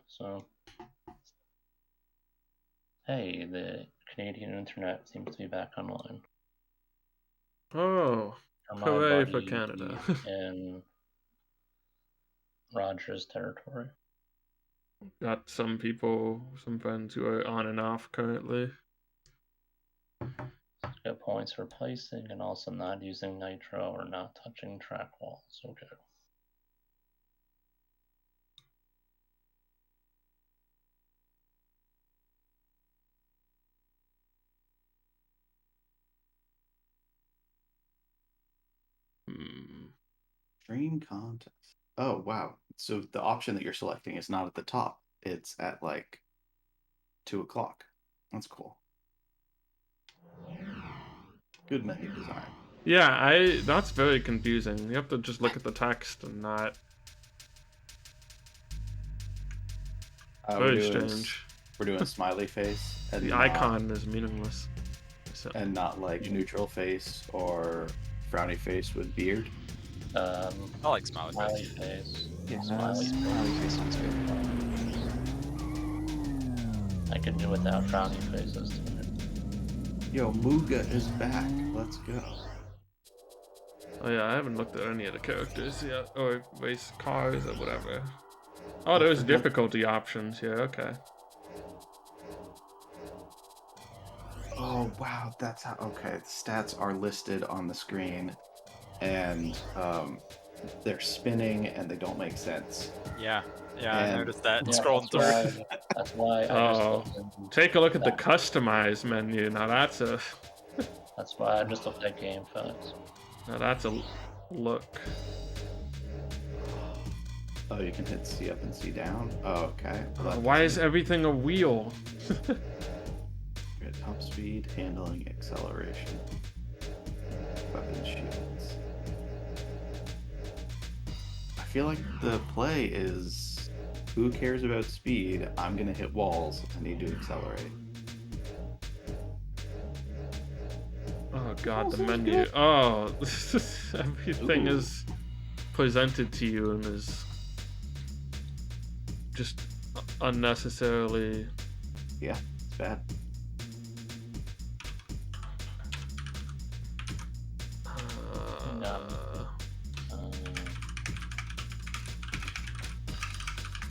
So, hey, the Canadian internet seems to be back online. Oh, For my hooray for buddy Canada. in Rogers territory. Got some friends who are on and off currently. Get points for placing and also not using nitro or not touching track walls. Okay. Dream contest. Oh, wow. So the option that you're selecting is not at the top. It's at like 2 o'clock. That's cool. Good menu design. Yeah, that's very confusing. You have to just look at the text and not. Very strange. We're doing smiley face. And The icon is meaningless. So. And not like neutral face or frowny face with beard. I like smiley face. Yeah, smiley face sounds good. I can do without frowny faces tonight. Yo, Muga is back. Let's go. Oh yeah, I haven't looked at any of the characters yet, or race cars or whatever. Oh, there's difficulty options here. Okay. Oh wow, that's how. Okay, the stats are listed on the screen, and they're spinning and they don't make sense. Yeah, I noticed that scrolling through. That's why. Oh, take a look at the customize menu. Now that's a. That's why I just looked at game facts. Now that's a look. Oh, you can hit C up and C down. Oh, okay. Why is everything a wheel? Get top speed, handling, acceleration, weapon shields. I feel like the play is, who cares about speed? I'm gonna hit walls. I need to accelerate. Oh god, the menu. Good. Oh, everything is presented to you and is just unnecessarily. Yeah, it's bad.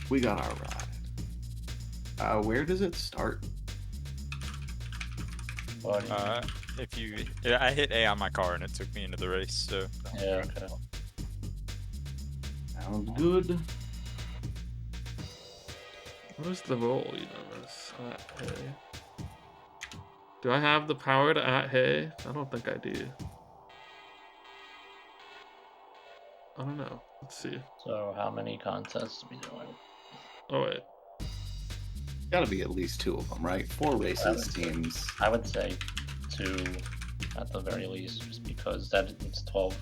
We got our ride. Where does it start? I hit A on my car and it took me into the race. So yeah, okay. Sounds good. What is the role, this at hay? Do I have the power to at hay? I don't think I do. I don't know. Let's see. So how many contests are we doing? Oh wait. Gotta be at least 2 of them, right? 4 races teams. I would say 2 at the very least, just because it's 12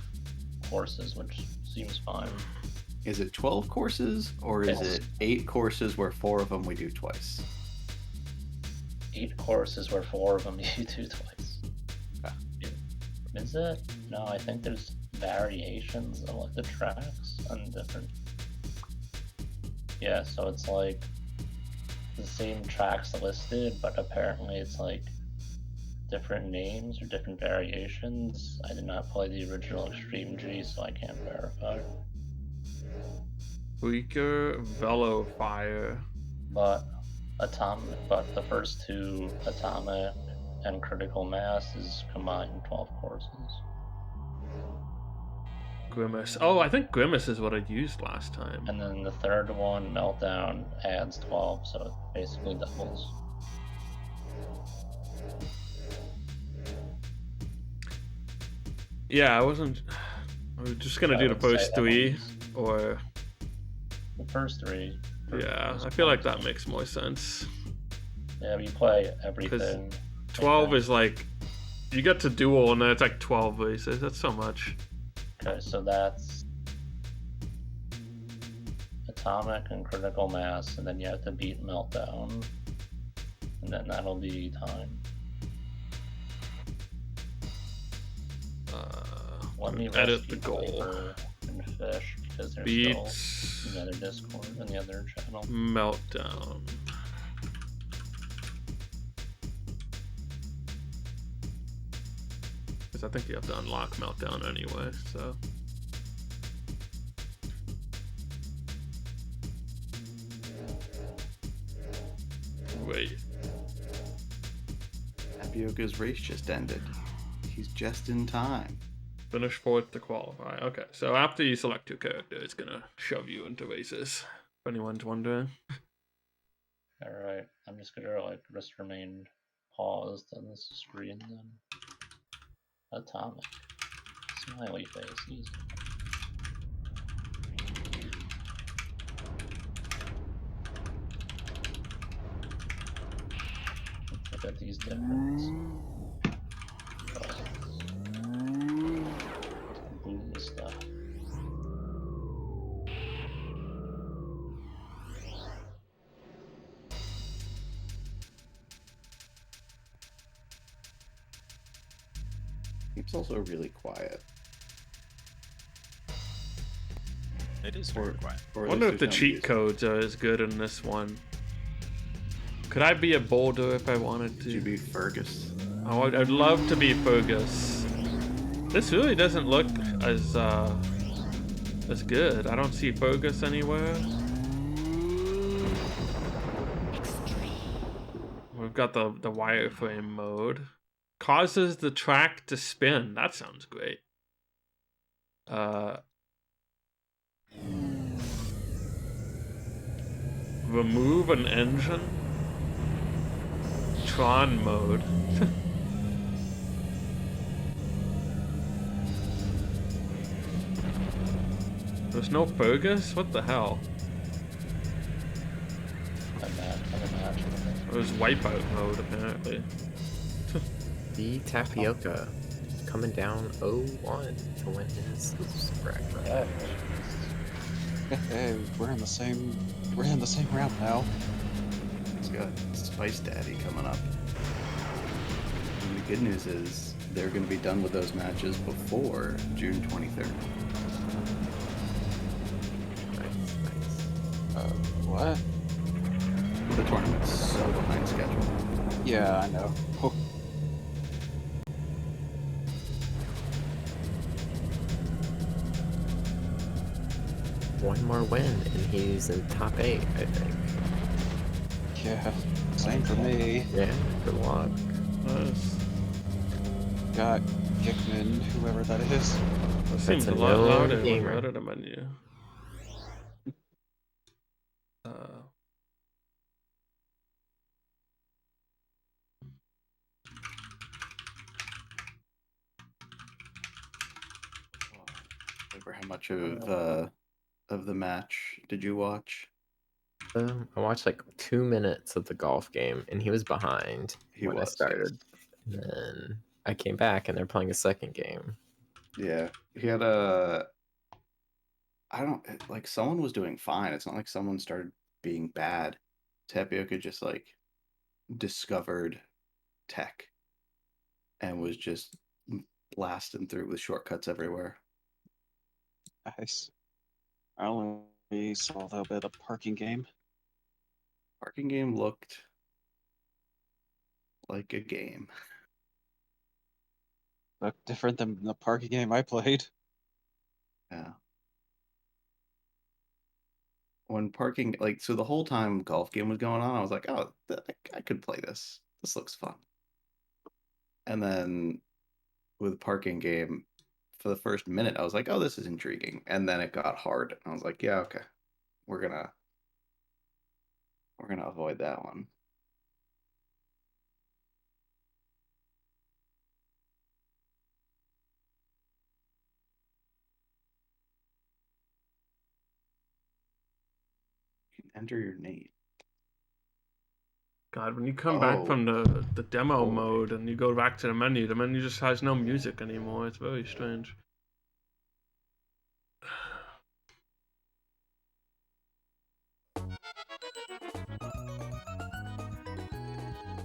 courses, which seems fine. Is it 12 courses, or is it 8 courses where 4 of them we do twice? 8 courses where 4 of them you do twice. Okay. Is it? No, I think there's variations of like the tracks on different. Yeah, so it's like the same tracks listed, but apparently it's like different names or different variations. I did not play the original Extreme G, so I can't verify. Weaker Velo Fire. But the first 2, Atomic and Critical Mass, is combined 12 courses. Grimace. Oh, I think Grimace is what I used last time. And then the third one, Meltdown, adds 12, so it basically doubles. Yeah, I was just gonna do the first 3, or the first 3. Yeah, I feel like that makes more sense. Yeah, you play everything. 12 is like, you get to duel and then it's like 12 races. That's so much. Okay, so that's Atomic and Critical Mass, and then you have to beat Meltdown, and then that'll be time. Let me edit the goal. And fish, because there's Beats in the other Discord, in the other channel. Meltdown. Because I think you have to unlock Meltdown anyway, so. Wait. Tapioca's race just ended. He's just in time. Finish fourth to qualify. Okay, so after you select your character, it's gonna shove you into races. If anyone's wondering. Alright, I'm just gonna like just remain paused on this screen then. Atomic. Smiley face, easy. Let's look at these difference. Boom stuff. It's also really quiet. It is very quiet. I wonder if the cheat codes are as good in this one. Could I be a boulder if I wanted to? Could you be Fergus? I'd love to be Fergus. This really doesn't look as good. I don't see Fergus anywhere. We've got the wireframe mode. Causes the track to spin. That sounds great. Remove an engine. Tron mode. There's no Fergus? What the hell? There's wipeout mode apparently. The Tapioca coming down 0-1 to win his bracket. Yeah. Hey, we're in the same round now. He's got Spice Daddy coming up. And the good news is they're going to be done with those matches before June 23rd. What? The tournament's so behind schedule. Yeah, I know. Oh. One more win, and he's in top 8, I think. Yeah, same for me. Yeah, good luck. Nice. Got Gickman, whoever that is. That seems a a lot no louder when gamer. we're out of the menu. How much of the match did you watch? I watched like 2 minutes of the golf game, and he was behind when I started. Yes. And then I came back, and they're playing a second game. Yeah, he had someone was doing fine. It's not like someone started being bad. Tapioca just like discovered tech and was just blasting through with shortcuts everywhere. Nice. I only saw a little bit of the parking game. Parking game looked like a game. Looked different than the parking game I played. Yeah. When parking, so the whole time golf game was going on, I was like, oh, I could play this. This looks fun. And then with parking game, for the first minute, I was like, oh, this is intriguing. And then it got hard. And I was like, yeah, okay. We're gonna avoid that one. You can enter your name. God, when you come back from the demo mode and you go back to the menu just has no music anymore. It's very strange.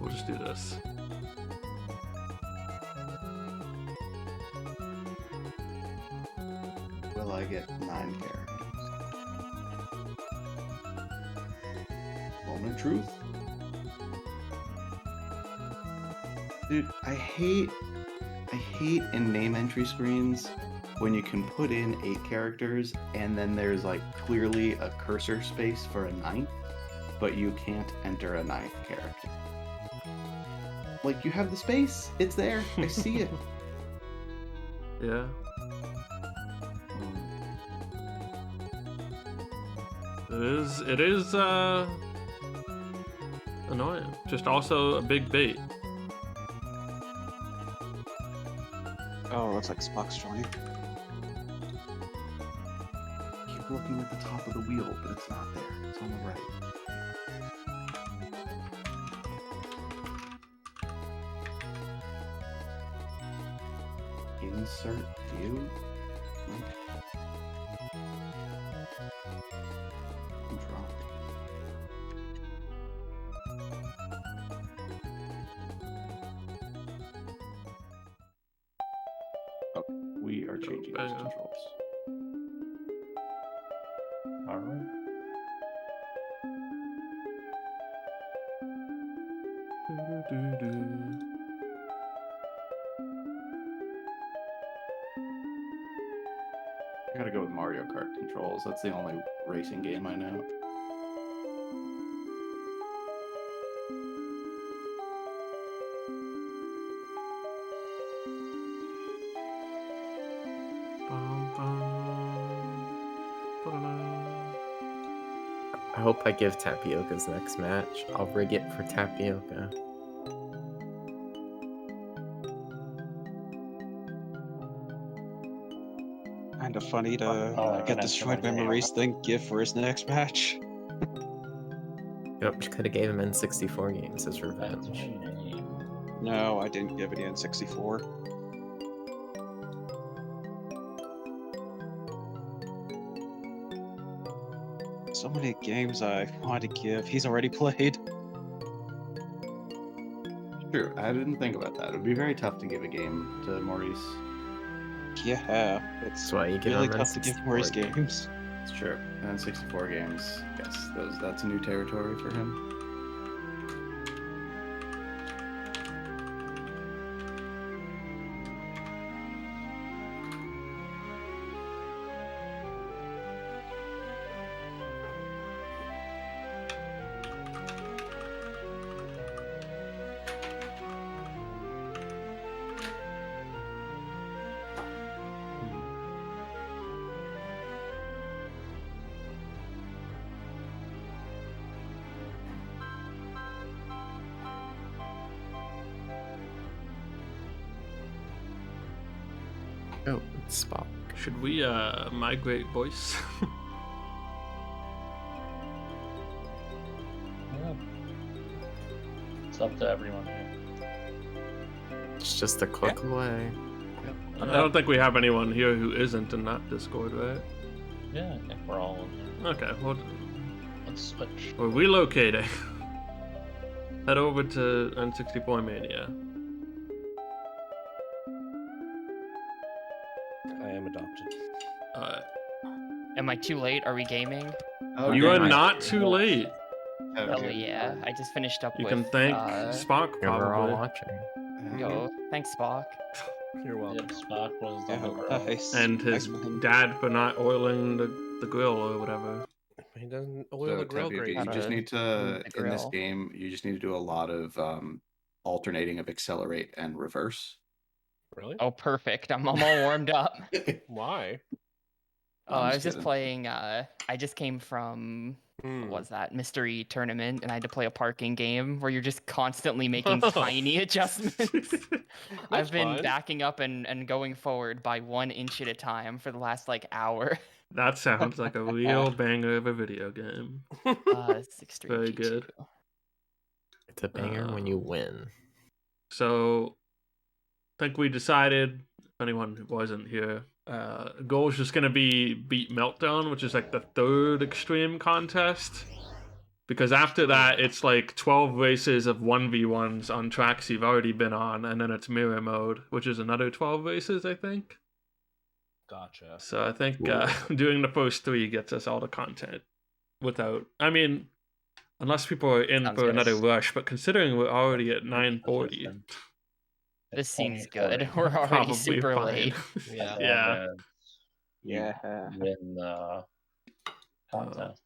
We'll just do this. Will I get 9 characters? Moment of truth. Dude, I hate in name entry screens when you can put in 8 characters and then there's like clearly a cursor space for a 9th, but you can't enter a 9th character. Like, you have the space, it's there, I see it. Yeah. It is annoying. Just also a big bait. Oh, looks like Spock's joining. Keep looking at the top of the wheel, but it's not there. It's on the right. Insert view. Drop. Okay, we are changing those controls. Are we? I gotta go with Mario Kart controls. That's the only racing game I know. I hope I give Tapioca's next match. I'll rig it for Tapioca. Kind of funny to Oh, I can get destroyed enter my name. memories thing gift for his next match. Yep, could have gave him N64 games as That's revenge. my name. No, I didn't give it N64. So many games I want to give. He's already played. True, I didn't think about that. It would be very tough to give a game to Maurice. Yeah, it's That's why you give really him tough to give Maurice N64 games. It's true. And 64 games, yes, that's new territory for him. Oh, it's Spock. Should we migrate voice? Yeah. It's up to everyone here. It's just a click away. I don't think we have anyone here who isn't in that Discord, right? Yeah, I think we're all in there. Okay, well, Let's switch. we're relocating. Head over to N64Mania. I am adopted. Am I too late? Are we gaming? Oh, You damn, are I- not too late. Okay. Oh yeah, I just finished up You with. can thank Spock, Yeah, we're all probably. watching. Yo, thanks Spock. You're Yep, welcome. Spock was the Yeah, hero. nice. And his Nice one. dad for not oiling the grill or whatever. He doesn't oil So, the grill Tapioca, great. you just Gotta need to, move the in this grill. game, you just need to do a lot of alternating of accelerate and reverse. Really? Oh, perfect. I'm all warmed up. Why? Oh, I'm I just was just kidding. playing. I just came from what Hmm. was that mystery tournament, and I had to play a parking game where you're just constantly making Oh. tiny adjustments. I've been fun. backing up and going forward by 1 inch at a time for the last like hour. That sounds like a real banger of a video game. 6-3 Very G2. good. It's a banger when you win. So, I think we decided, if anyone who wasn't here, goal is just going to be beat Meltdown, which is like the 3rd extreme contest. Because after that, it's like 12 races of 1v1s on tracks you've already been on, and then it's mirror mode, which is another 12 races, I think. Gotcha. So I think doing the first 3 gets us all the content without... I mean, Unless people are in Sounds for good. another rush, but considering we're already at 9:40, This It's seems 20:40. good. We're already probably super fine. late. Yeah. As Yeah. long as you Yeah. win the contest.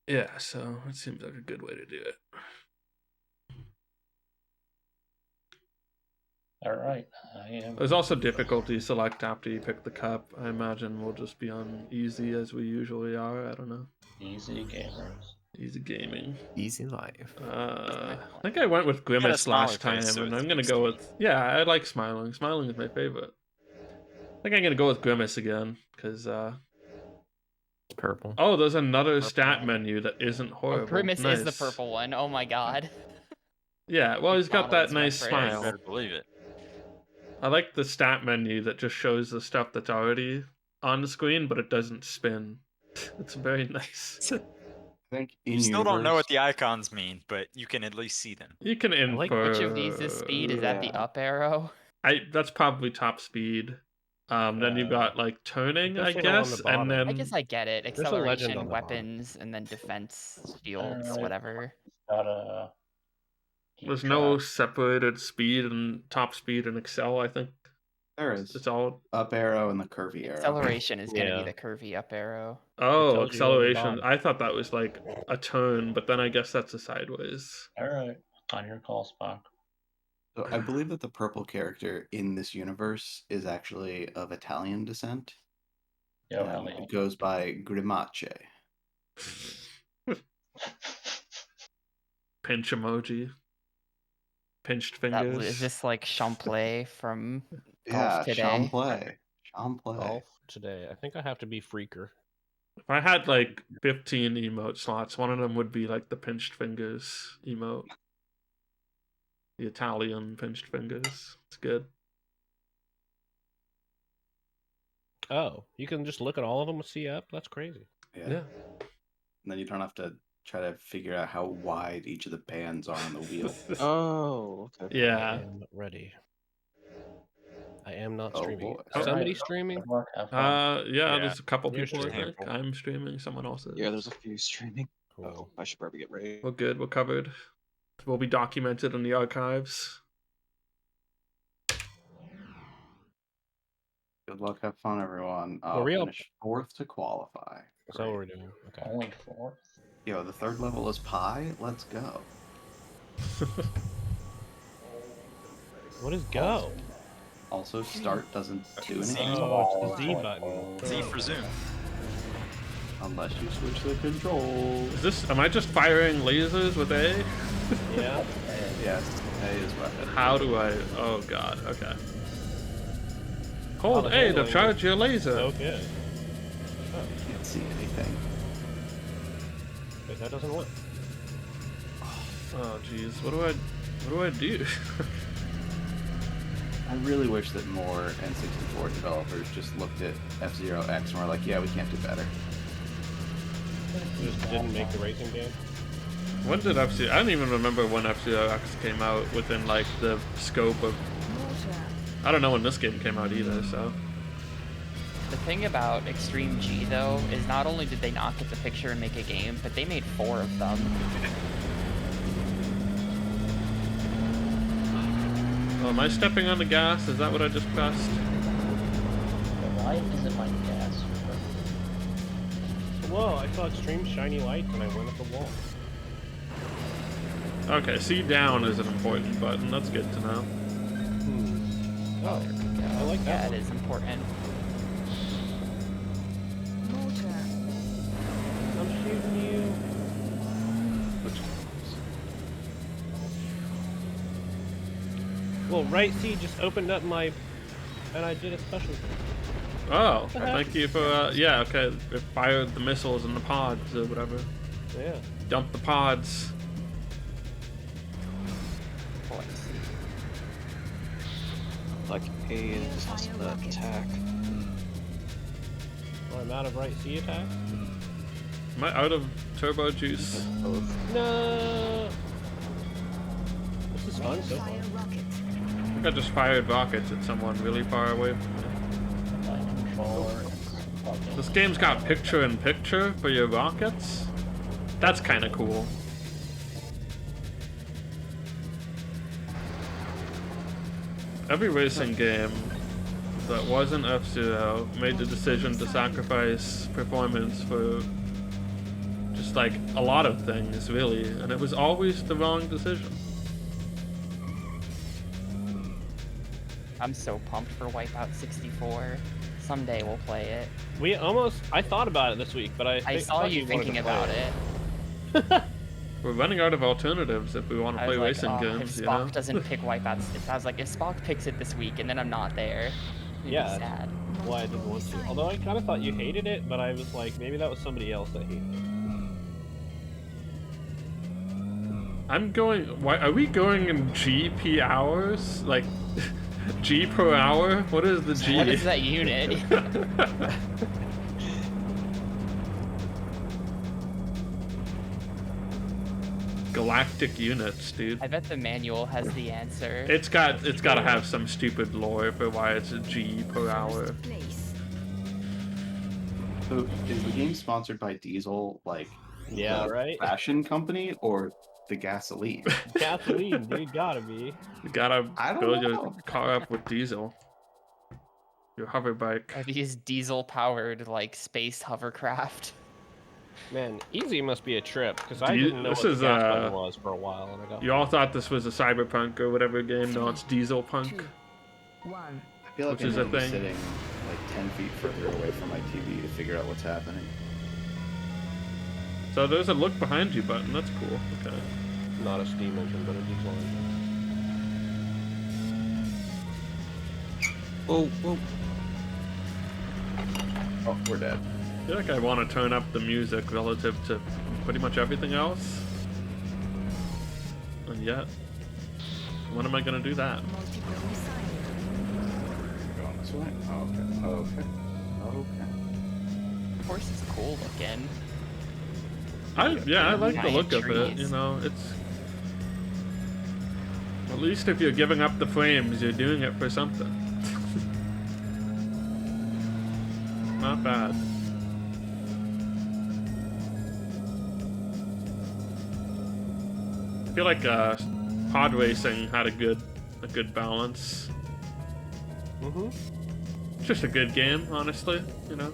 Yeah, so it seems like a good way to do it. All right, I am. There's also difficulty select after you pick the cup. I imagine we'll just be on easy as we usually are. I don't know. Easy gamers. Easy gaming. Easy life. I think I went with Grimace smiley last time, face, so and it's I'm gonna easy. go with I like smiling. Smiling is my favorite. I think I'm gonna go with Grimace again, because Purple. oh, there's another stat menu that isn't Oh, horrible. Grimace Nice. is the purple one. Oh my god. Yeah, well, he's got that McDonald's nice reference. Yeah, you smile. better believe it. I like the stat menu that just shows the stuff that's already on the screen, but it doesn't spin. It's very nice. I think in You still don't know what universe- the icons mean, but you can at least see them. You can infer. Which of these is speed? Is that the Yeah. up arrow? That's probably top speed. Then you've got like turning, I Definitely on the guess, bottom. and then I guess I get it. a legend Acceleration, on the bottom. weapons, and then defense, shields, Alright. whatever. Gotta keep there's no track. separated speed and top speed and Excel. I think There is it's all. up arrow and the curvy arrow. Acceleration is gonna Yeah. be the curvy up arrow. Oh, tells you on the acceleration. bottom. I thought that was like a turn, but then I guess that's a sideways. All right, on your call, Spock. So I believe that the purple character in this universe is actually of Italian descent. Yo, and Ellie. it goes by Grimace. Pinch emoji. Pinched That, fingers. is this like Champlain from Yeah, Golf Today? Champlain. Champlain. Golf today. I think I have to be Freaker. If I had like 15 emote slots, one of them would be like the pinched fingers emote. The Italian pinched fingers. It's good. Oh, you can just look at all of them and see up? That's crazy. Yeah. Yeah. And then you don't have to try to figure out how wide each of the bands are on the wheel. Oh, okay. I Yeah. am ready. I am not Oh, streaming. boy. Is somebody Alright. streaming? Good luck, have fun. Yeah, Yeah. there's a couple Yeah, people, I just a think. handful. I'm streaming, someone else is. Yeah, there's a few streaming. Oh, Cool. I should probably get ready. We're good, we're covered. We'll be documented in the archives. Good luck, have fun, everyone. Were we all- Finish 4th to qualify. Is that what Great. we're doing? Okay. Only 4. Yo, the 3rd level is pi. Let's go. What is go? Also, start doesn't do Z. anything Oh, it's the Z button. Z for Zoom. unless you switch the controls. Is this, am I just firing lasers with A? Yeah. Yes, A is weapon. How do I, oh god, okay. Hold the A to handling charge your laser. Okay. Can't see anything. Wait, that doesn't work. Oh jeez, what do I do? I really wish that more N64 developers just looked at F-Zero X and were like, yeah, we can't do better. You just didn't make the racing game? When did F-Zero, I don't even remember when F-Zero X came out within like the scope of, I don't know when this game came out either, so. The thing about Extreme G though is not only did they not get the picture and make a game, but they made 4 of them. Oh, am I stepping on the gas? Is that what I just pressed? Why isn't my gas? Whoa, I saw extreme shiny lights and I went at the wall. Okay, C down is an important button, that's good to know. Oh, I like that Yeah, one. it is important. I'm shooting you. Well, right C just opened up my, and I did a special thing. Oh, the heck? thank you for, yeah, okay, it fired the missiles in the pods or whatever. Yeah. Dump the pods. Like A is the attack. Oh, I'm out of right C attack. Am I out of turbo juice? No. This is fun so far. I think I just fired rockets at someone really far away from me. My controller is fucking. This game's got picture-in-picture for your rockets? That's kind of cool. Every racing game that wasn't F-Zero made the decision to sacrifice performance for just like a lot of things, really, and it was always the wrong decision. I'm so pumped for Wipeout 64. Someday we'll play it. I thought about it this week, but I saw thought you wanted to thinking play about it. We're running out of alternatives if we want to I play was like, racing oh, games, if you know? Spock doesn't pick Wipeout, I was like, if Spock picks it this week and then I'm not there, it'd Yeah. be sad. Why I didn't want to. Although I kind of thought you hated it, but I was like, maybe that was somebody else that hated it. I'm going. Why are we going in GP hours? Like G per hour? What is the G? What is that unit? Galactic units, dude. I bet the manual has the answer. It's got to have some stupid lore for why it's a G per hour. So is the game sponsored by Diesel, like Yeah, the right? fashion company, or the gasoline? Gasoline, dude, gotta be. You gotta I don't build your know. car up with diesel. Your hover bike. Are these diesel-powered, like, space hovercraft? Man, easy must be a trip, because I Do you- didn't know this what is, the gas button was for a while, and I got... You all thought this was a cyberpunk or whatever game. No, it's diesel punk. I feel like Which is I a need to be thing. sitting like 10 feet further away from my TV to figure out what's happening. So there's a look behind you button. That's cool. Okay. Not a steam engine, but a diesel engine. Whoa, whoa. Oh, we're dead. I feel like I want to turn up the music relative to pretty much everything else. And yet, when am I gonna do that? Going this way? Oh, okay. The horse is cool looking. I like the Giant look of it. trees. You know, it's at least if you're giving up the frames, you're doing it for something. Not bad. I feel like pod racing had a good balance. Mm-hmm. It's just a good game, honestly. You know,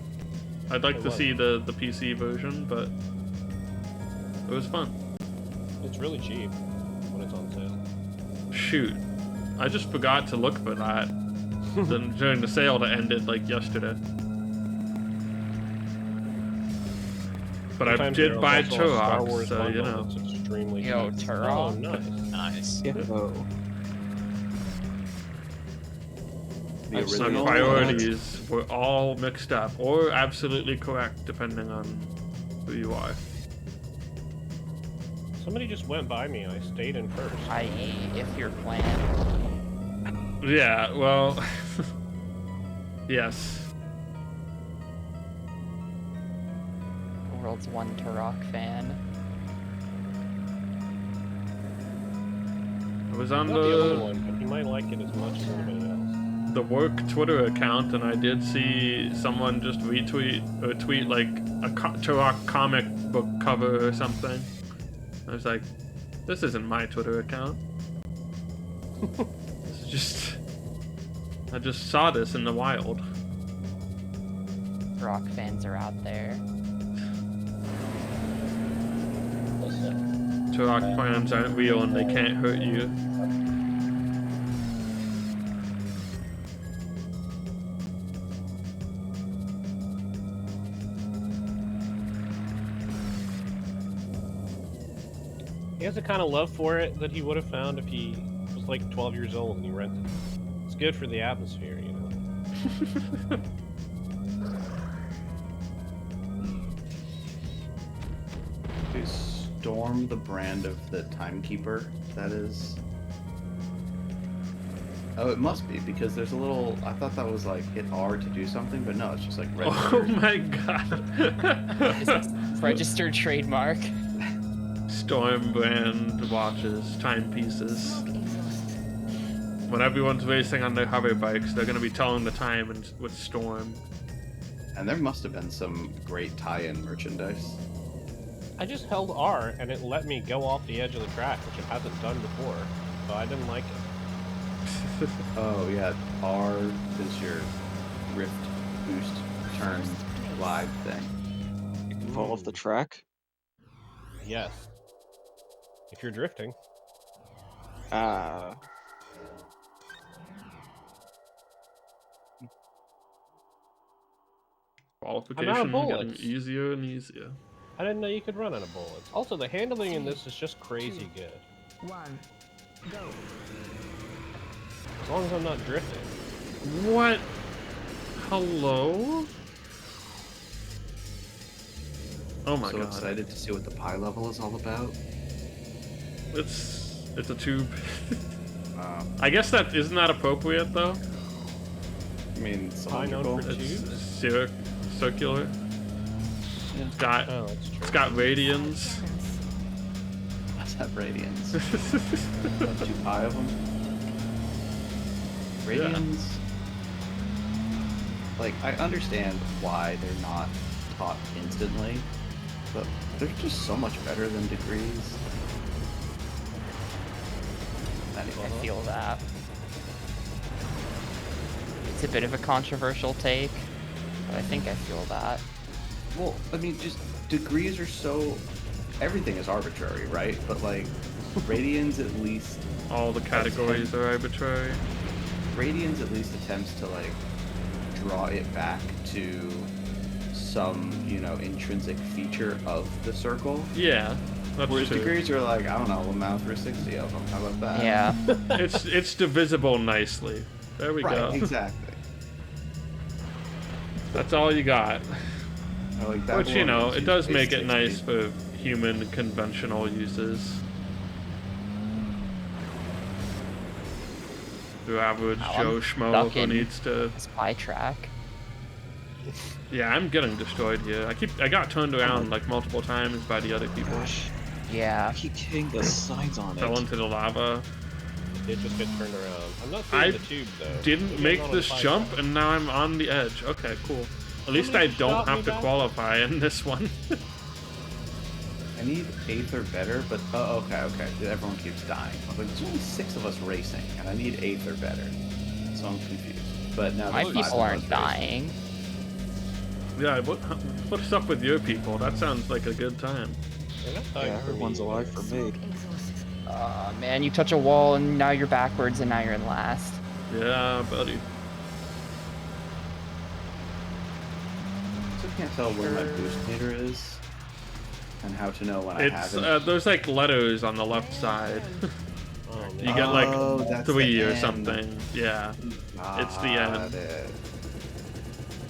I'd like It to was. see the PC version, but it was fun. It's really cheap when it's on sale. Shoot, I just forgot to look for that then during the sale that ended like yesterday. But I Sometimes did there's buy also a Star Turok, Wars so you bundle know. that's extremely Yo, cheap. Turok. Oh, nice. Nice. Yo. The My original priorities were all mixed up, or absolutely correct, depending on who you are. Somebody just went by me and I stayed in first. I.e., if your plan. Yeah, well, yes. World's one Turok fan. I was on Not the only the one, but he might like it as much as anybody else. work Twitter account, and I did see someone just retweet or tweet like a Turok comic book cover or something. I was like, this isn't my Twitter account. This is just, I just saw this in the wild. Turok fans are out there. Listen, Turok fans aren't real and they can't hurt you. He has a kind of love for it that he would have found if he was like 12 years old and he rented it. It's good for the atmosphere, you know. Is Storm the brand of the timekeeper that is? Oh, it must be, because there's a little... I thought that was like hit R to do something, but no, it's just like red. Oh my god. Registered trademark. Storm brand watches, timepieces. When everyone's racing on their hover bikes, they're gonna be telling the time with Storm. And there must have been some great tie-in merchandise. I just held R and it let me go off the edge of the track, which it hasn't done before. So I didn't like it. Oh yeah, R is your rift boost turn glide thing. You can fall off the track. Yes. If you're drifting. Ah. Qualification getting bullets. easier and easier. I didn't know you could run out of bullets. Also, the handling in this is just crazy good. 1, go. As long as I'm not drifting. What? Hello? Oh my so god. excited to see what the pie level is all about. It's a tube. I guess that isn't that appropriate though. I mean, Pie known for It's tubes? circular. It's got Oh, that's true. it's got radians. Let's have radians. 2 pie of them. Radians. Like, I understand why they're not taught instantly, but they're just so much better than degrees. Anyway. I feel that. It's a bit of a controversial take, but I think I feel that. Well, I mean, just degrees are so... Everything is arbitrary, right? But, like, radians at least... All the categories are arbitrary. Radians at least attempts to, like, draw it back to some, you know, intrinsic feature of the circle. Yeah, that's Whereas true. degrees are like, I don't know, we'll mount for 60 of them. How about that? Yeah. It's divisible nicely. There we Right, go. exactly. That's all you got. I like that Which, you one know, was it does used make it basically. nice for human conventional uses. The average Oh, Joe I'm Schmo stuck who in needs to... this pie track. Yeah, I'm getting destroyed here. I got turned around like multiple times by the other people. Gosh, Yeah. I keep hitting the signs on Fell it. into the lava. It just gets turned around. I'm not seeing I the tube though. Didn't Maybe make I'm not on this the pie jump, track. and now I'm on the edge. Okay, cool. At least I Somebody don't shot me have to back. qualify in this one. I need 8th or better, but okay. Everyone keeps dying. I was like, there's only 6 of us racing, and I need 8th or better. So I'm confused. But now My there's 5 people of aren't us dying. Yeah, what's up with your people? That sounds like a good time. They're not dying Yeah, for everyone's me. alive for me. Exhausted. Man, you touch a wall and now you're backwards and now you're in last. Yeah, buddy. So I can't tell where my boost meter is, and how to know when I It's haven't. there's like letters on the left side. Oh, man. You get like Oh, that's the 3 or end. something. Yeah. It's the end. Got it.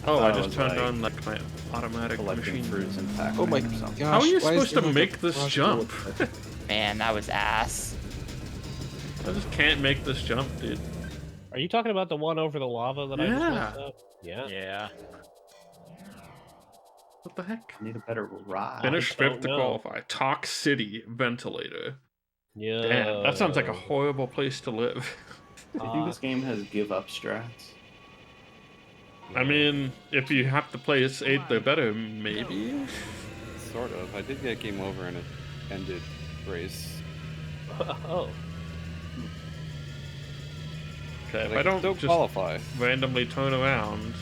Oh, thought I it just was, turned like, on like my automatic Collecting machine. fruits and Pac-Man Oh my or something. gosh. How are you why is supposed there, to like, make a this brush jump? bullet? Man, that was ass. I just can't make this jump, dude. Are you talking about the one over the lava that I just Yeah. messed up? Yeah. Yeah. What the heck? I need a better ride. Finish don't 5th to know. qualify. Talk City Ventilator. Yeah. Damn, that sounds like a horrible place to live. I think this game has give up strats. I mean, if you have to place 8th or better, maybe? Sort of. I did get game over and it ended race. Oh. Okay, if Like, I don't still just qualify. randomly turn around,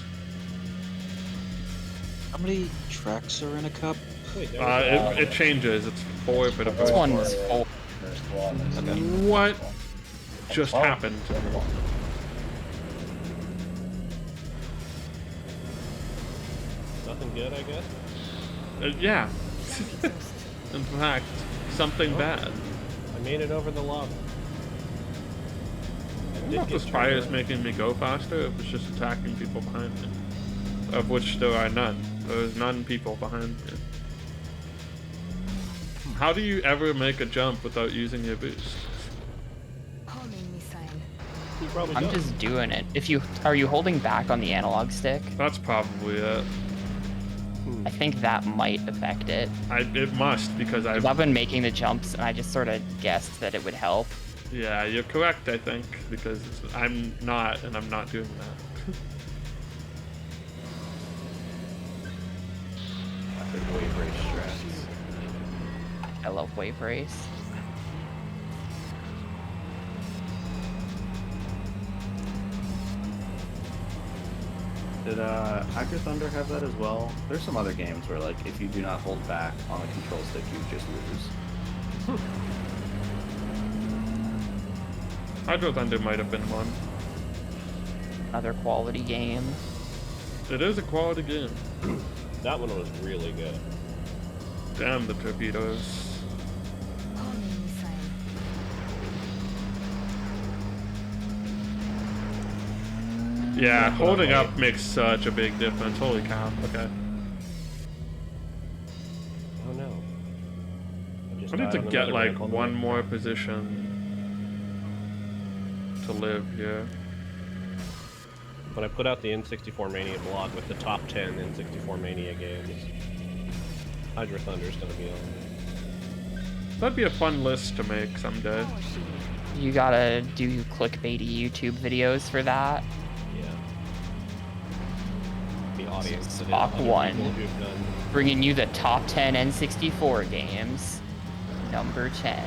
How many tracks are in a cup? Wait, there was it changes. It's 4 for the This first one is full. There's one. What just happened? nothing good, I guess. Yeah. In fact, something bad. I made it over the lava. I don't know if this fire is making me go faster, or if it's just attacking people behind me. Of which there are none. There's none people behind me. How do you ever make a jump without using your boost? Homing missile. You probably I'm don't. just doing it. Are you holding back on the analog stick? That's probably it. I think that might affect it. It must, because 'Cause I've been making the jumps and I just sort of guessed that it would help. Yeah, you're correct, I think, because I'm not, and I'm not doing that. I think wave race strats. I love Wave Race. Did Hacker Thunder have that as well? There's some other games where, like, if you do not hold back on a control stick, you just lose. Hydro Thunder might have been one. Another quality game. It is a quality game. That one was really good. Damn the torpedoes. Homing missile. Yeah, holding up makes such a big difference. Holy cow. Okay. Oh no. I need to get like one more position to live here. When I put out the N64Mania blog with the top 10 N64Mania games, Hydro Thunder's gonna be on. That'd be a fun list to make someday. Power shield. You gotta do clickbaity YouTube videos for that. Yeah. The audience. that is Spock other 1. people who've done. Bringing you the top 10 N64 games. Number 10,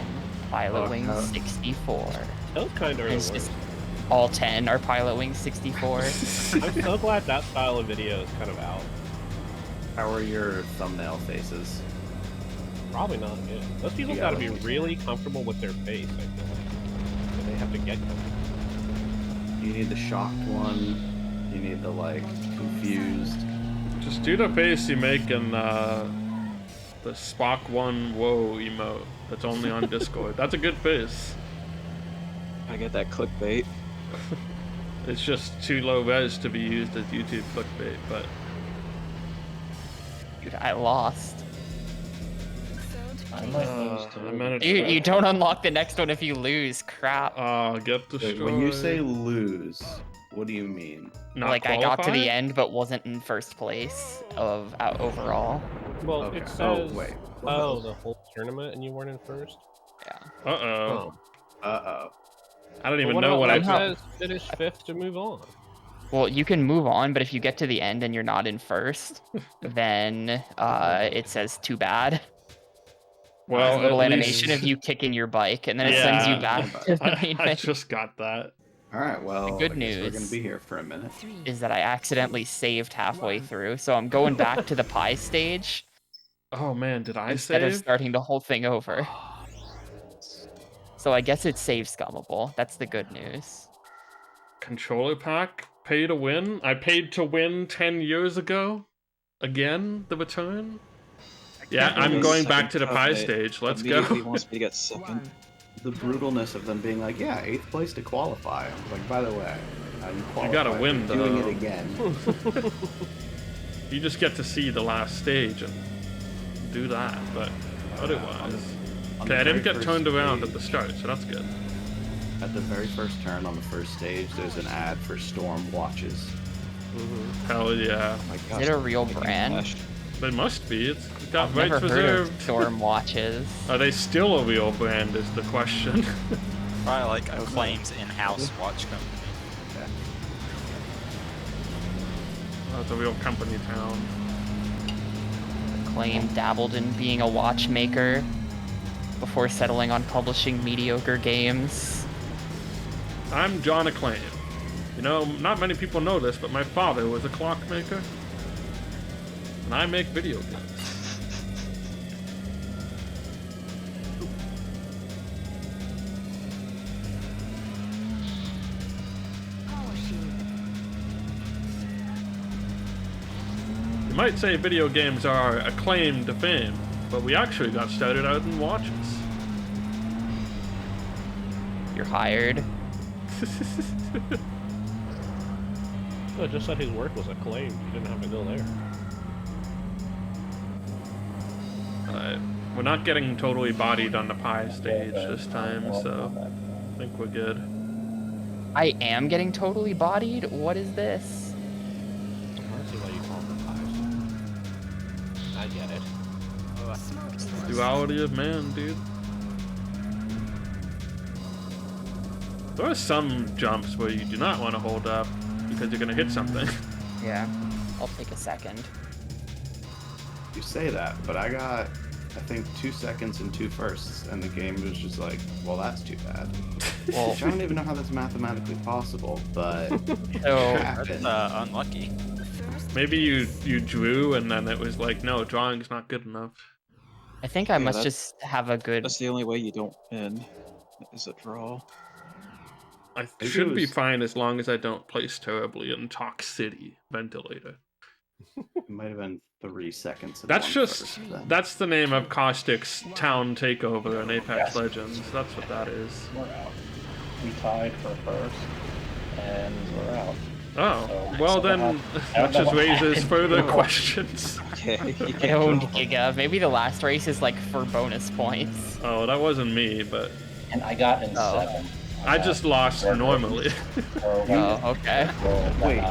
Pilot Wing 64. Those kind of are It's the worst. just all 10 are Pilot Wing 64. I'm so glad that style of video is kind of out. How are your thumbnail faces? Probably not good. Those people Yeah, gotta be like- really comfortable with their face, I feel like. And they have to get comfortable. You need the shocked one. You need the, like, confused. Just do the face you make in the Spock 1 whoa emote that's only on Discord. That's a good face. I get that clickbait. It's just too low res to be used as YouTube clickbait, but Dude, I lost. Third I might lose I too. managed You don't unlock the next one if you lose. Crap. get destroyed. When you say lose, what do you mean? Not Like I got to the qualified? end but wasn't in first place of overall. Well, Okay. it Oh, says, wait. oh, the whole tournament and you weren't in first? Yeah. Uh-oh. Uh-oh. I don't But even what know about what I when it thought. says finish 5th to move on? Well, you can move on, but if you get to the end and you're not in first, then it says too bad. Well, There's a little at animation least- of you kicking your bike, and then it sends you Yeah. back to the main I menu. just got that. All right, well, good I guess we're news going to be here for a minute. 3. Is that I accidentally saved halfway through, so I'm going back to the pie stage Oh man, did I instead of save? starting the whole thing over. So I guess it's save scummable. That's the good news. Controller pack? Pay to win? I paid to win 10 years ago? Again, the return? Yeah, Can't I'm believe going second back to the pie update stage. Let's immediately go. wants me to get second. 1. The brutalness of them being like, yeah, 8th place to qualify. I'm like, by the way, you qualified. gotta win, You're doing though. it again. You just get to see the last stage and do that, but otherwise. On the Okay, I didn't very get first turned around at stage- the start, so that's good. At the very first turn on the first stage, there's an ad for Storm watches. Hell yeah. Oh my Is gosh, it a real making brand? flash. They must be. It's got I've rights never heard reserved. of Storm watches. Are they still a real brand is the question. Probably like Acclaim's in-house watch company. That's a real company town. Acclaim dabbled in being a watchmaker before settling on publishing mediocre games. I'm John Acclaim. You know, not many people know this, but my father was a clockmaker. And I make video games. Power shield. You might say video games are a claim to fame, but we actually got started out in watches. You're hired. No, it just said his work was acclaimed. You didn't have to go there. We're not getting totally bodied on the pie stage this time, so I think we're good. I am getting totally bodied? What is this? I don't see why you call them pies. I get it. Smoke signals. Duality of man, dude. There are some jumps where you do not want to hold up because you're gonna hit something. Yeah. I'll take a second. You say that, but I got I think 2 seconds and 2 firsts, and the game was just like, well, that's too bad. Well, Which I don't even know how that's mathematically possible, but it so happened. That's unlucky. First Maybe you drew and then it was like, no, drawing's not good enough. I think I must that's- just have a good. That's the only way you don't win, is a draw. I Maybe should it be was- fine as long as I don't place terribly in Talk City Ventilator. It might have been 3 seconds. And That's 1 just first then. that's the name of Caustic's town takeover in Apex Yes. Legends. That's what that is. We're out. We tied for first, and we're out. Oh, So- well so then I that don't know just what raises happened. further questions. Okay. I owned Giga. Maybe the last race is like for bonus points. Oh, that wasn't me, but And I got in Oh. 7th. I just lost Or- normally. Oh, okay. Wait.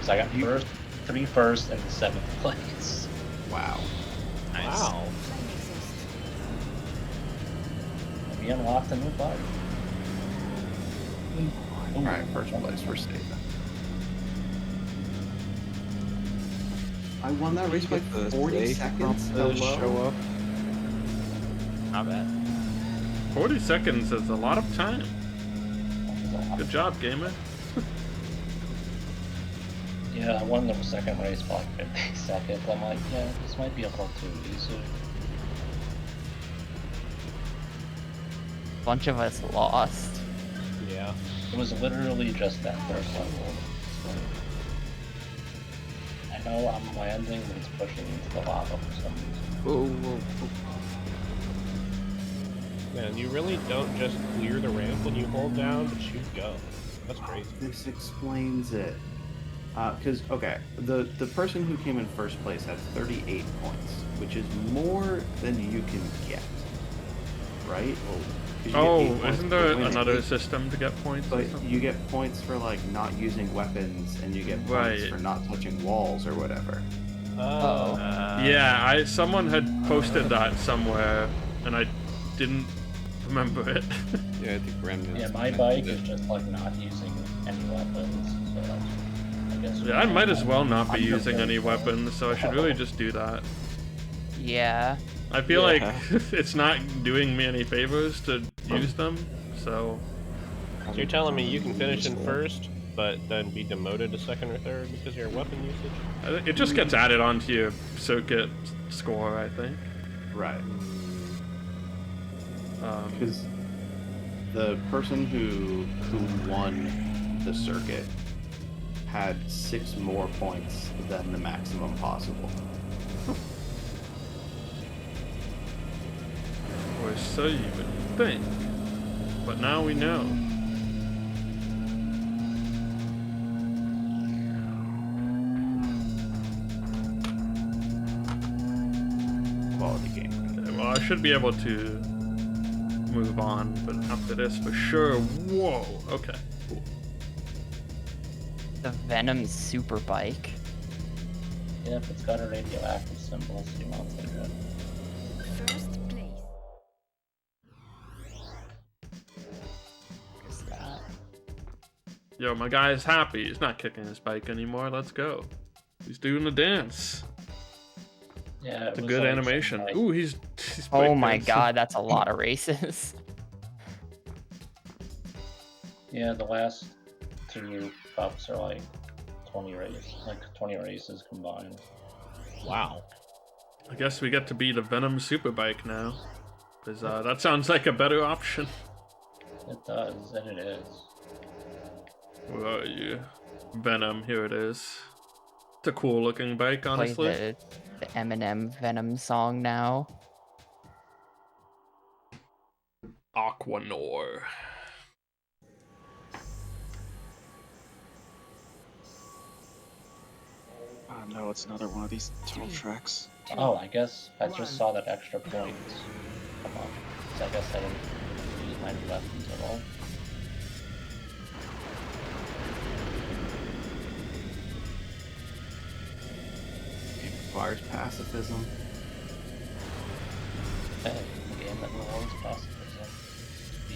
So I got three first, and 7th place. Wow. Nice. Wow. flame exhaust. We unlocked a new bike. Alright, first place, we're safe. I won that race by Get the 40 safe seconds. to show Hello? up. Not bad. 40 seconds is a lot of time. Good job, gamer. Yeah, I won the second race by 50 seconds. I'm like, yeah, this might be a little too easy. A bunch of us lost. Yeah. It was literally just that first level. I know I'm landing, but it's pushing into the lava for some reason. Whoa, whoa, whoa. Man, you really don't just clear the ramp when you hold down, but you go. That's crazy. This explains it. Because, okay, the person who came in first place had 38 points, which is more than you can get. Right? 'Cause you get 8 Oh, points isn't for there winning, another system to get points? or But something? you get points for, like, not using weapons, and you get points Right. for not touching walls or whatever. Oh. Yeah, someone had posted that somewhere, and I didn't remember it. Yeah, I think Remnants. Yeah, my bike is just like not using any weapons, so that's, I guess. Yeah, I might as well not be I'm using gonna- any weapons, so I should really just do that. Yeah. I feel like Yeah. it's not doing me any favors to use them, so So you're telling me you can finish in first, but then be demoted to second or third because of your weapon usage? I think it just gets added onto your circuit score, I think. Right. Um, Because the person who won the circuit had 6 more points than the maximum possible. or so you would think. But now we know. Quality game. Well, I should be able to move on, but after this for sure. Whoa, okay. Cool. The Venom super bike. Yeah, if it's got a radioactive symbol, so you want to take it. First place. What is that? Yo, my guy's happy. He's not kicking his bike anymore. Let's go. He's doing the dance. Yeah, It's a good animation. Like, Ooh, he's Oh bike my dancing. god, that's a lot of races. yeah, the last 2 cups are like 20 races combined. Wow. I guess we get to be the Venom Superbike now. Because that sounds like a better option. It does, and it is. Where are you? Venom, here it is. It's a cool looking bike, honestly. Play the Eminem Venom song now. Aquanor. Oh no, it's another one of these tunnel tracks. Oh, I guess I just saw that extra points come up. So I guess I didn't use my weapons at all. It requires pacifism. Hey, a game that rewards pacifism.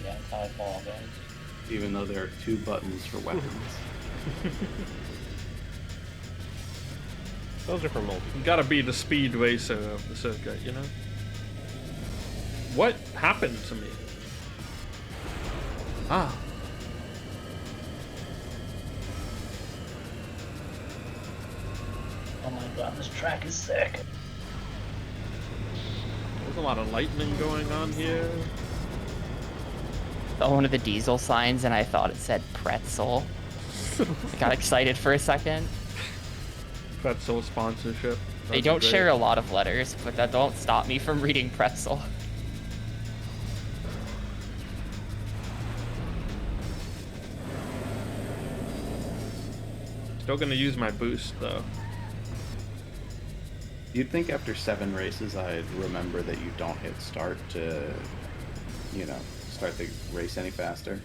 The anti-fall guys. Even though there are 2 buttons for weapons. Those are for multi. You gotta be the speed racer of the circuit, you know? What happened to me? Ah. Oh my god, this track is sick. There's a lot of lightning going on here. Saw one of the diesel signs and I thought it said pretzel. I got excited for a second. Pretzel sponsorship. They don't share a lot of letters, but that don't stop me from reading pretzel. Still gonna use my boost though. You'd think after 7 races I'd remember that you don't hit start to, you know, start the race any faster.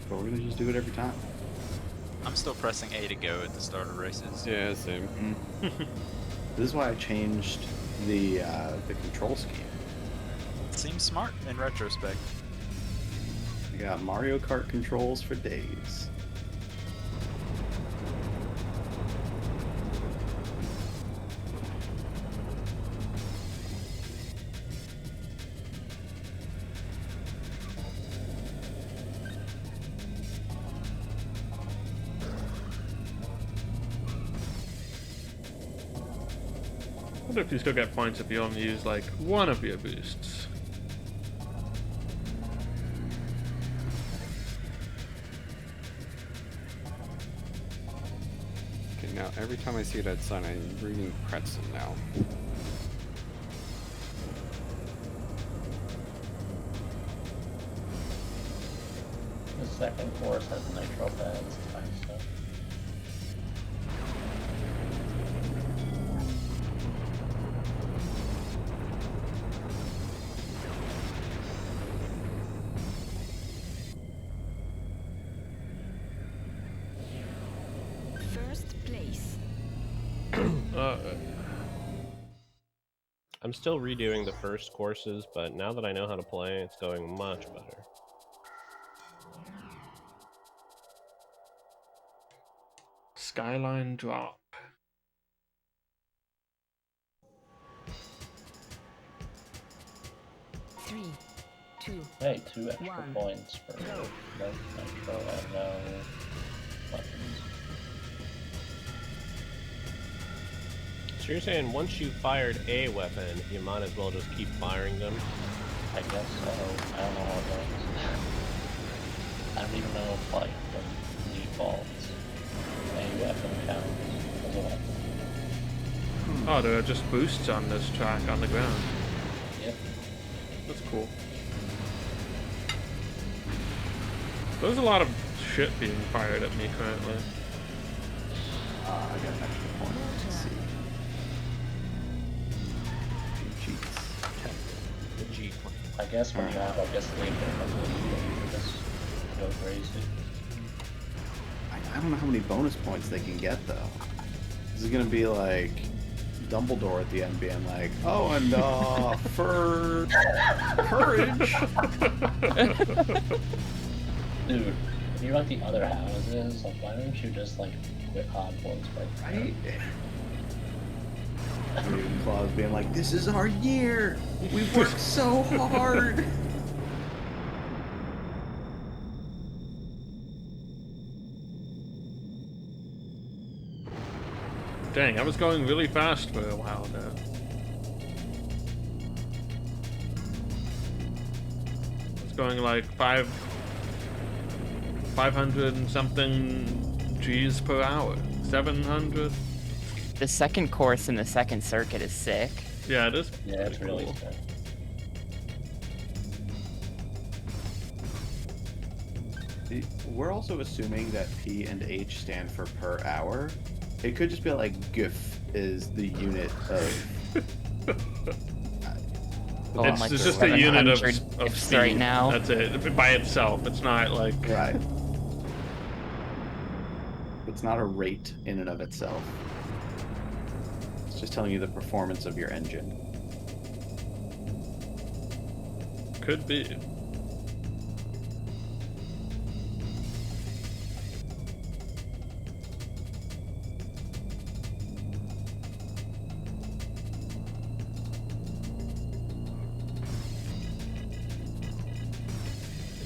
But we're gonna just do it every time. I'm still pressing A to go at the start of races. Yeah, same. This is why I changed the control scheme. Seems smart in retrospect. I got Mario Kart controls for days. I wonder if you still get points if you only use like one of your boosts. Okay, now every time I see that sign, I'm reading pretzel now. The second course has nitro pads. Nice stuff. First place. I'm still redoing the first courses, but now that I know how to play, it's going much better. Skyline drop. Three, two. Hey, 2 extra One. points for Go. nitro and no weapons. So you're saying once you fired a weapon, you might as well just keep firing them? I guess so. I don't know how it works. I don't even know if like the defaults a weapon counts as a weapon. Oh, there are just boosts on this track on the ground. Yep. That's cool. There's a lot of shit being fired at me currently. I got an extra point. Let's see. Cheats. The G point. I guess when you have like a sleeper, you can just go crazy. I don't know how many bonus points they can get though. This is gonna be like Dumbledore at the end being like, oh, and for courage. Dude, if you want the other houses, like why don't you just like quit Hogwarts Right? Claus being like, this is our year. We've worked so hard. Dang, I was going really fast for a while there. I was going like 500 and something G's per hour. 700. The second course in the second circuit is sick. Yeah, it is. Yeah, it's pretty really cool. good. We're also assuming that P and H stand for per hour. It could just be like GIF is the unit of. Oh, It's like just a unit of 700 gifs speed. right now. That's it. By itself, it's not like. Right. It's not a rate in and of itself. It's just telling you the performance of your engine. Could be.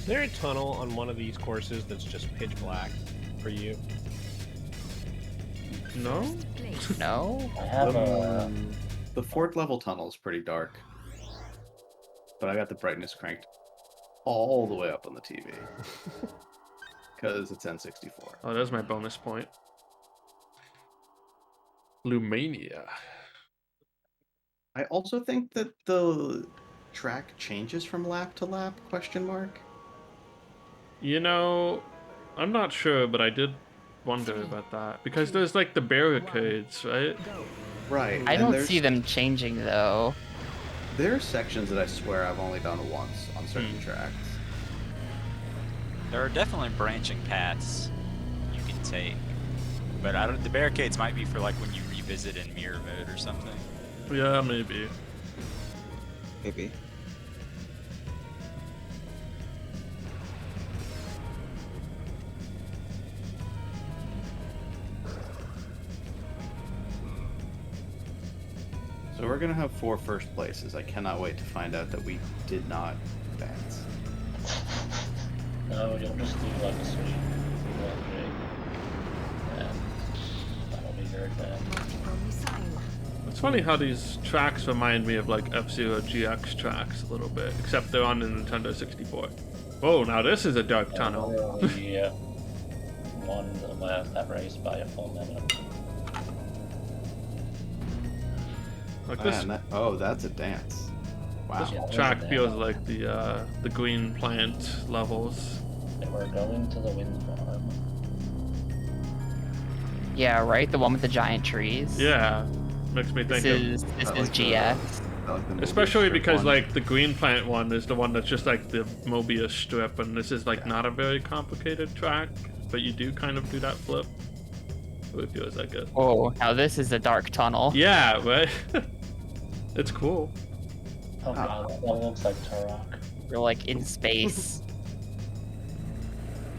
Is there a tunnel on one of these courses that's just pitch black for you? No? No? I have a. The 4th level tunnel is pretty dark, but I got the brightness cranked all the way up on the TV because it's N64. Oh, there's my bonus point. Lumania. I also think that the track changes from lap to lap, question mark. You know, I'm not sure, but I did wonder about that. Because there's like the barricades, right? Right. I and don't there's- see them changing though. There are sections that I swear I've only done once on certain tracks. There are definitely branching paths you can take, but I don't. The barricades might be for like when you revisit in mirror mode or something. Yeah, maybe. Maybe. So we're gonna have 4 first places. I cannot wait to find out that we did not advance. No, you'll just do like a sweet laundry. And that'll be your advantage. It's funny how these tracks remind me of like F-Zero GX tracks a little bit, except they're on the Nintendo 64. Whoa, now this is a dark tunnel. We won that race by a full minute. Like this, Oh, that's a dance. Wow. this Yeah, there's track a feels dance. like the green plant levels. And we're going to the wind farm. Yeah, right? The one with the giant trees. Yeah, makes me think This of. is I like the- GX. I like the Mobius Especially strip because one. like the green plant one is the one that's just like the Mobius strip, and this is like not a very complicated track, but you do kind of do that flip. So it feels like it. Oh, now this is a dark tunnel. Yeah, right. It's cool. Oh god, that looks like Turok. We're like in space.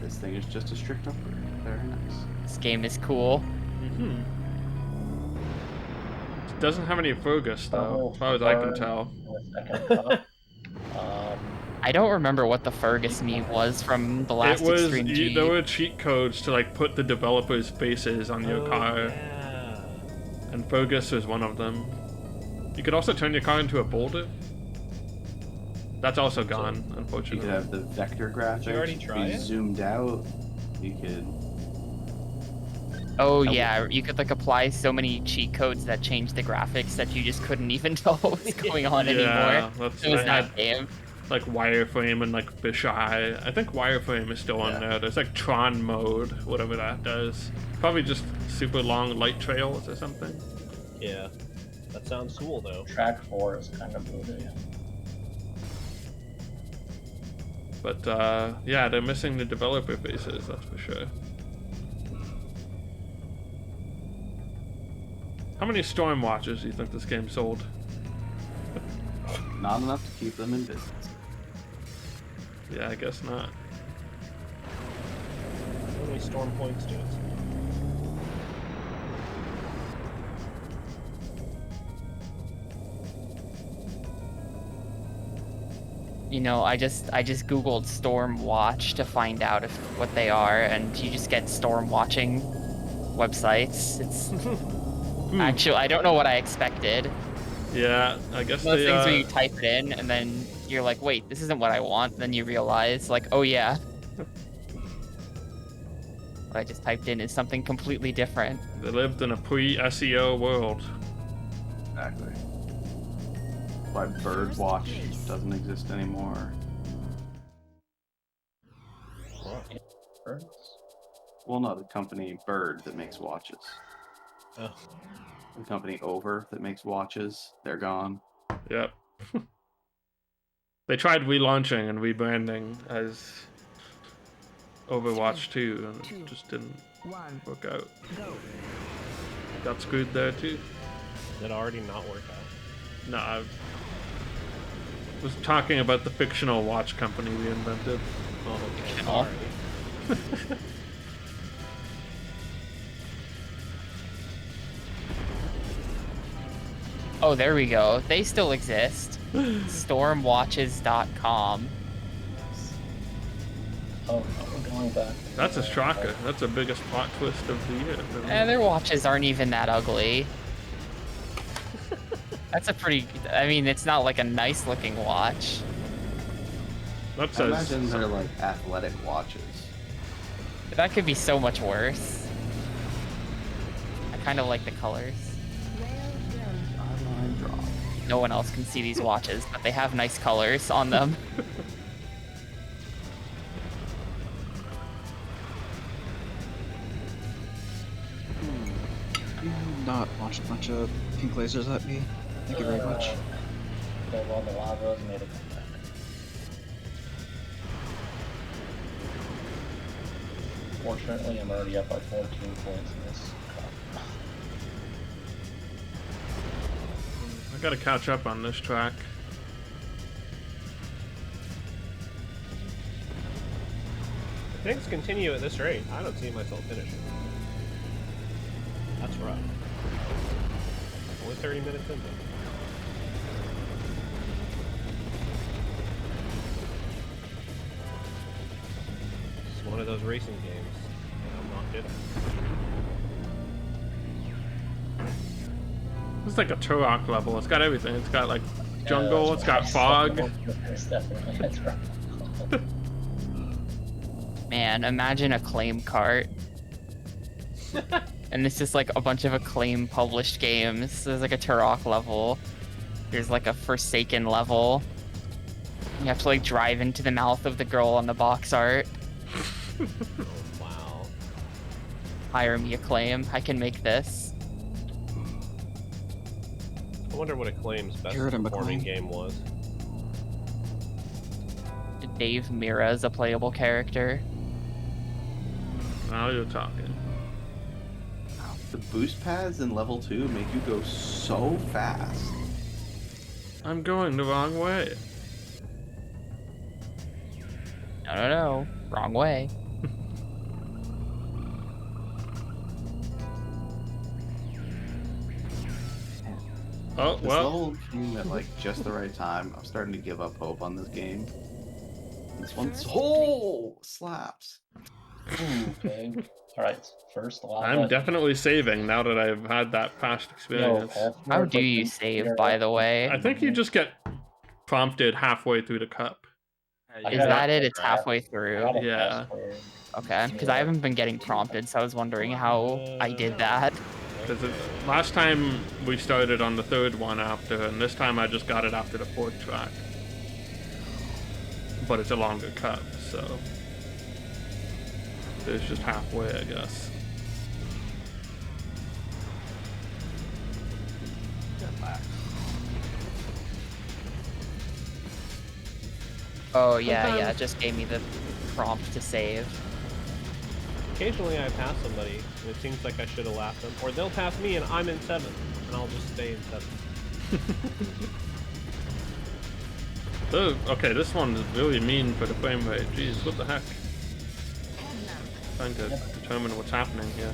This thing is just a strict upgrade. Very nice. This game is cool. Hmm. It doesn't have any Fergus though, as far as I can tell. I don't remember what the Fergus meme was from the last It was Extreme G. there were cheat codes to like put the developers' faces on your car, Yeah. and Fergus was one of them. You could also turn your car into a boulder. That's also gone, You unfortunately. could have the vector graphics. already try be it? zoomed out. You could. Oh yeah, you could like apply so many cheat codes that change the graphics that you just couldn't even tell what was going on Yeah, anymore. that's It was I had, that game. like wireframe and like fisheye. I think wireframe is still on Yeah. there. There's like Tron mode, whatever that does. Probably just super long light trails or something. Yeah. That sounds cool though. Track 4 is kind of moody. But yeah, they're missing the developer faces, that's for sure. How many Storm Watches do you think this game sold? Not enough to keep them in business. Yeah, I guess not. How many storm points do it? You know, I just googled Storm Watch to find out if what they are, and you just get storm watching websites. It's actually, I don't know what I expected. Yeah, I guess Those they, things where you type it in and then you're like, wait, this isn't what I want. Then you realize, like, oh yeah, what I just typed in is something completely different. they lived in a pre-SEO world. Exactly. Why Birdwatch doesn't exist anymore. Birds? Well, no, the company Bird that makes watches. Oh. The company Over that makes watches, they're gone. Yep. They tried relaunching and rebranding as Overwatch 2, and it just didn't work out. Got screwed there too. Did it already not work out? No, I was talking about the fictional watch company we invented. Oh, okay. Oh. Sorry. Oh, there we go. They still exist. Stormwatches.com. Oh, no, we're going back. That's a shocker. That's the biggest plot twist of the year. Their watches aren't even that ugly. That's a pretty. I mean, it's not like a nice looking watch. That I says imagine they're like athletic watches. That could be so much worse. I kind of like the colors. Line drop. No one else can see these watches, but they have nice colors on them. Not launch a bunch of pink lasers at me. Thank you very much. Killed all the lavas, made a comeback. Fortunately, I'm already up by 14 points in this cup. I gotta catch up on this track. If things continue at this rate, I don't see myself finishing. That's rough. Only 30 minutes into it. It's one of those racing games. I'm not good at. It's like a Turok level. It's got everything. It's got like jungle. It's got fog. It's definitely a Turok. Man, imagine Acclaim cart. And it's just like a bunch of Acclaim published games. There's like a Turok level. There's like a Forsaken level. You have to like drive into the mouth of the girl on the box art. Oh, wow. Hire me, Acclaim. I can make this. I wonder what Acclaim's best Jared and performing McLean. game was. Dave Mira is a playable character. Now you're talking. The boost pads in level 2 make you go so fast. I'm going the wrong way. No. Wrong way. Oh, This well. level came at like just the right time. I'm starting to give up hope on this game. This one slaps. Okay. Alright, first lava. I'm definitely saving now that I've had that past experience. How do you save, by the way? I think you just get prompted halfway through the cup. Is that it? It's halfway through. Yeah. Okay, because I haven't been getting prompted, so I was wondering how I did that. Because last time we started on the third one after, and this time I just got it after the fourth track. But it's a longer cup, so it's just halfway, I guess. Oh yeah, it just gave me the prompt to save. Occasionally I pass somebody, and it seems like I should have lapped them. Or they'll pass me, and I'm in 7th, and I'll just stay in 7th. Oh, okay, this one is really mean for the frame rate. Jeez, what the heck? Trying to determine what's happening here.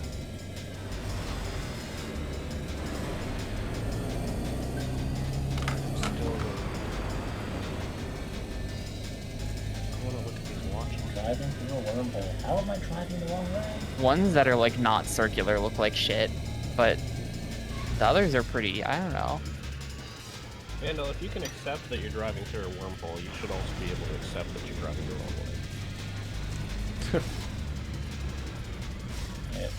Driving through a wormhole. How am I driving the wrong way? Ones that are like not circular look like shit, but the others are pretty, I don't know. Vandal, if you can accept that you're driving through a wormhole, you should also be able to accept that you're driving the wrong way. Yeah.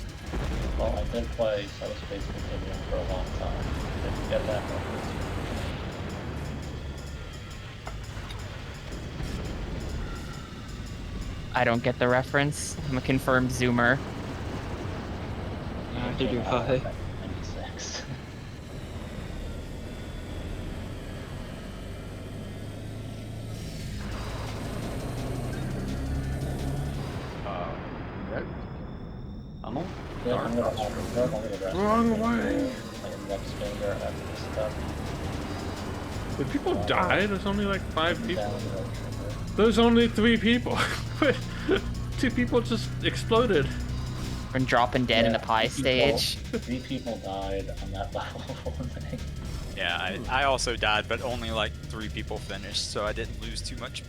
Well, I did play Subspace Continuum for a long time. Didn't get that reference. I don't get the reference. I'm a confirmed zoomer. Did you hi? 96. Red tunnel? Yeah, I'm gonna rest. Wrong way. My next finger after this stuff. Did people die? There's only like 5 people. Down the road. There's only 3 people. 2 people just exploded. Been dropping dead in the pie Three stage. 3 people died on that level. Yeah, I also died, but only like 3 people finished, so I didn't lose too much.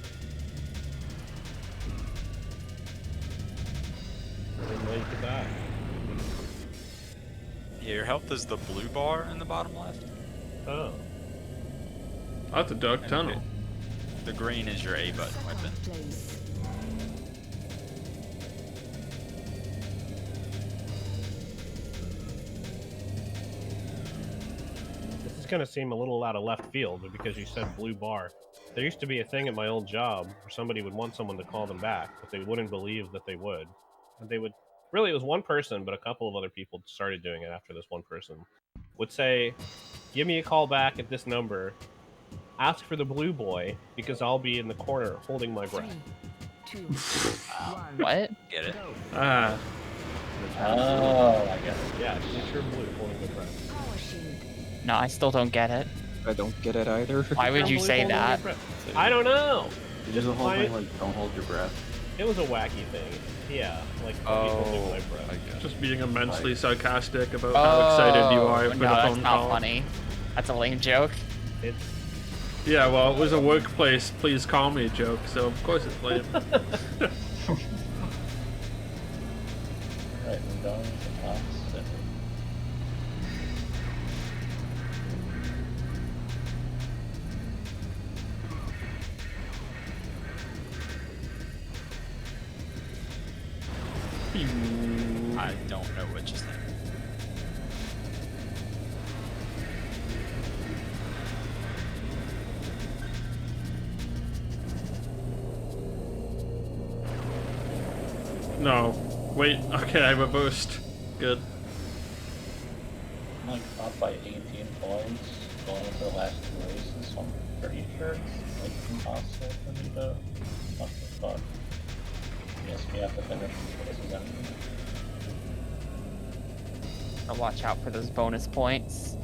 way you could die. Yeah, your health is the blue bar in the bottom left. Oh. That's a dark tunnel. The green is your A button weapon. Place. This is gonna seem a little out of left field, but because you said blue bar, there used to be a thing at my old job where somebody would want someone to call them back, but they wouldn't believe that they would. And they would, really, it was one person, but a couple of other people started doing it after this one person would say, give me a call back at this number, ask for the blue boy, because I'll be in the corner holding my breath. 3, 2, 1. What? Get it? Ah, Oh, I get it. Yeah, it's your blue holding the breath. Power shield. No, I still don't get it. I don't get it either. Why would you Blue say holding that? your breath. I don't know. There's a whole Why- thing like don't hold your breath. It was a wacky thing. Yeah, like I'll be holding my breath. I guess. just being immensely sarcastic about how excited you are for no, the that's phone not call. funny. That's a lame joke. It's Yeah, well, it was a workplace please call me joke, so of course it's lame. Right, we're going to Fox City. I don't know what just happened. No. Wait, okay, I reversed. Good. I'm like up by 18 points going into the last two races, so I'm pretty sure it's like impossible for me to what the fuck. I guess we have to finish these races anyway. I'll watch out for those bonus points.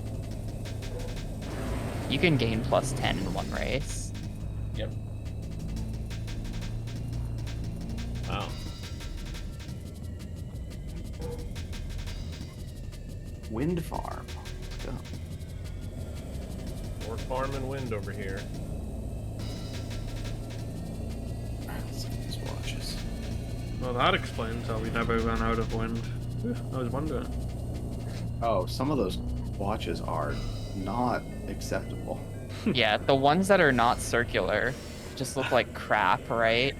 You can gain plus 10 in one race. Yep. wow. Wind farm. Let's go. We're farming wind over here. Alright, let's look at these watches. Well, that explains how we never run out of wind. I was wondering. Oh, some of those watches are not acceptable. Yeah, the ones that are not circular just look like crap, right?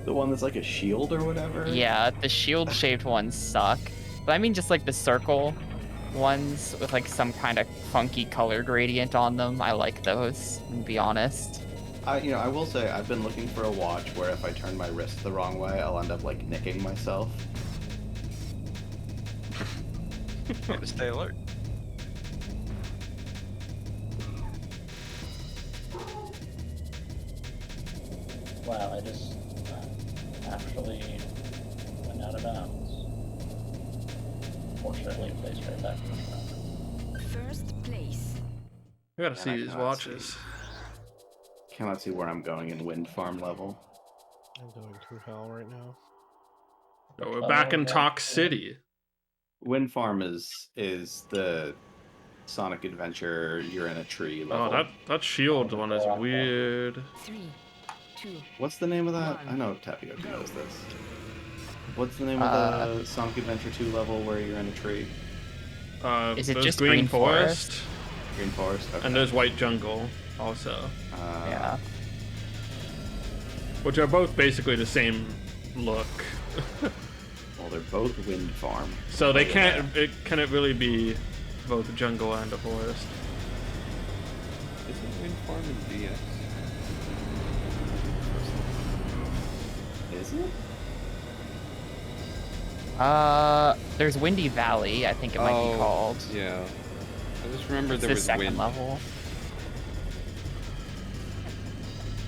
The one that's like a shield or whatever. Yeah, the shield-shaped ones suck. But I mean just like the circle ones with like some kind of funky color gradient on them. I like those, to be honest. I will say I've been looking for a watch where if I turn my wrist the wrong way, I'll end up like nicking myself. Gotta stay alert. Wow, I just actually went out of bounds. Fortunately, placed right back in the track. First place. We gotta And see I these cannot watches. Cannot see where I'm going in wind farm level. I'm going through hell right now. Oh, we're back in Talk City. Wind farm is the Sonic Adventure. You're in a tree level. Oh, that shield one is weird. 3, 2. What's the name of that? I know Tapioca knows this. What's the name of the Sonic Adventure 2 level where you're in a tree? Is it there's just Green Green Forest, Forest? Green Forest. Okay. and there's White Jungle also, Yeah. which are both basically the same look. Well, they're both wind farm. So they Oh, can't. Can it really be both a jungle and a forest? Isn't Wind Farm in DS? Is it? There's Windy Valley, I think it might be called. Yeah. I just remember It's there the was second wind. level.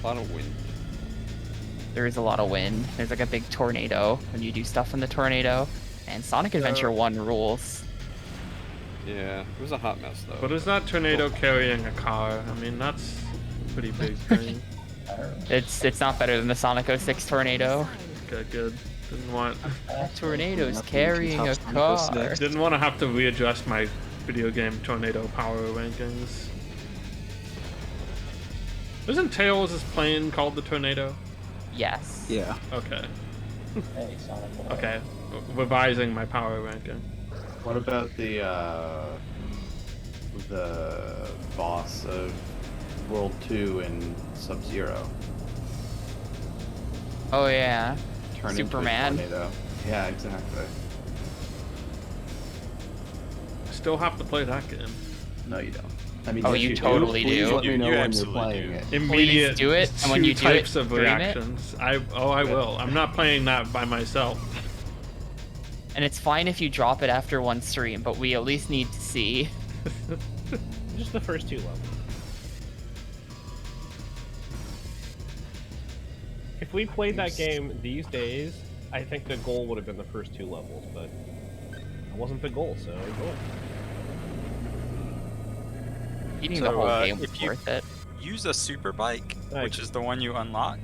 A lot of wind. There is a lot of wind. There's like a big tornado when you do stuff in the tornado. And Sonic Adventure 1 rules. Yeah, it was a hot mess though. But is that tornado carrying a car? I mean, that's a pretty big thing. It's not better than the Sonic 06 tornado. Okay, good. Didn't want That tornado's Nothing carrying a can top Sonic 06 car. next. didn't want to have to readjust my video game tornado power rankings. Isn't Tails' plane called the Tornado? Yes. Yeah. Okay. Hey, Sonic. Okay. revising my power ranking. What about the boss of World 2 in Sub-Zero? Oh yeah. Turn Superman. into a tornado. Yeah, exactly. Still have to play that game. No, you don't. I mean, Oh, yes, you totally Please do. let me You know when you're absolutely playing do. it. Immediate do it, and when two you do it, types of stream it. reactions. I will. I'm not playing that by myself. And it's fine if you drop it after one stream, but we at least need to see. Just the first 2 levels. If we played that game these days, I think the goal would have been the first 2 levels, but it wasn't the goal, so enjoy it. Beating the whole game was if you worth it. use a super bike, Nice. which is the one you unlock,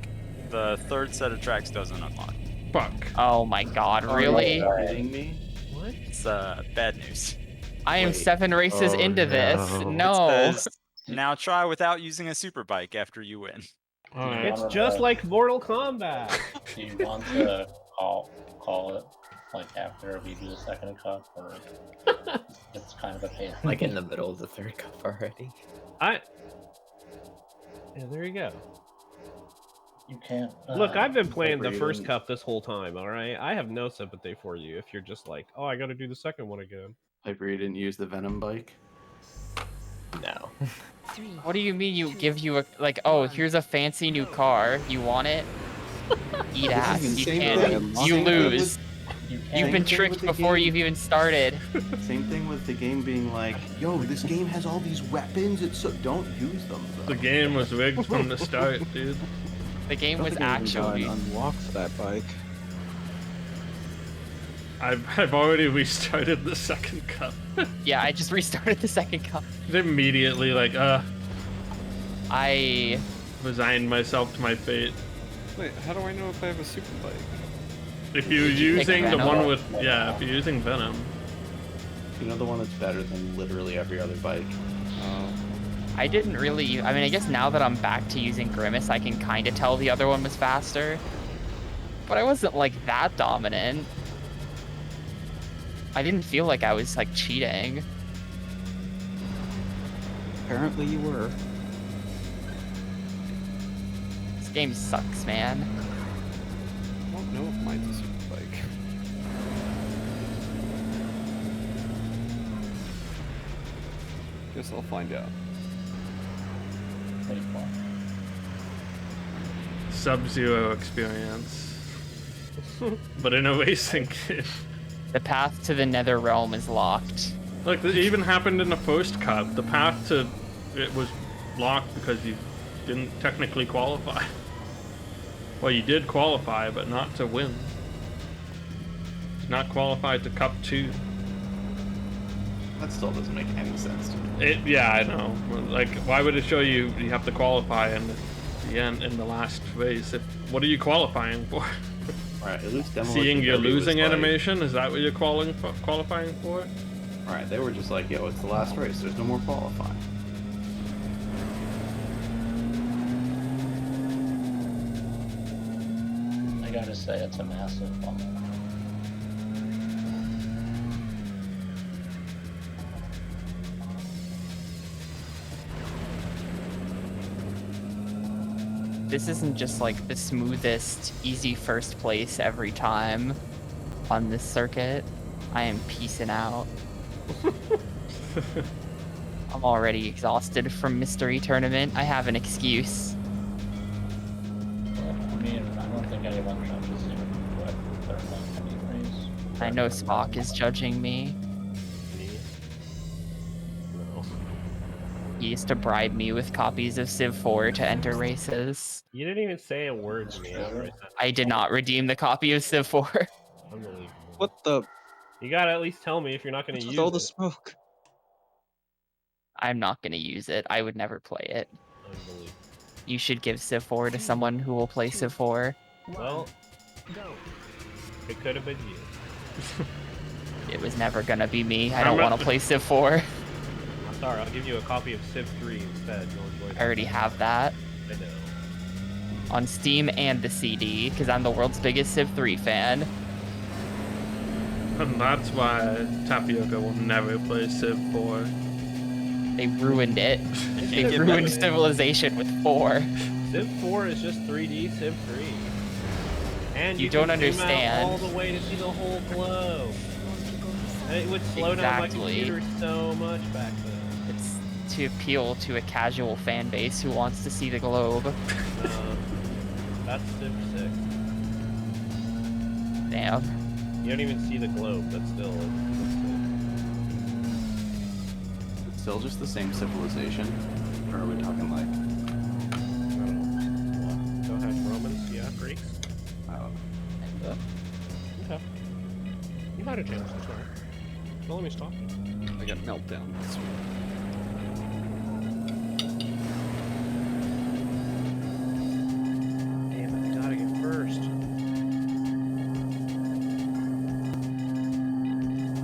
the third set of tracks doesn't unlock. Fuck. Oh my god, really? Are you kidding me? What? It's bad news. I am Wait. 7 races Oh, into this. no. No. It says, now try without using a super bike after you win. Alright. It's just like Mortal Kombat. Do you want to call it like after we do the second cup, or it's kind of a pain? Like in the middle of the third cup already. Yeah, there you go. You can't. Look, I've been playing the Piper, you first didn't- cup this whole time, alright? I have no sympathy for you if you're just like, oh, I gotta do the second one again. Piper, you didn't use the Venom bike? No. 3. What do you mean you give you a, like, oh, here's a fancy new car, you want it? Eat ass, the you same can't. thing. You Same thing lose. You You've can't. been Same thing tricked with the before game. you've even started. Same thing with the game being like, yo, this game has all these weapons, it's so don't use them. The game was rigged from the start, dude. The game was I think I actually. even unlocked that bike. I've already restarted the second cup. Yeah, I just restarted the second cup. Immediately, like, I resigned myself to my fate. Wait, how do I know if I have a super bike? If you're Did you pick using the Venom? one with, yeah, if you're using Venom. You know the one that's better than literally every other bike? I didn't really. I mean, I guess now that I'm back to using Grimace, I can kind of tell the other one was faster. But I wasn't like that dominant. I didn't feel like I was like cheating. Apparently you were. This game sucks, man. I don't know if mine's a super bike. Guess I'll find out. Wait, what? Sub-Zero experience. But in a racing game. The path to the Nether Realm is locked. Like, it even happened in the first cup. The path to it was locked because you didn't technically qualify. Well, you did qualify, but not to win. Not qualified to Cup 2. That still doesn't make any sense to me. Yeah, I know. Like, why would it show you you have to qualify in the end, in the last race? What are you qualifying for? Alright, at least Seeing your Derby was losing like- animation? Is that what you're qualifying for? Alright, they were just like, yo, it's the last race, there's no more qualifying. I gotta say, it's a massive bummer. This isn't just like the smoothest, easy first place every time on this circuit. I am peacing out. I'm already exhausted from Mystery Tournament. I have an excuse. Well, I mean, I don't think anyone judges you, but they're not anyways. I know Spock is judging me. Me? No. He used to bribe me with copies of Civ 4 to enter races. You didn't even say a word to me after I said I did not redeem the copy of Civ 4. unbelievable. What the? You gotta at least tell me if you're not gonna What's use with all the it. smoke? I'm not gonna use it. I would never play it. Unbelievable. You should give Civ 4 to someone who will play Civ 4. Well, Go. it could have been you. It was never gonna be me. I I'm don't not- want to play Civ 4. I'm sorry, I'll give you a copy of Civ 3 instead. You'll enjoy I that. already have that I know. on Steam and the CD because I'm the world's biggest Civ 3 fan. And that's why Tapioca will never play Civ 4. They ruined it. can't They get ruined better. Civilization with 4. Civ 4 is just 3D Civ 3. And You you don't can zoom understand. out all the way to see the whole globe. And it would slow down my Exactly. computer so much back then. It's to appeal to a casual fan base who wants to see the globe. That's Civ 6. Damn. You don't even see the globe, but still, It's still just the same civilization? Or are we talking like, Go ahead, Romans, yeah, Greeks. I don't know. Okay. You might have changed, that's alright. Don't let me stop you. I got Meltdown. That's sweet. Damn it, I gotta get first.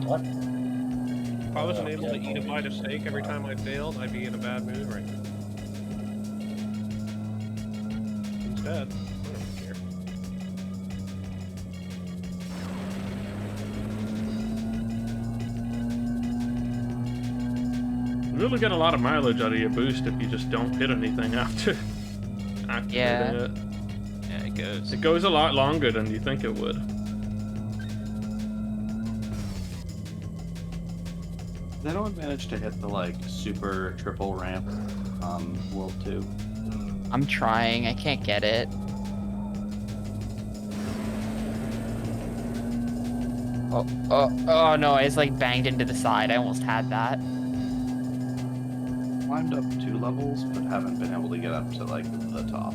What? If I wasn't able to eat a bite of steak every time I failed, I'd be in a bad mood right now. Instead, I don't care. You really get a lot of mileage out of your boost if you just don't hit anything after activating Yeah. it. Yeah, it goes. It goes a lot longer than you think it would. Did anyone manage to hit the like super triple ramp on World 2? I'm trying. I can't get it. Oh no! I just like banged into the side. I almost had that. Climbed up 2 levels, but haven't been able to get up to like the top.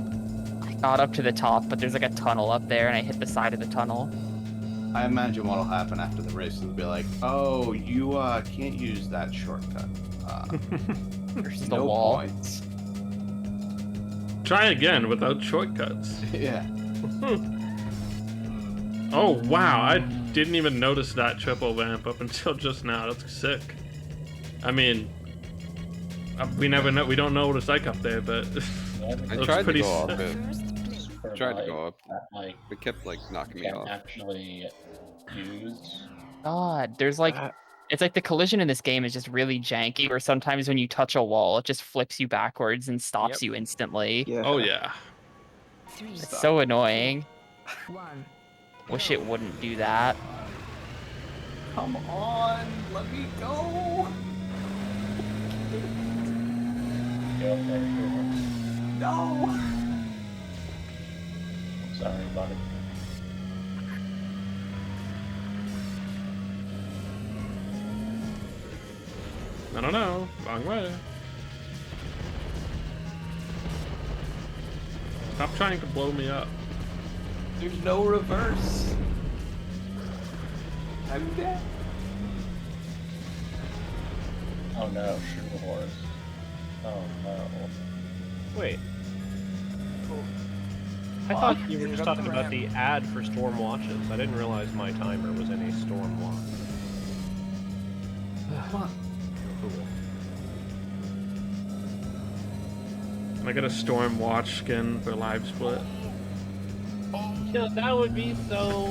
I got up to the top, but there's like a tunnel up there, and I hit the side of the tunnel. I imagine what'll happen after the race is they'll be like, "Oh, you can't use that shortcut. There's the No wall. points." Try again without shortcuts. Yeah. Oh wow, I didn't even notice that triple ramp up until just now. That's sick. I mean, we never know. We don't know what it's like up there, but I looks tried to pretty go sick. up it. For, Tried to like, go up. that, like, It kept like knocking me can't off. actually use. God, there's like, it's like the collision in this game is just really janky. Where sometimes when you touch a wall, it just flips you backwards and stops you instantly. Yeah. Oh yeah. 3, It's so annoying. 1. Wish it wouldn't do that. Come on, let me go. Go there, No. Sorry, buddy. I don't know. Wrong way. Stop trying to blow me up. There's no reverse. I'm dead. Oh no, shoot the horse. Oh no. Wait. I thought you were just talking about the ad for Storm Watches. I didn't realize my timer was in a Storm Watch. Come on. Cool. Can I get a Storm Watch skin for Live Split? Yeah, that would be so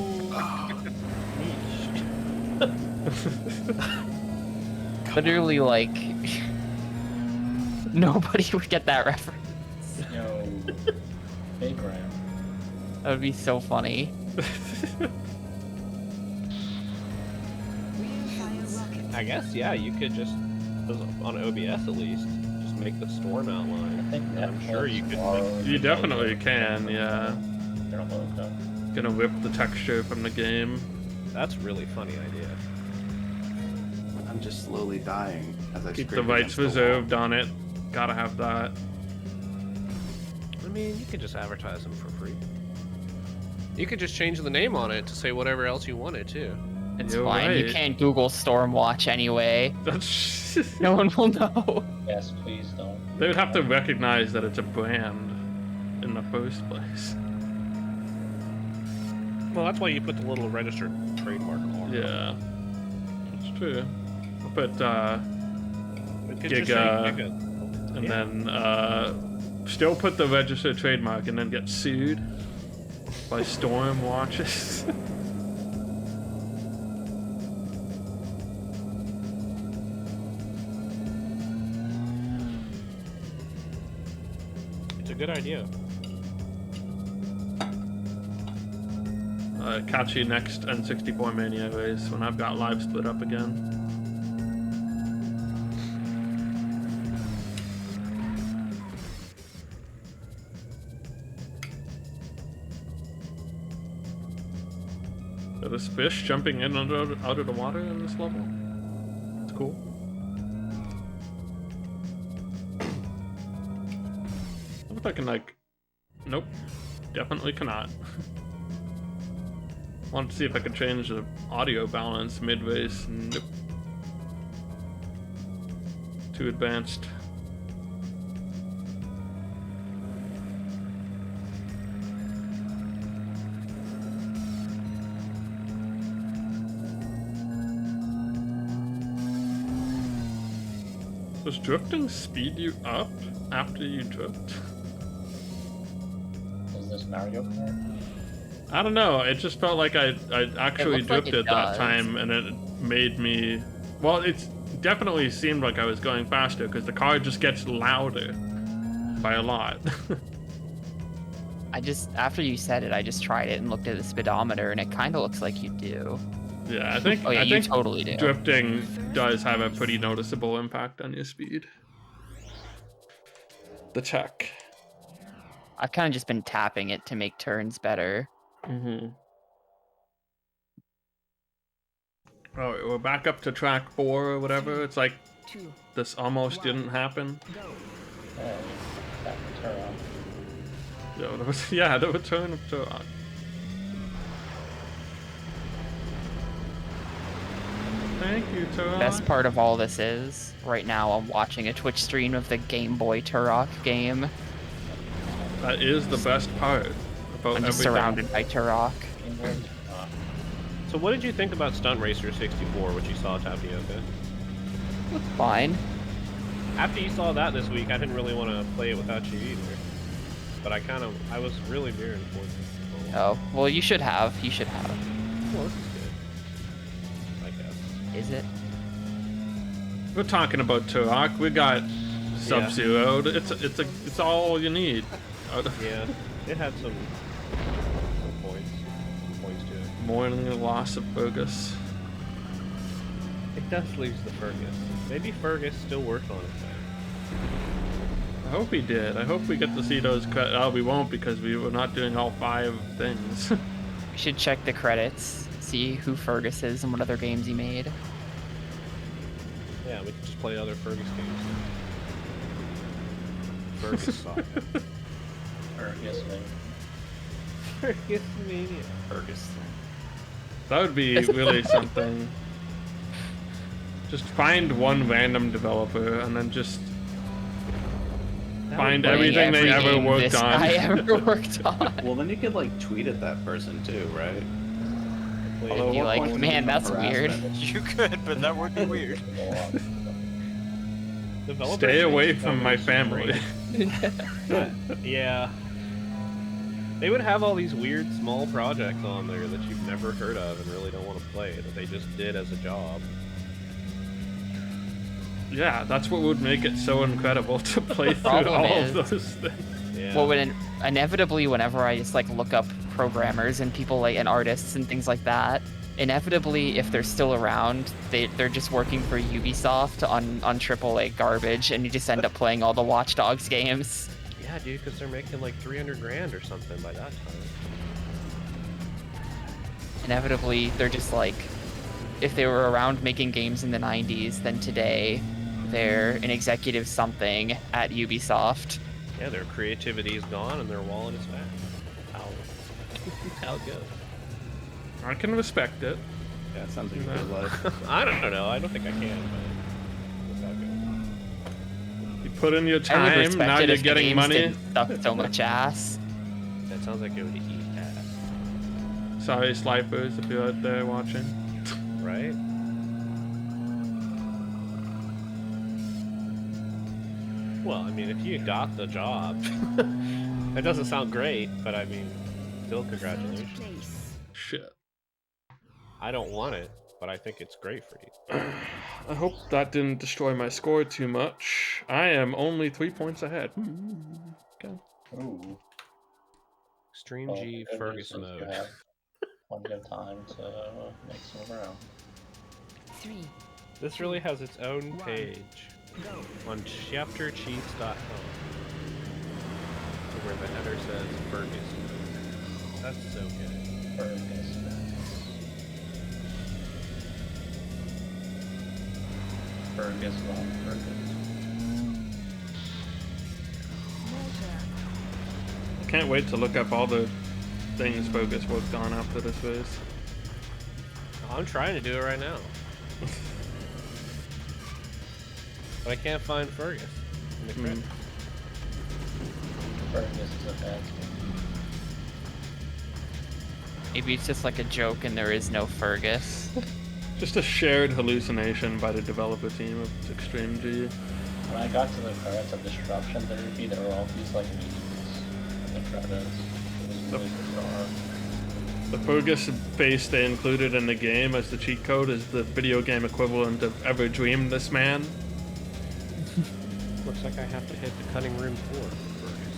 niche. Literally, like, nobody would get that reference. Yo, big ramp. That would be so funny. I guess, yeah, you could just, on OBS at least, just make the storm outline. I think I'm sure you could. borrowed You the definitely logo. can, yeah. Their logo. Gonna whip the texture from the game. That's a really funny idea. I'm just slowly dying as I Keep the scrape rights against the wall. reserved on it. Gotta have that. I mean, you could just advertise them for free. You could just change the name on it to say whatever else you wanted too. It's You're fine. You right. can't Google Stormwatch anyway. That's No one will know. Yes, please don't. They would have to recognize that it's a brand in the first place. Well, that's why you put the little registered trademark R. Yeah. It's true. I'll put It could just say Giga, Giga. and Yeah. then still put the registered trademark and then get sued by Storm Watches. It's a good idea. Catch you next N64Mania race when I've got live split up again. So there's fish jumping in and out of the water in this level. It's cool. I wonder if I can like... Nope. Definitely cannot. Wanted to see if I could change the audio balance mid-race. Nope. Too advanced. Does drifting speed you up after you drift? Is this Mario Kart? I don't know. It just felt like I actually looks like it drifted that does. time, and it made me. Well, it definitely seemed like I was going faster because the car just gets louder by a lot. I just, after you said it, I just tried it and looked at the speedometer, and it kind of looks like you do. Yeah, I think. Oh yeah, I you think totally do. drifting does have a pretty noticeable impact on your speed. The check. I've kind of just been tapping it to make turns better. Mm-hmm. Oh, we're back up to track 4 or whatever. It's like Two. this almost didn't happen. Go. Oh, that turn. Yeah, there was, yeah, the return of Turok. Thank you, Turok. Best part of all this is, right now I'm watching a Twitch stream of the Game Boy Turok game. That is the best part about I'm just everything. surrounded by Turok. So what did you think about Stunt Racer 64, which you saw Tapioca? Fine. After you saw that this week, I didn't really want to play it without you either. But I was really veering towards it. Oh, well you should have. You should have. Well, this is good. I guess. Is it? We're talking about Turok. We got Sub-Zero. It's all you need. Yeah, it had some points. Some points to it. Mourning the loss of Fergus. It does lose the Fergus. Maybe Fergus still worked on it though. I hope he did. I hope we get to see those credits. Oh, we won't because we were not doing all 5 things. We should check the credits, see who Fergus is and what other games he made. Yeah, we could just play other Fergus games. Fergus Saga. Fergus, man. Fergus Mania. Fergus. That would be really something. Just find one random developer and then just find everything they ever game worked this on. guy ever worked on. Well, then you could like tweet at that person too, right? Although, Be what like, point would it man, become that's weird. harassment? You could, but that would be weird. Developers Stay away make from my discoveries family. Yeah. They would have all these weird small projects on there that you've never heard of and really don't want to play, that they just did as a job. Yeah, that's what would make it so incredible to play through problem all is- of those things. Yeah. Well, inevitably, whenever I just like look up programmers and people like and artists and things like that, inevitably, if they're still around, they're just working for Ubisoft on AAA garbage, and you just end up playing all the Watch Dogs games. Yeah, dude, because they're making like 300 grand or something by that time. Inevitably, they're just like, if they were around making games in the 90s, then today they're an executive something at Ubisoft. Yeah, their creativity is gone and their wallet is back. How it goes. I can respect it. Yeah, it sounds like a good life. I don't know. I don't think I can, but that's how it goes. You put in your I would time, respect now it you're if the getting games money. didn't suck so much ass. That sounds like it would eat ass, Sorry, Slipers, if you're out there watching. right? Well, I mean, if you got the job, that doesn't sound great, but I mean, still congratulations. Place. Shit. I don't want it, but I think it's great for you. I hope that didn't destroy my score too much. I am only 3 points ahead. Okay. Ooh. Extreme Well, G the good Fergus news is you mode. have plenty of time to make some room. 3. This really has its own One. page Go. on chaptercheats.com where the header says Fergus. That's so good. Fergus. Fergus, long Fergus. I can't wait to look up all the things Fergus worked on after this race. I'm trying to do it right now. But I can't find Fergus in the credits. Fergus is a bad game. Maybe it's just like a joke and there is no Fergus. Just a shared hallucination by the developer team of Extreme G. When I got to the credits of Disruption Therapy, there were all these like memes in the credits. It was really bizarre. The Fergus face they included in the game as the cheat code is the video game equivalent of Ever Dreamed This Man. Looks like I have to hit the cutting room floor for Fergus.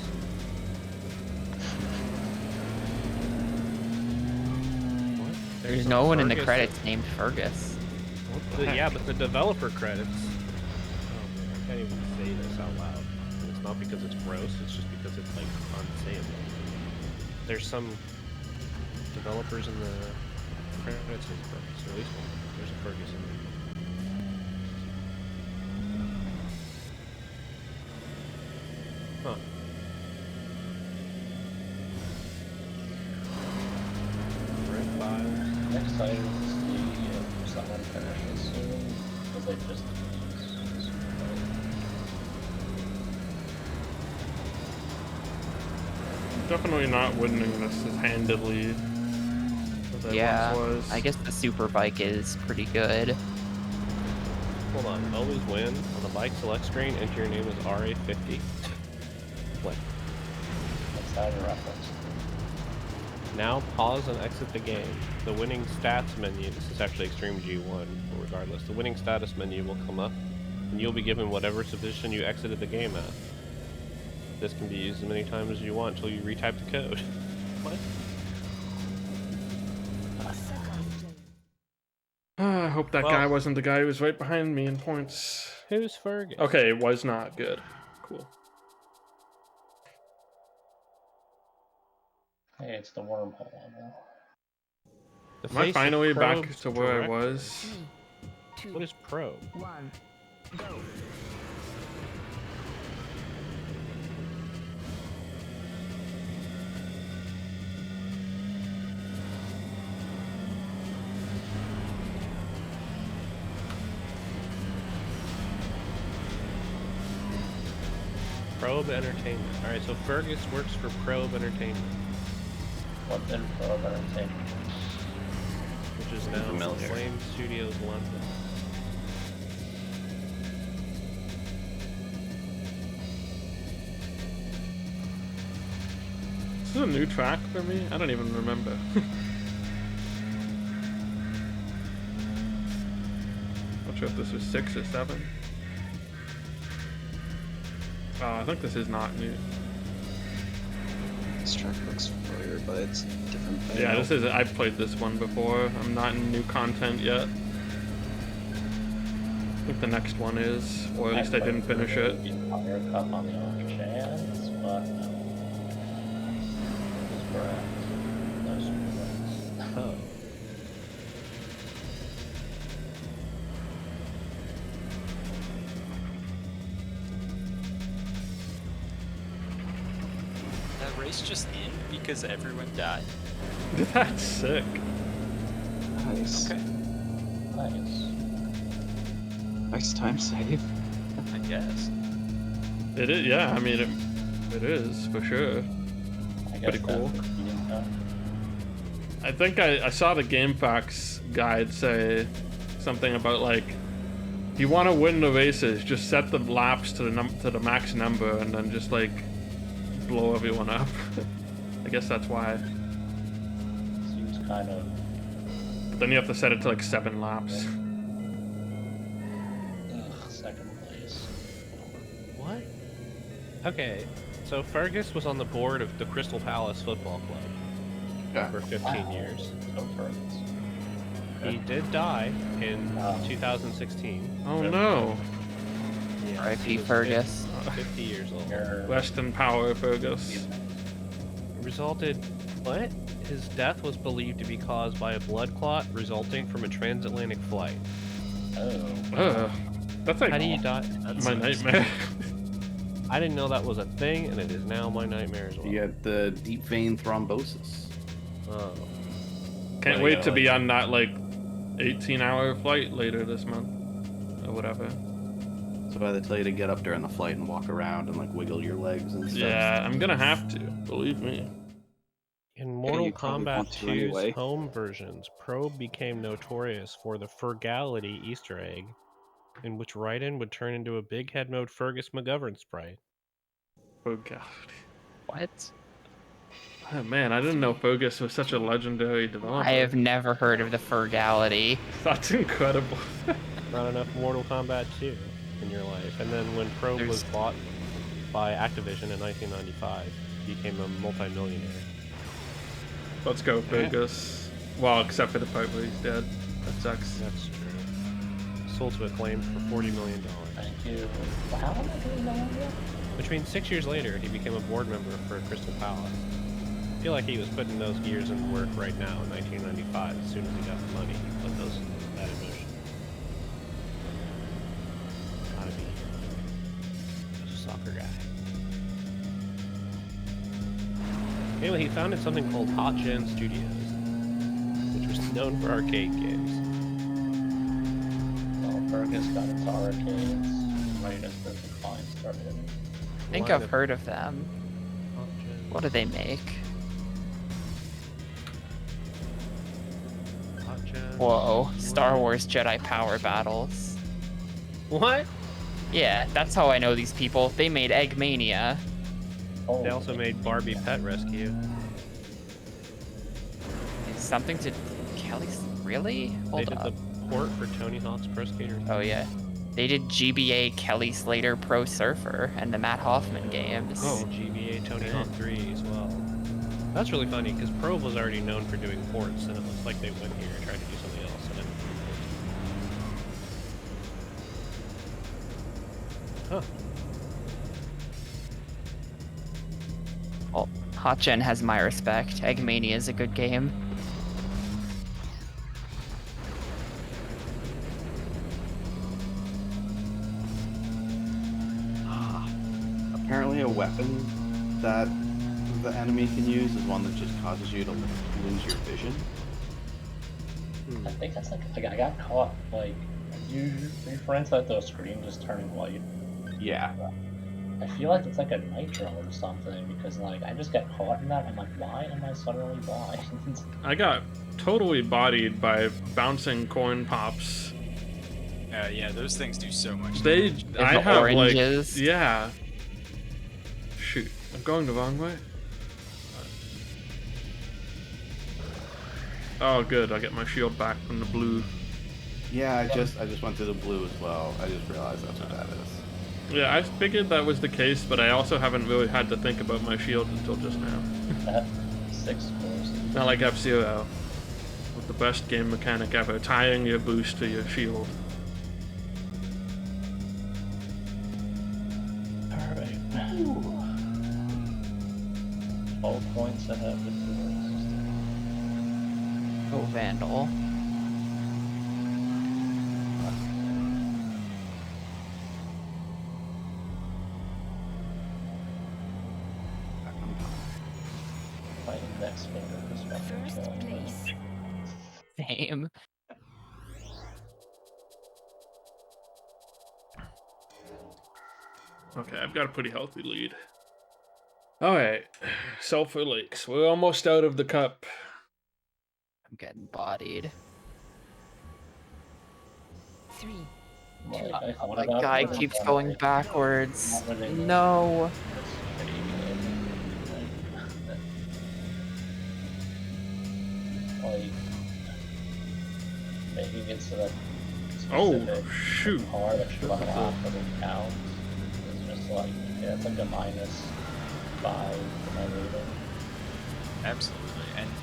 What? There's no one in the Fergus. credits named Fergus. Yeah, but the developer credits. Oh man, I can't even say this out loud. And it's not because it's gross, it's just because it's like unsayable. There's some developers in the credits in Fergus, or at least one. There's a Fergus in there. Huh. Red files. I'm excited to see if someone finishes soon, because they just use Definitely not winning this as handedly as I Yeah, once was. I guess the super bike is pretty good. Hold on. Always win. On the bike select screen, enter your name as RA50. What? What's that a reference? Now pause and exit the game. The winning stats menu, this is actually Extreme G1, but regardless, the winning status menu will come up, and you'll be given whatever position you exited the game at. This can be used as many times as you want until you retype the code. What? I hope that Well- guy wasn't the guy who was right behind me in points. Who's Fergus? Okay, it was not good. Cool. Hey, it's the wormhole level. The Am I face of finally back Probe's to where I director. was? 3, 2, What is probe? 1. Go. Probe Entertainment. Alright, so Fergus works for Probe Entertainment, What's in for entertainment? which is now Familiar. Flame Studios London. This is a new track for me? I don't even remember. Not sure if this was 6 or 7. Oh, I think this is not new. This track looks familiar, but it's different. Yeah, this is. I've played this one before. I'm not in new content yet. I think the next one is, or at least I didn't finish it. Fire Cup on the off chance, but no. It's correct. Those are correct. Oh. That race just in because everyone died. That's sick. Nice. Okay, Nice. Nice time save. I guess. It is. Yeah, I mean it is for sure. I guess Pretty cool. that's the key info. I think I saw the GameFAQs guide say something about like, if you want to win the races, just set the laps to the max number and then just like blow everyone up. I guess that's why. Seems kind of. But then you have to set it to like 7 laps. Ugh, second place. What? Okay, So Fergus was on the board of the Crystal Palace Football Club Yeah. for 15 years. No Fergus. He did die in 2016. Oh no. Yes, R.I.P. he was Fergus. 50 years old. You're Rest in power, Fergus. It resulted. What? His death was believed to be caused by a blood clot resulting from a transatlantic flight. oh. That's like How do you die? my nightmare. I didn't know that was a thing, and it is now my nightmare as well. You get the deep vein thrombosis. Oh. Can't Well, wait yeah, to be like- on that like 18-hour flight later this month or whatever. So why they tell you to get up during the flight and walk around and like wiggle your legs and stuff. Yeah, I'm gonna have to. Believe me. In Mortal you probably Kombat want to 2's anyway. home versions, Probe became notorious for the Fergality Easter egg, in which Raiden would turn into a big head mode Fergus McGovern sprite. Oh god. What? Oh man, I didn't know Fergus was such a legendary developer. I have never heard of the Fergality. That's incredible. Not enough Mortal Kombat 2 in your life. And then when Probe was bought by Activision in 1995, he became a multimillionaire. Let's go, Fergus. Well, except for the part where he's dead. That sucks. That's true. Sold to Acclaim for $40 million. Thank you. Well, how am I doing that one yet? Between 6 years later, he became a board member for Crystal Palace. I feel like he was putting those gears into work right now in 1995. As soon as he got the money, he put that in motion. Gotta be a soccer guy. Anyway, he founded something called Hot Gen Studios, which was known for arcade games. Well, Fergus got into arcades right as the decline started. I think I've heard of them. What do they make? Whoa, Star Wars Jedi Power Battles. What? Yeah, that's how I know these people. They made Eggmania. Oh, They also made Barbie Pet Rescue. Something to Kelly's. Really? They Hold did up. the port for Tony Hawk's Pro Skater 3. Oh yeah. They did GBA Kelly Slater Pro Surfer and the Matt Hoffman games. Oh, GBA Tony Hawk 3 as well. That's really funny because Probe was already known for doing ports, and it looks like they went here and tried to do something else. And then... Huh. Well, Hot Gen has my respect. Eggmania is a good game. Apparently a weapon that the enemy can use is one that just causes you to lose your vision. I think that's like I got caught like you reference that the screen just turning white. Yeah. I feel like it's like a nitro or something because like I just get caught in that. I'm like, why am I suddenly blind? I got totally bodied by bouncing coin pops. Yeah, those things do so much. They, I the have oranges. like, yeah. Shoot, I'm going the wrong way. Oh, good. I get my shield back from the blue. Yeah, I just went through the blue as well. I just realized that's what that is. Yeah, I figured that was the case, but I also haven't really had to think about my shield until just now. That 6 scores. Not like F-Zero, with the best game mechanic ever, tying your boost to your shield. Alright. 12 points ahead with the Oh, Vandal. my index finger is fucking First killing me. place. Same. Okay, I've got a pretty healthy lead. Alright, Sulphur Lakes. We're almost out of the cup. I'm getting bodied. 3, Like, I thought My about guy it, keeps but, going like, backwards. not really- No. It's pretty good. Like, making it so that Oh, specific shoot. car that you unlock doesn't count. It's just like, yeah, it's like a minus by my rating. Absolutely.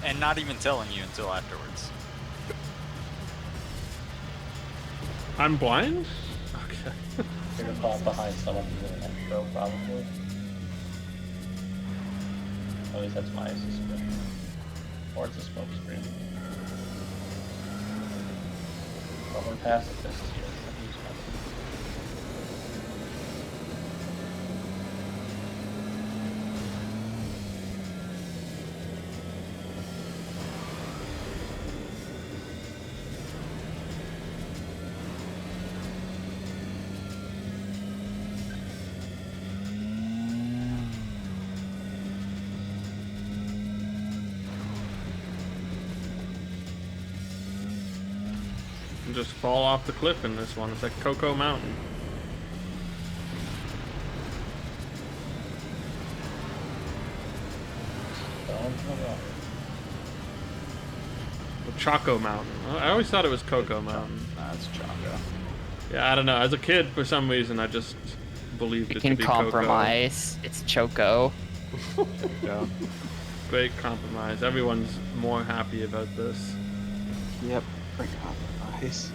And not even telling you until afterwards. I'm blind? Okay. You're caught behind someone who's in an intro, probably. At least that's my suspicion. Or it's a smoke screen. Someone passed it this year. Just fall off the cliff in this one. It's like Cocoa Mountain. Or Choco Mountain. I always thought it was Cocoa Mountain. Nah, it's Choco. Yeah, I don't know. As a kid, for some reason, I just believed You it can to be compromise. It's Choco. Choco. Great compromise. Everyone's more happy about this. Yep. Great compromise.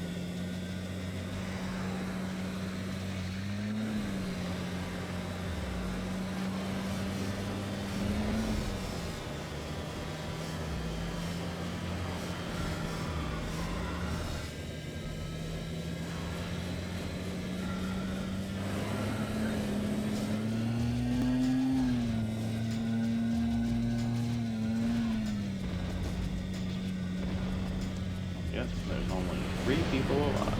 Yes, there's only 3 people alive.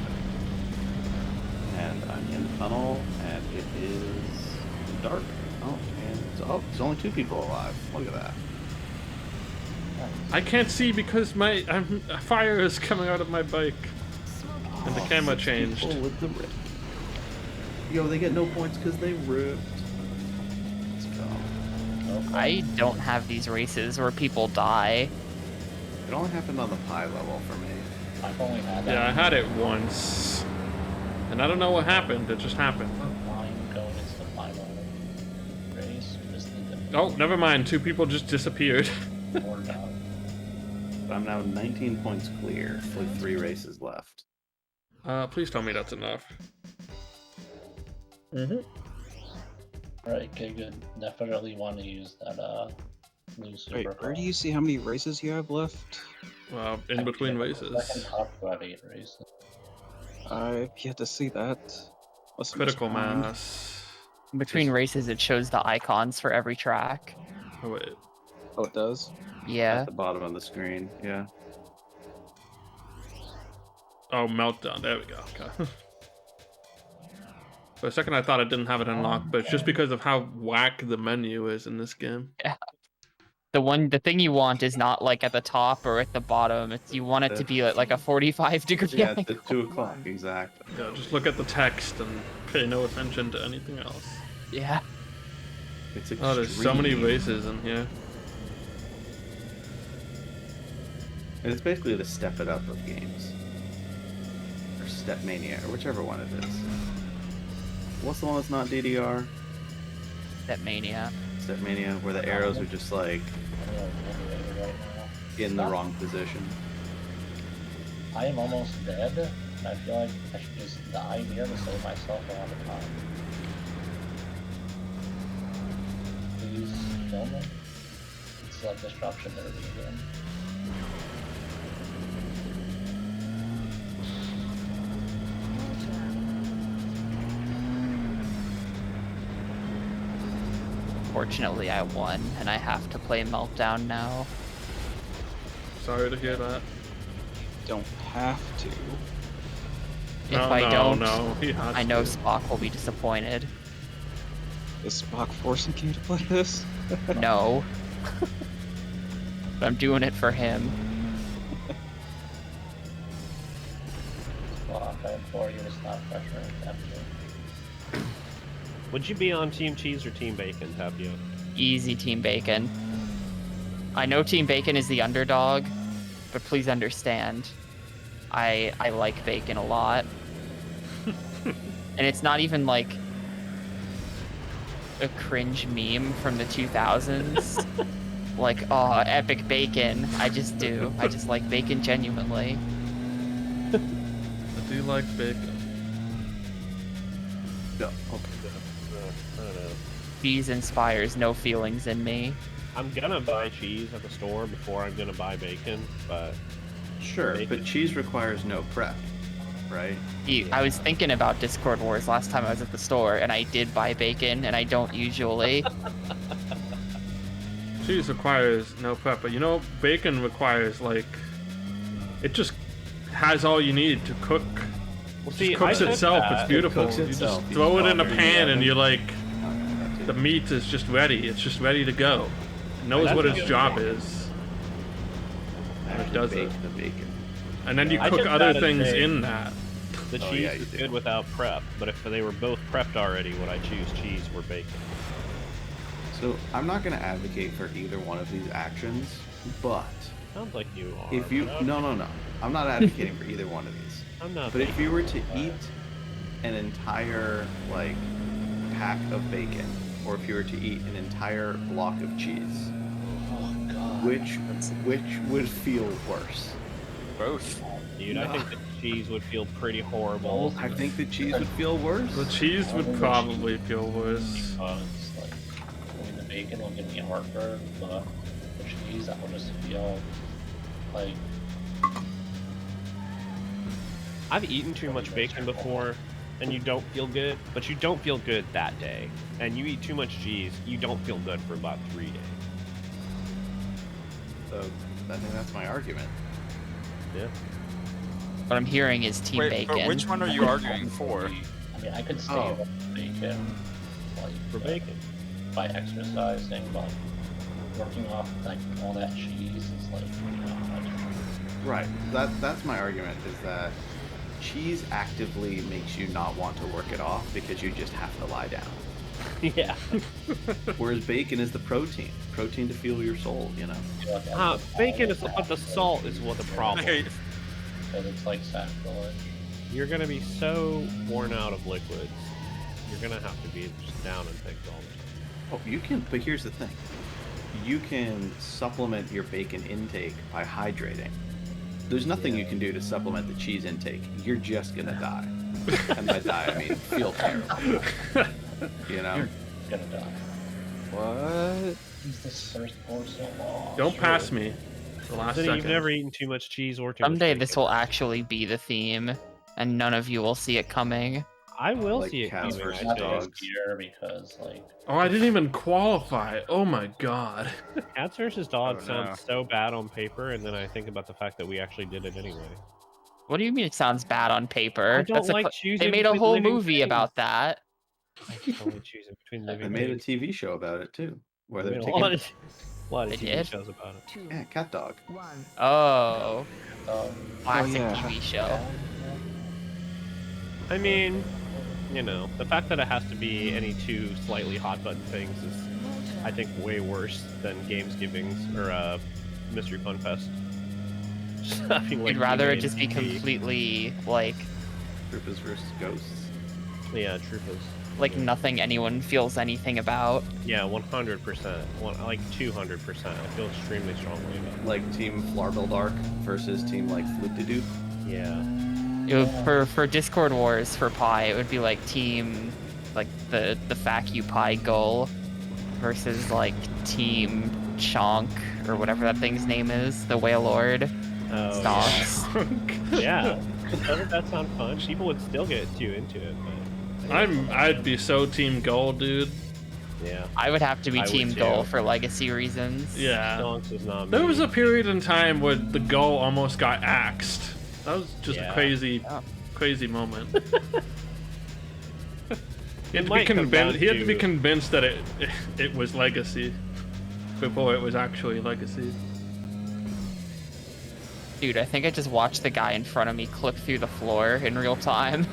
And I'm in the tunnel, and it is dark. Oh, and there's only 2 people alive. Look at that. I can't see because my fire is coming out of my bike. And the camera 6 changed. people with the rip. Yo, they get no points because they ripped. Let's go. I don't have these races where people die. It only happened on the pie level for me. I've only had that. Yeah, I had it once. And I don't know what happened. It just happened. Line going into the final race. Just need to Oh, never mind. 2 people just disappeared. more down. But I'm now 19 points clear with 3 races left. Please tell me that's enough. Right, okay, good. Definitely want to use that new super. Wait, where do you see how many races you have left? Well, in between I can races. talk about 8 races. I've yet to see that. Unless I'm Critical just blind. mass. In between races, it shows the icons for every track. Oh, wait. Oh, it does? Yeah. At the bottom of the screen, yeah. Oh, Meltdown. There we go. Okay. For a second, I thought I didn't have it unlocked, but it's just because of how whack the menu is in this game. Yeah. The thing you want is not like at the top or at the bottom. It's you want it to be at like a 45-degree Yeah, at angle. the 2 o'clock, exactly. Yeah, just look at the text and pay no attention to anything else. Yeah. It's Oh, there's so many extreme. races in here. And it's basically the step it up of games. Or Step Mania, or whichever one it is. What's the one that's not DDR? That mania. Step Mania, where the arrows are just like I'm really motivated right now. in the wrong position. I am almost dead, and I feel like I should just die here to save myself a lot of time. Please kill me. It's like destruction derby again. Fortunately, I won, and I have to play Meltdown now. Sorry to hear that. Don't have to. If I don't, no, he has I know to. Spock will be disappointed. Is Spock forcing you to play this? No. But I'm doing it for him. Well, I implore you to stop pressuring after. Would you be on Team Cheese or Team Bacon, Tapio? Easy Team Bacon. I know Team Bacon is the underdog, but please understand, I like Bacon a lot. And it's not even like a cringe meme from the 2000s. Like, oh, epic bacon. I just do. I just like bacon genuinely. I do like bacon. No. Okay. I don't know. Cheese inspires no feelings in me. I'm gonna buy cheese at the store before I'm gonna buy bacon, but Sure, Bacon. but cheese requires no prep, right? I was thinking about Discord Wars last time I was at the store, and I did buy bacon, and I don't usually. Cheese requires no prep, but you know, bacon requires, like, it just has all you need to cook. well, It see, just cooks I took itself. that. It's beautiful. cooks You itself. just You throw just it in a pop it in the pan, and oven. you're like, Oh, yeah, the meat is just ready. It's just ready to go. It knows That's what a its good job point. is, and it Actually does bake it. the bacon. And then you I cook took other that as things a- in that. The Oh, cheese yeah, you is do. good without prep, but if they were both prepped already, would I choose cheese or bacon? So I'm not going to advocate for either one of these actions, but Sounds like you are. if you but okay. no, I'm not advocating for either one of these. I'm not. But if bacon you were to guy. eat an entire like pack of bacon, or if you were to eat an entire block of cheese, Oh god. which would feel worse? Both. Dude, I think the cheese would feel pretty horrible. I think the cheese would feel worse. The cheese would Probably probably feel worse. Because like, I mean, the bacon will give me heartburn, but the cheese I will just feel like I've eaten too much bacon before, and you don't feel good, but you don't feel good that day. And you eat too much cheese, you don't feel good for about 3 days. So I think that's my argument. Yeah. What I'm hearing is Team Wait, Bacon. but which one are you arguing for? I mean, I could save Oh. up bacon, like For bacon. by exercising, but working off like all that cheese is like not much. Right. That's my argument, is that cheese actively makes you not want to work it off because you just have to lie down. Yeah. Whereas bacon is the protein to fuel your soul, you know. Feel like I would Bacon is, fall but the salt is what the problem. Hey, because it's like sacrilege. You're gonna be so worn out of liquids. You're gonna have to be just down in things all the time. Oh, you can, but here's the thing. You can supplement your bacon intake by hydrating. There's nothing you can do to supplement the cheese intake. You're just gonna die. And by die, I mean feel terrible. You know? You're gonna die. What? Is this first pour so long? Don't pass me. The last So second. you've never eaten too much cheese or too much Someday bacon. this will actually be the theme, and none of you will see it coming. I will Like see it cows coming. versus I think. dogs. Here because like Oh, I didn't even qualify. Oh my god. Cats versus dogs Oh, no. sounds so bad on paper, and then I think about the fact that we actually did it anyway. What do you mean it sounds bad on paper? I don't like They choosing made a between whole living movie things. about that. I just don't like choosing between They living made a things. TV show about it too. Where They they're made taking a lot of They TV did? shows about it. 2, yeah, cat dog. 1. Oh, classic yeah. TV show. I mean, you know, the fact that it has to be any two slightly hot button things is, I think, way worse than Games Givings or Mystery Fun Fest. Just having, like, You'd rather it human just be tea. completely like Troopers versus ghosts. Yeah, Troopers. nothing anyone feels anything about. Yeah, 100%. Like 200%. I feel extremely strongly about it. Like Team Flarbildark versus Team like Flip-de-Doop. Yeah. It would, for Discord Wars for Pi, it would be like team like the Facupie Gull versus like Team Chonk or whatever that thing's name is, the Whale Lord. Oh, Stonks. yeah. Doesn't that sound fun? People would still get too into it, but I'd be so team gold, dude. yeah. I would have to be I would Team too. Gull for legacy reasons. Yeah. Stonks is not There me. was a period in time where the goal almost got axed. That was just Yeah. a crazy, Oh. crazy moment. He had, to be, might come down he had to be to- convinced that it was legacy before it was actually legacy. Dude, I think I just watched the guy in front of me clip through the floor in real time.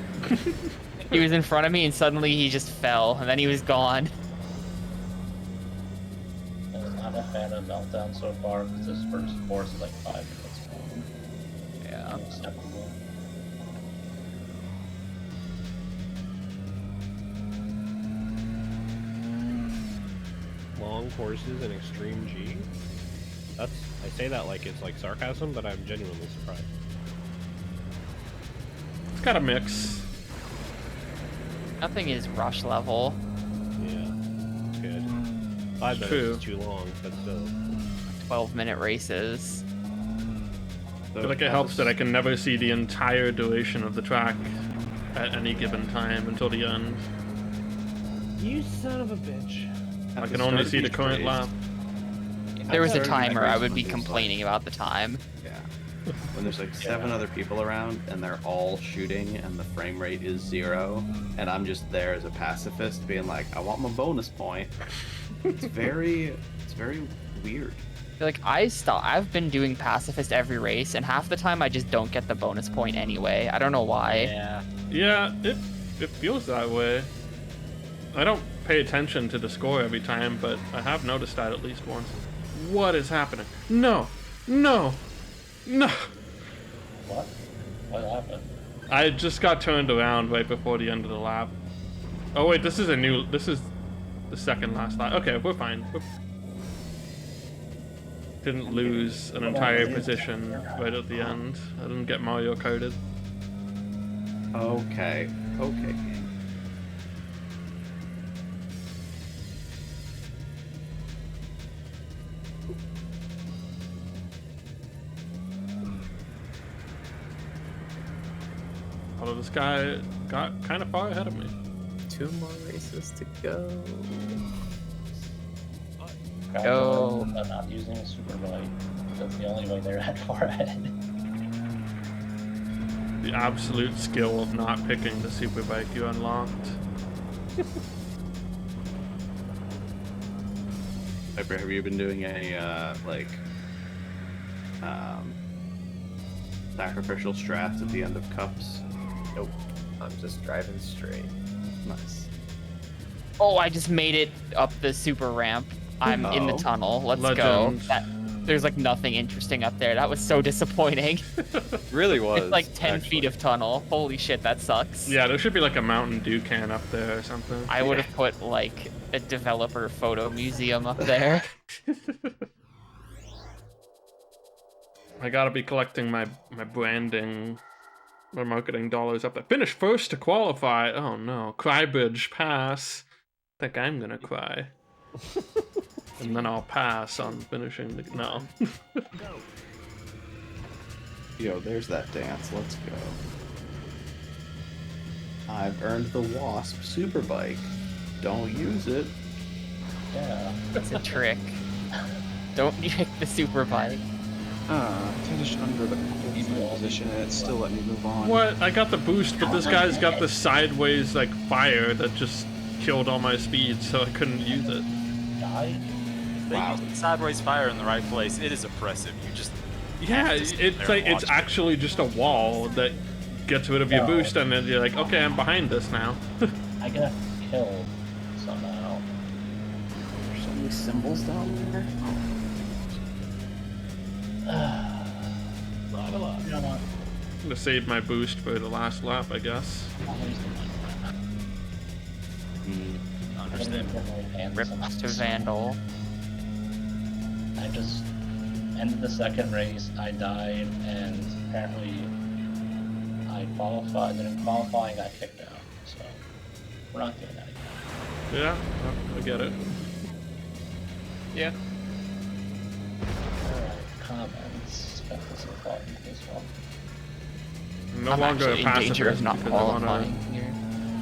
He was in front of me and suddenly he just fell and then he was gone. I'm not a fan of Meltdown so far because this first course is like 5 minutes long. Yeah. Unacceptable. courses in Extreme G? I say that like it's like sarcasm, but I'm genuinely surprised. It's got a mix. Nothing is rush level. Yeah, it's good. 5 minutes True. is too long, but still. 12-minute races. I feel like it helps that I can never see the entire duration of the track at any given time until the end. You son of a bitch. I can only see the current lap. If there was a starting that timer, race I would when be there's, like- complaining about the time. Yeah. When there's like 7 other people around and they're all shooting and the frame rate is 0, and I'm just there as a pacifist being like, I want my bonus point. It's very weird. Like I've been doing pacifist every race, and half the time I just don't get the bonus point anyway. I don't know why. Yeah. Yeah, it feels that way. I don't pay attention to the score every time, but I have noticed that at least once. What is happening? No! No! No! What? What happened? I just got turned around right before the end of the lap. Oh wait, this is the second last lap. Okay, we're fine. Didn't lose an entire position right at the end. I didn't get Mario Karted. Okay. Although this guy got kind of far ahead of me. 2 more races to go. Oh. I'm not using a super bike. That's the only way they're that far ahead. The absolute skill of not picking the super bike you unlocked. Piper, have you been doing any sacrificial strats at the end of cups? Nope. I'm just driving straight. Nice. Oh, I just made it up the super ramp. I'm in the Oh. tunnel. Let's Legend. go. There's like nothing interesting up there. That was so disappointing. Really was. It's like 10 actually. feet of tunnel. Holy shit, that sucks. Yeah, there should be like a Mountain Dew can up there or something. I would have put like a developer photo museum up there. I gotta be collecting my branding, my marketing dollars up there. Finish first to qualify. Oh no, Crybridge pass. Think I'm gonna cry. And then I'll pass on finishing the no. Yo, there's that dance. Let's go. I've earned the Wasp Superbike. Don't use it. Yeah. It's a trick. Don't pick the super bike. Finished under the qualifying position and it still let me move on. What? I got the boost, but this guy's got the sideways like fire that just killed all my speed, so I couldn't use it. Die? They use sideways fire in the right place. It is oppressive. You just Yeah, just sit it's there like and it's watch it. actually just a wall that gets rid of your boost, and then you're like, okay, I'm behind this now. I got killed somehow. There's so many symbols down there. You know what? I'm gonna save my boost for the last lap, I guess. I'll use the mic. Understand. Rip to Vandal. I just ended the second race, I died, and apparently I qualified, and in qualifying got kicked out, so we're not doing that again. Yeah, I get it. Yeah. Alright, comments. Got this important as well. I'm no I'm longer actually a in danger of pacifist not because I wanna qualifying here.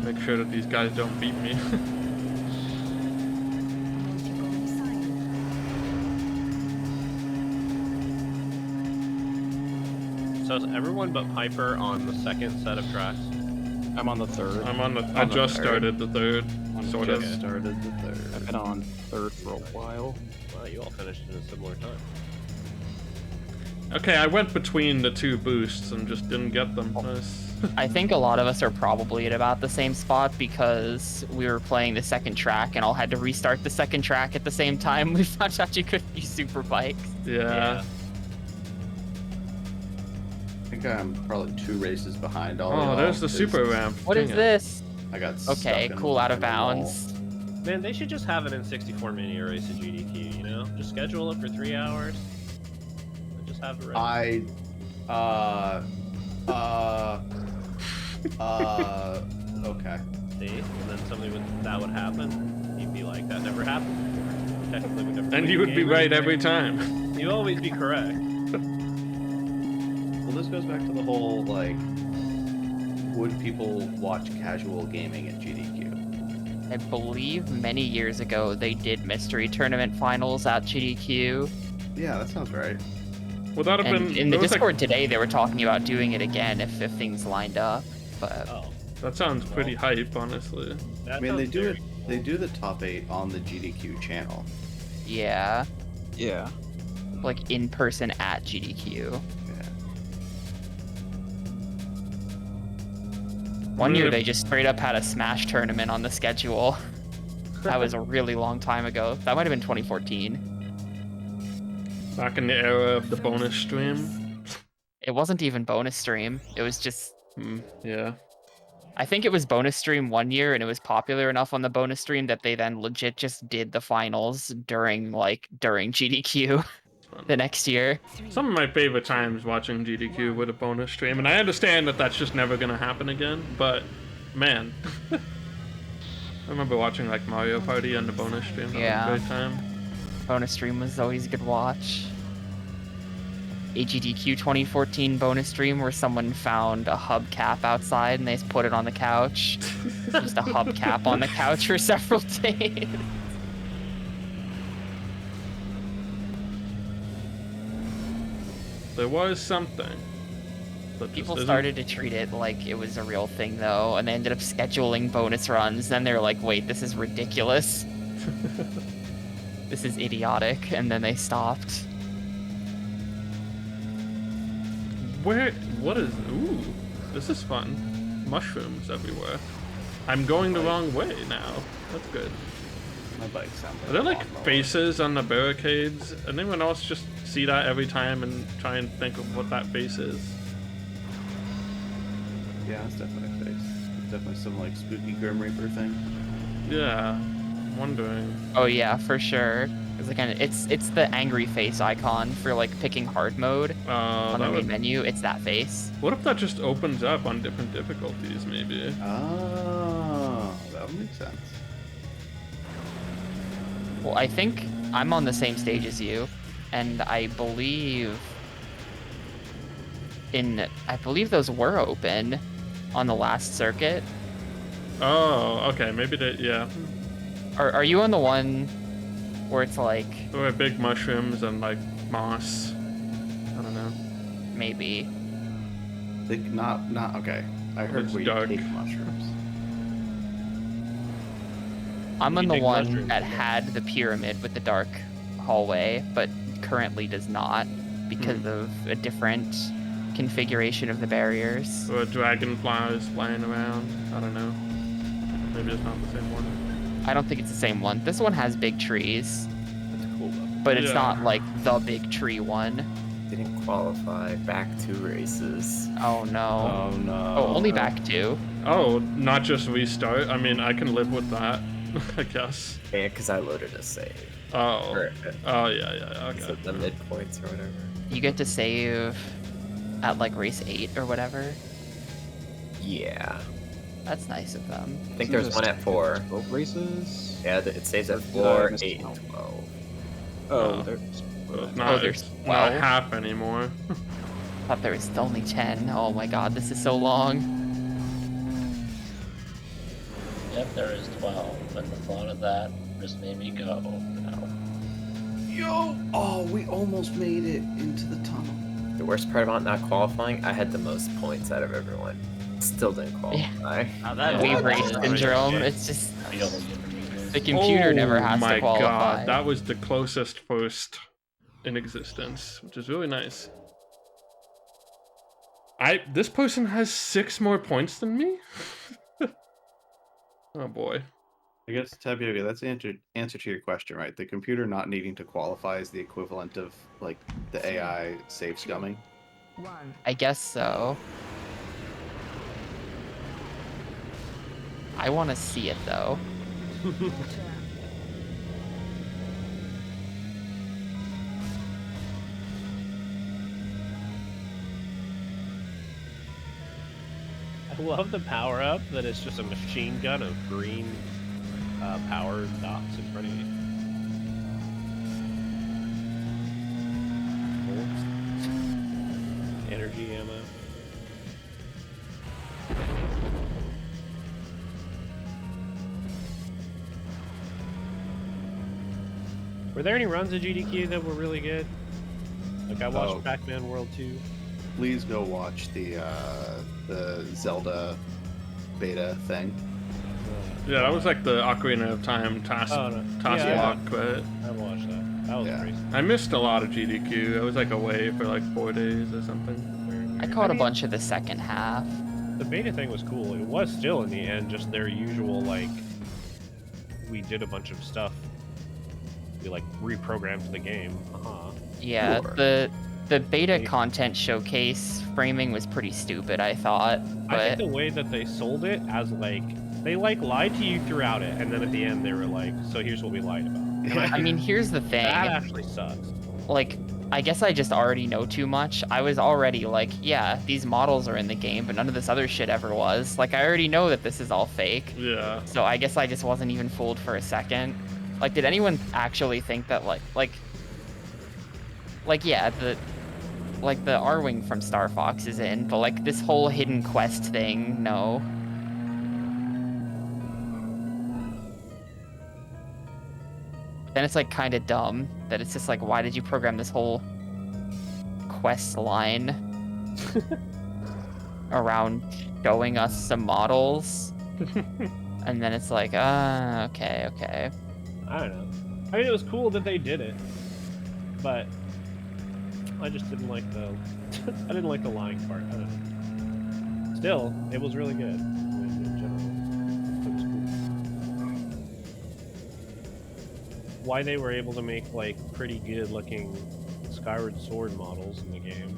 make sure that these guys don't beat me. So is everyone but Piper on the second set of tracks? I'm on the third. I'm on the. I the just third. started the third, sort of. Just started the third. I've been on third for a while. Well, you all finished in a similar time. Okay, I went between the two boosts and just didn't get them. Nice. I think a lot of us are probably at about the same spot because we were playing the second track and all had to restart the second track at the same time. We found out you couldn't use super bikes. Yeah. I think I'm probably 2 races behind all of Oh, y'all there's the because super ramp. What Dang is it. this? I got stuck Okay, in cool, out of the wall. bounds. Man, they should just have an N64Mania race at GDQ, you know? Just schedule it for 3 hours. And just have it ready. Okay. See? And then that would happen. You'd be like, that never happened before. Technically, we never And played you the would be game right anyway. every time. You always be correct. Well, this goes back to the whole, like, would people watch casual gaming at GDQ? I believe many years ago they did mystery tournament finals at GDQ. Yeah, that sounds right. Well, that have And been in the there was, like- Discord today, they were talking about doing it again if things lined up. But Oh. That sounds pretty hype, honestly. That I mean, they sounds do very it. cool. They do the top 8 on the GDQ channel. yeah, Yeah. like in person at GDQ. Yeah. One year they just straight up had a Smash tournament on the schedule. That was a really long time ago. That might have been 2014. Back in the era of the bonus stream. It wasn't even bonus stream. It was just, Yeah. I think it was bonus stream one year, and it was popular enough on the bonus stream that they then legit just did the finals during GDQ the next year. Some of my favorite times watching GDQ with a bonus stream, and I understand that that's just never gonna happen again, but man. I remember watching like Mario Party on the bonus stream. That Yeah. was a great time. Bonus stream was always a good watch. AGDQ 2014 bonus stream where someone found a hubcap outside and they just put it on the couch. Just a hubcap on the couch for several days. There was something. That just People isn't- started to treat it like it was a real thing though, and they ended up scheduling bonus runs. Then they're like, wait, this is ridiculous. This is idiotic. And then they stopped. What is, ooh, this is fun. Mushrooms everywhere. I'm going the wrong way now. That's good. My bike sounds like Are there a like lawnmower. faces on the barricades? And anyone else just see that every time and try and think of what that face is? Yeah, it's definitely a face. It's definitely some like spooky Grim Reaper thing. Yeah, I'm wondering. Oh yeah, for sure. It's the angry face icon for like picking hard mode on the that main would, menu. It's that face. what if that just opens up on different difficulties, maybe? Oh, that would make sense. Well, I think I'm on the same stage as you, and I believe those were open on the last circuit. Oh, okay, maybe they, yeah. Are you on the one where it's like There were big mushrooms and like moss. I don't know. maybe? Not okay. I heard It's where dark. you take mushrooms. I'm on You the dig one mushrooms, that yeah. had the pyramid with the dark hallway, but currently does not because of a different configuration of the barriers. Or dragonflies flying around. I don't know. Maybe it's not the same one. I don't think it's the same one. This one has big trees, That's cool though. but it's Yeah. not like the big tree one. Didn't qualify. Back 2 races. Oh no. Oh no. Oh, only back 2. Oh, not just restart? I mean, I can live with that, I guess. Yeah, because I loaded a save. Oh. Or, Oh, yeah, is okay. it the midpoints or whatever? You get to save at like race 8 or whatever. Yeah. That's nice of them. I think there's one at 4. 12 races. Yeah, it saves at Did I 4, miss 8, count? and 12. Oh, Oh. there's. Well, it's not, there's it's not 12. half anymore. Thought there was only 10. Oh my god, this is so long. Yep, there is 12, and the thought of that just made me go, no. Yo! Oh, we almost made it into the tunnel. The worst part about not qualifying, I had the most points out of everyone. Still didn't qualify. Wave race What? syndrome. It's just Really amazing. the computer never has my to qualify. god, that was the closest first in existence, which is really nice. This person has 6 more points than me? Oh boy. I guess Tapioca, that's the answer to your question, right? The computer not needing to qualify is the equivalent of like the AI save scumming. 1. I guess so. I want to see it though. Turn. love the power up that it's just a machine gun of green power dots in front of you. Bullets. Energy ammo. Were there any runs of GDQ that were really good? Like I watched Pac-Man World 2. Please go watch the Zelda beta thing. Yeah, that was like the Ocarina of Time task block, but I watched that. That was crazy. I missed a lot of GDQ. I was like away for like 4 days or something. I caught a bunch of the second half. The beta thing was cool. It was still in the end just their usual like we did a bunch of stuff. We like reprogrammed the game. Yeah, Sure. the beta content showcase framing was pretty stupid, I thought. But I think the way that they sold it as like they like lied to you throughout it, and then at the end they were like, "So here's what we lied about." And I mean, here's the thing. that actually sucks. Like, I guess I just already know too much. I was already like, yeah, these models are in the game, but none of this other shit ever was. Like, I already know that this is all fake. Yeah. So I guess I just wasn't even fooled for a second. Like, did anyone actually think that yeah, the R-Wing from Star Fox is in, but like this whole hidden quest thing, no. Then it's like kind of dumb that it's just like, why did you program this whole quest line around showing us some models? And then it's like, okay. I don't know. I mean, it was cool that they did it, but I just didn't like the I didn't like the lying part. I don't know. Still, it was really good. I mean, in general, it was cool. Why they were able to make like pretty good looking Skyward Sword models in the game,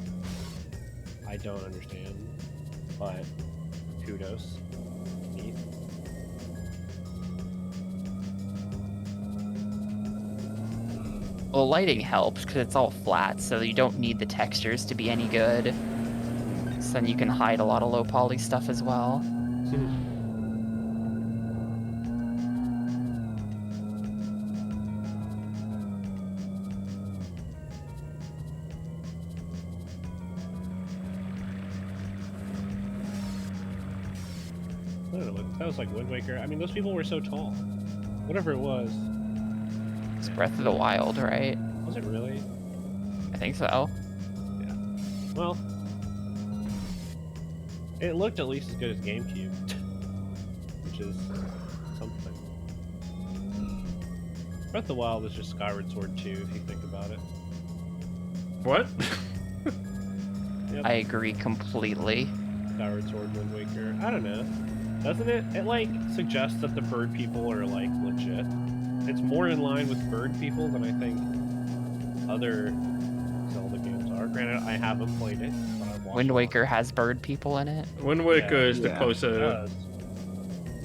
I don't understand. But kudos. Neat. Well, lighting helps because it's all flat, so you don't need the textures to be any good. So then you can hide a lot of low poly stuff as well. I don't know, that was like Wind Waker. I mean, those people were so tall. Whatever it was. It's Breath of the Wild, right? Was it really? I think so. Yeah. Well, it looked at least as good as GameCube, which is something. Breath of the Wild is just Skyward Sword 2, if you think about it. What? Yep. I agree completely. Skyward Sword, Wind Waker. I don't know. Doesn't it? It like suggests that the bird people are like legit. It's more in line with bird people than I think other Zelda games are. Granted, I haven't played it, but I've watched Wind it. Waker has bird people in it. Wind Waker is the Yeah. It closer does,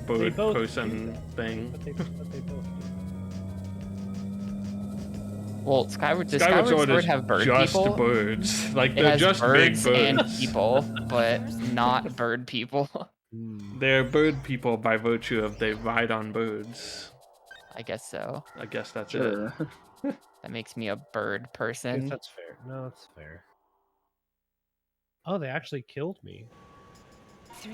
bird both person thing. but they both do. Well, Skyward Skyward Sword is have bird just people. birds. Like It they're has just big birds birds. and people, but not bird people. They're bird people by virtue of they ride on birds. I guess so. I guess that's Sure. That makes me a bird I guess person. that's fair. No, that's fair. Oh, they actually killed me. 3,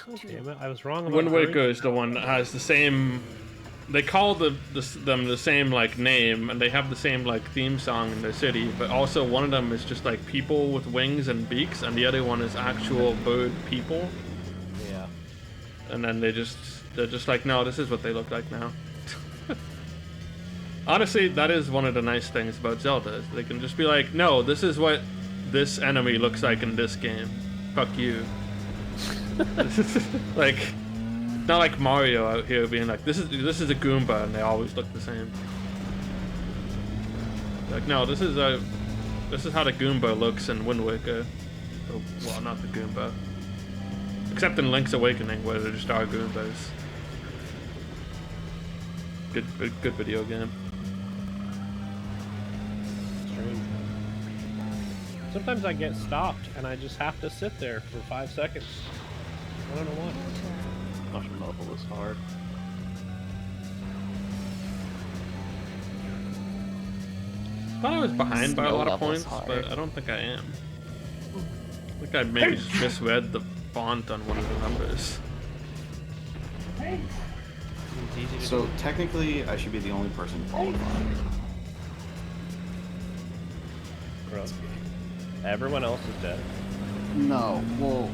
God 2, damn it! I was wrong about Wind Waker birds. is the one that has the same. They call them the same like name, and they have the same like theme song in their city. But also one of them is just like people with wings and beaks, and the other one is actual bird people. Yeah. And then they're just like, no, this is what they look like now. Honestly, that is one of the nice things about Zelda. Is they can just be like, no, this is what this enemy looks like in this game. Fuck you. Like, not like Mario out here being like, this is a Goomba, and they always look the same. Like, no, this is how the Goomba looks in Wind Waker. Oh, well, not the Goomba. Except in Link's Awakening, where there just are Goombas. Good video game. Strange. Sometimes I get stopped and I just have to sit there for 5 seconds. I don't know what. Mushroom level is hard. I thought I was behind by a Snow lot of level's points, hard. but I don't think I am. I think I maybe just misread the font on one of the numbers. It's easy to So technically, I should be the only person qualified. Really? Everyone else is dead. No, well,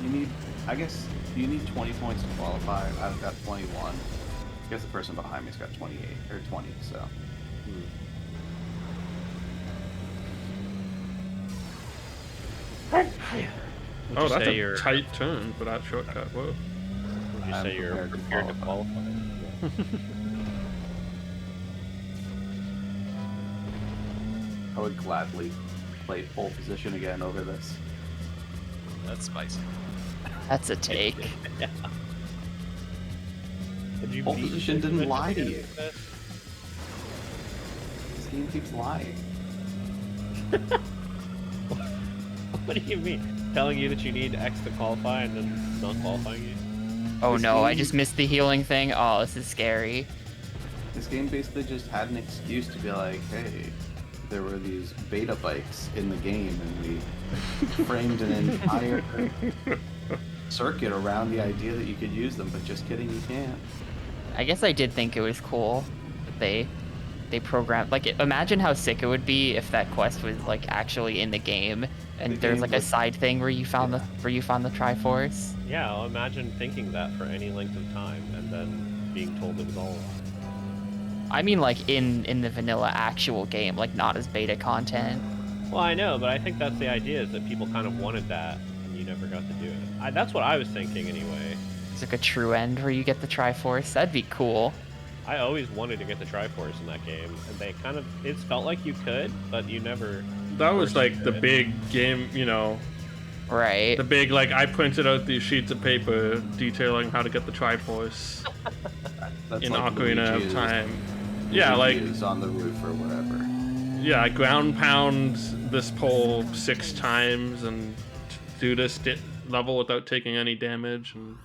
you need. I guess you need 20 points to qualify. I've got 21. I guess the person behind me's got 28 or 20. So. Would Oh, you that's say a you're, tight turn for that shortcut. Whoa. Would you I'm say you're prepared to prepared to qualify. qualify? I would gladly play pole position again over this. That's spicy. That's a take. Yeah. Would you Pole beat position didn't Michigan lie to in you. this? This game keeps lying. What do you mean? Telling you that you need X to qualify and then not qualifying you? Oh This no, I game- just missed the healing thing. Oh, this is scary. This game basically just had an excuse to be like, hey, there were these beta bikes in the game, and we framed an entire circuit around the idea that you could use them, but just kidding, you can't. I guess I did think it was cool that they programmed, like, imagine how sick it would be if that quest was like actually in the game and The there's game like a was- side thing where you found the Triforce. Yeah, I'll imagine thinking that for any length of time and then being told it was all a lie. I mean, like in the vanilla actual game, like not as beta content. Well, I know, but I think that's the idea, is that people kind of wanted that and you never got to do it. That's what I was thinking anyway. It's like a true end where you get the Triforce. That'd be cool. I always wanted to get the Triforce in that game, and they kind of, it felt like you could, but you never. That was First like the bit. big game, you know, Right. the big, like, I printed out these sheets of paper detailing how to get the Triforce That's in like Ocarina Luigi of is- Time. Yeah, like, Luigi is on the roof or whatever. yeah, I ground pound this pole 6 times and do this level without taking any damage, and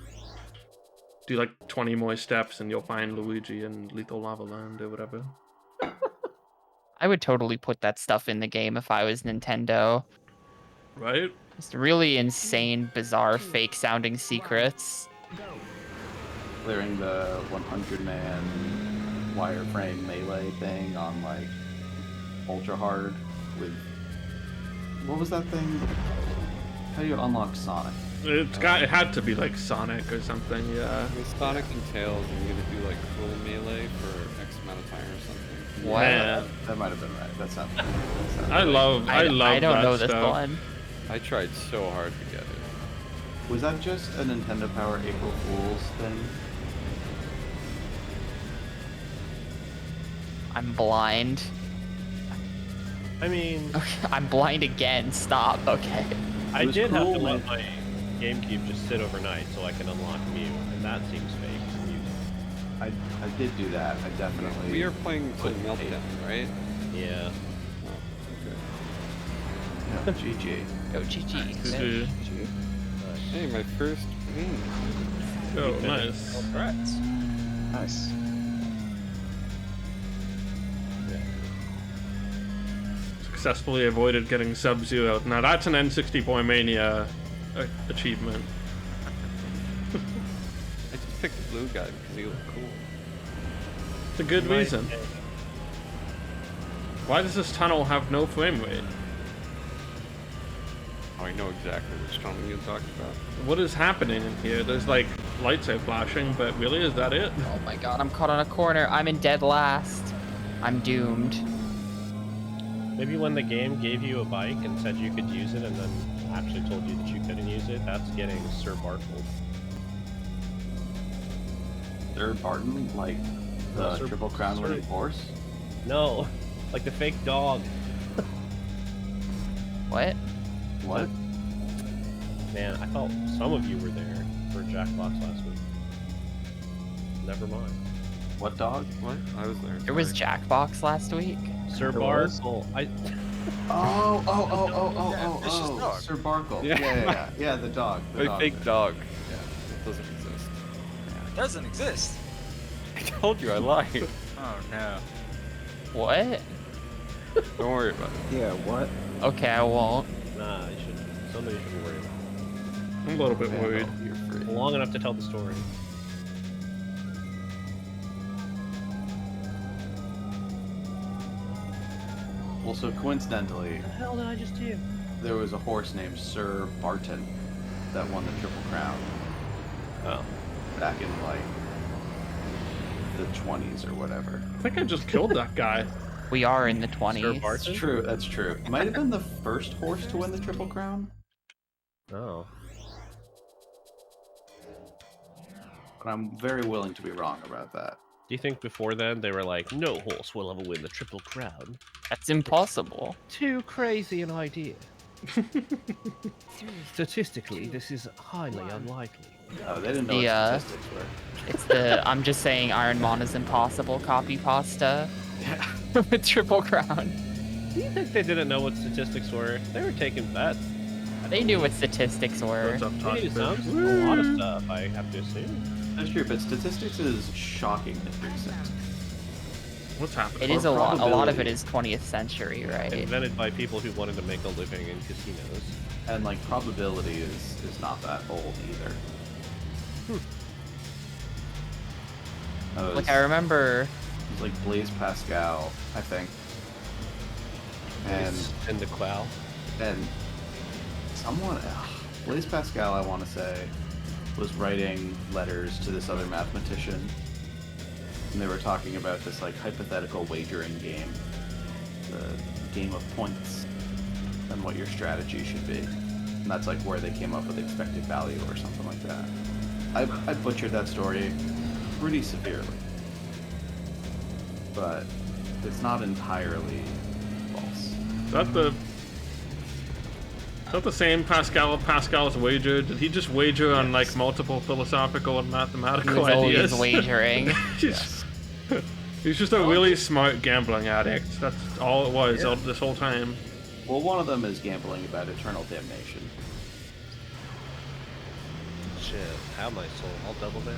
do like 20 more steps and you'll find Luigi in Lethal Lava Land or whatever. I would totally put that stuff in the game if I was Nintendo. Right? Just really insane, bizarre, fake sounding secrets. Clearing the 100-man wireframe melee thing on like ultra hard with what was that thing? How do you unlock Sonic? It had to be like Sonic or something, yeah. With Sonic and Tails, you're gonna do like full melee for X amount of time or something. What? Man, That might have been right. That sounds. I love I don't that know this stuff. one. I tried so hard to get it. Was that just a Nintendo Power April Fool's thing? I'm blind. I mean, I'm blind again. Stop. Okay. I was did have to cool let when- my GameCube just sit overnight so I can unlock Mew, and that seems fake to use. I did do that. I definitely. We are playing till put tape. Meltdown, right? Yeah. Oh, okay. Yeah, GG. Go GG. GG. Hey, my first win. Oh, nice. Congrats. Nice. Successfully avoided getting Sub-Zero. Now that's an N64Mania achievement. I just picked the blue guy because he looked cool. It's a good reason. Why does this tunnel have no frame rate? Oh, I know exactly which tunnel you're talking about. What is happening in here? There's like lights are flashing, but really, is that it? Oh my god, I'm caught on a corner. I'm in dead last. I'm doomed. Maybe when the game gave you a bike and said you could use it and then actually told you that you couldn't use it, that's getting Sir Bartled. Third Barton, like the Sir- Triple Crown Sir- winning horse. No, like the fake dog. What? What? Man, I thought some of you were there for Jackbox last week. Never mind. What dog? What? I was there. There was sorry. Jackbox last week? Sir There was? Bartle. Oh, Vicious dog. Sir Barkle. Yeah. Yeah, the dog. The My dog. fake dog. Doesn't exist. It doesn't exist. I told you I lied. Oh no. What? Don't worry about it. Yeah, what? Okay, I won't. Nah, you should. Somebody should worry about I'm a little bit worried. Vandal, you're free. it. Long enough to tell the story. Well, so coincidentally, What the hell did I just do? there was a horse named Sir Barton that won the Triple Crown Oh. back in like the 20s or whatever. I think I just killed that guy. We are in the 20s. That's true. That's true. Might have been the first horse to win the Triple Crown, Oh. but I'm very willing to be wrong about that. Do you think before then they were like, no horse will ever win the Triple Crown? That's impossible. Too crazy an idea. 3, Statistically, this is highly unlikely. Oh, they didn't know The, what statistics were. It's the I'm just saying Iron Mana's impossible copy pasta Yeah. with Triple Crown. Do you think they didn't know what statistics were? They were taking bets. They knew what statistics were. What's up, They knew Todd? some, a lot of stuff, I have to assume. That's true, but statistics is shockingly recent. What's happening? It is a lot. A lot of probability. it is 20th century, right? Invented by people who wanted to make a living in casinos. And like probability is not that old either. Like I remember. It was like Blaise Pascal, I think. And the Qual. And someone, Blaise Pascal, I want to say, was writing letters to this other mathematician, and they were talking about this like hypothetical wagering game, the game of points, and what your strategy should be. And that's like where they came up with expected value or something like that. I butchered that story pretty severely, but it's not entirely false. Is that the same Pascal's wager? Did he just wager on like multiple philosophical and He mathematical was always ideas? wagering. He's just a really smart gambling addict. That's all it was all this whole time. Well, one of them is gambling about eternal damnation. Shit, have my soul. I'll double down.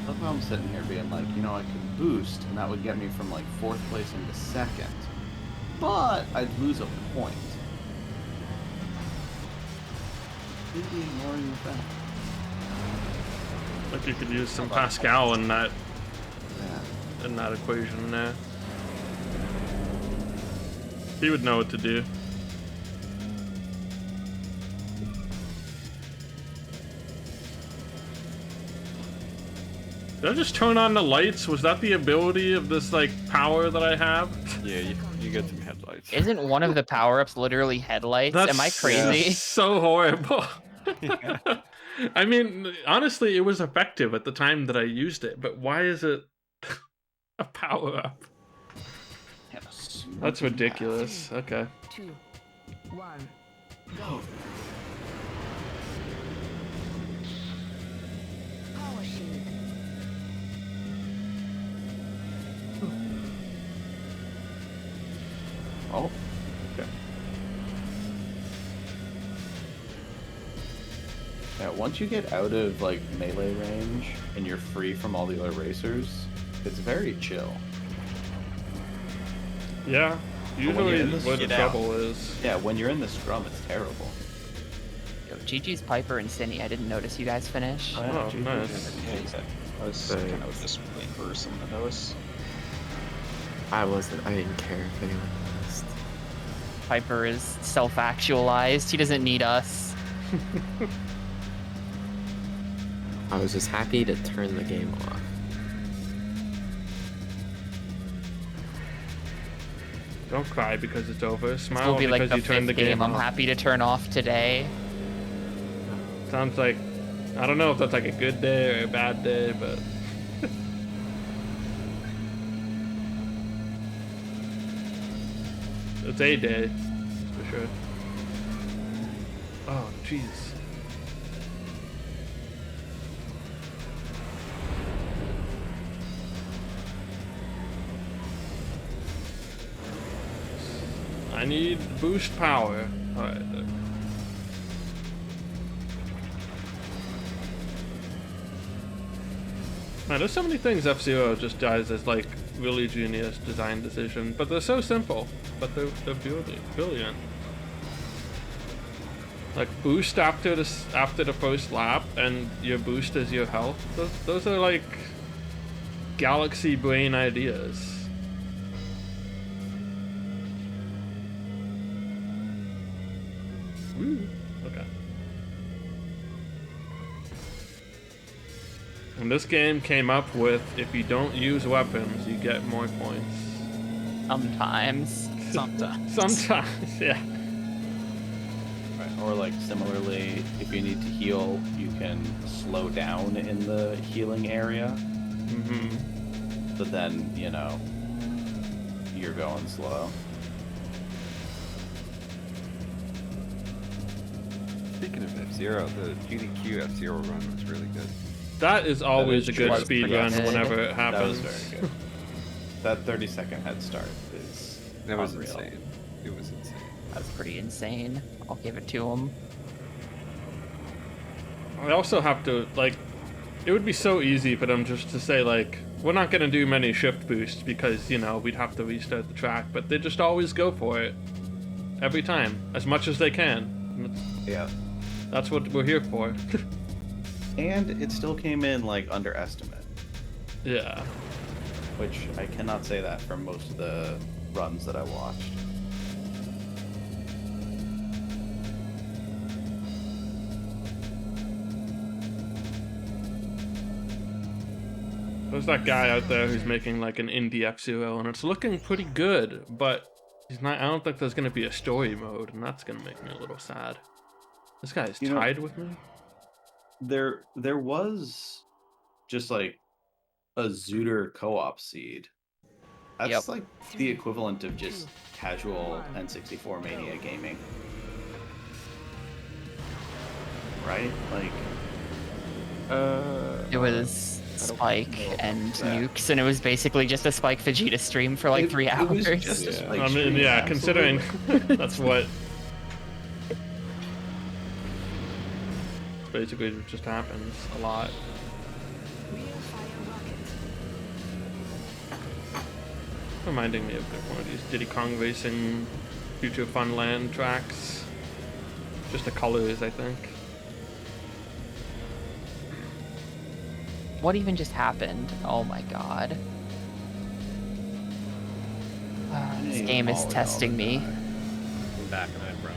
That's why I'm sitting here being like, you know, I could boost, and that would get me from like 4th place into 2nd. But I'd lose a point. Completely ignoring the fact. Like you could use some Pascal in that Yeah. equation there. He would know what to do. Did I just turn on the lights? Was that the ability of this like power that I have? Yeah, you get some headlights. Isn't one of the power-ups literally headlights? Am I crazy? So horrible. I mean, honestly, it was effective at the time that I used it, but why is it a power-up? Yeah, That's ridiculous. Okay. 2, 1, go. Power shield. Oh. Okay. Yeah, once you get out of like melee range and you're free from all the other racers, it's very chill. Yeah. when you're Usually in this- where the Get out. trouble is. Yeah, when you're in the scrum, it's terrible. Yo, GG's Piper and Cindy. I didn't notice you guys finish. Oh, nice. I was kind of just waiting for someone to notice. I didn't care if anyone noticed. Piper is self-actualized. He doesn't need us. I was just happy to turn the game off. Don't cry because it's over. This Smile will be like because the you turned the fifth game game I'm off. happy to turn off today. Sounds like, I don't know if that's like a good day or a bad day, but it's a day, for sure. Oh, jeez. I need boost power. Alright. Man, there's so many things F-Zero just does as like really genius design decision, but they're so simple, but they're brilliant. Like boost after the first lap, and your boost is your health. Those are like galaxy brain ideas. Woo. Okay. And this game came up with, if you don't use weapons, you get more points. Sometimes. Sometimes, yeah. Right. Or like similarly, if you need to heal, you can slow down in the healing area. Mm-hmm. But then, you know, you're going slow. Speaking of F-Zero, the GDQ F-Zero run was really good. That is always a true. good Was speed pretty run good. whenever it That was happens. very good. That 30-second head start is That was unreal. insane. It was insane. That's pretty insane. I'll give it to him. I also have to, like, it would be so easy for them just to say, like, we're not going to do many shift boosts because, you know, we'd have to restart the track, but they just always go for it. Every time. As much as they can. Yeah. That's what we're here for. And it still came in like underestimate, Yeah. which I cannot say that for most of the runs that I watched. There's that guy out there who's making like an indie F-Zero, and it's looking pretty good, but he's not. I don't think there's gonna be a story mode, and that's gonna make me a little sad. This guy's You know- tied with me. There was just like a Zooter co-op seed. That's Yep. like the equivalent of just casual N64Mania gaming. Right? Like It was Spike know. and Yeah. Nukes, and it was basically just a Spike Vegeta stream for like 3 it hours. was just a Yeah. Spike I mean, stream, yeah, considering absolutely. that's what basically just happens a lot. Reminding me of one of these Diddy Kong Racing Future Funland tracks. Just the colors, I think. What even just happened? Oh my god. This Yeah, game is all testing the me. I'm back and I brought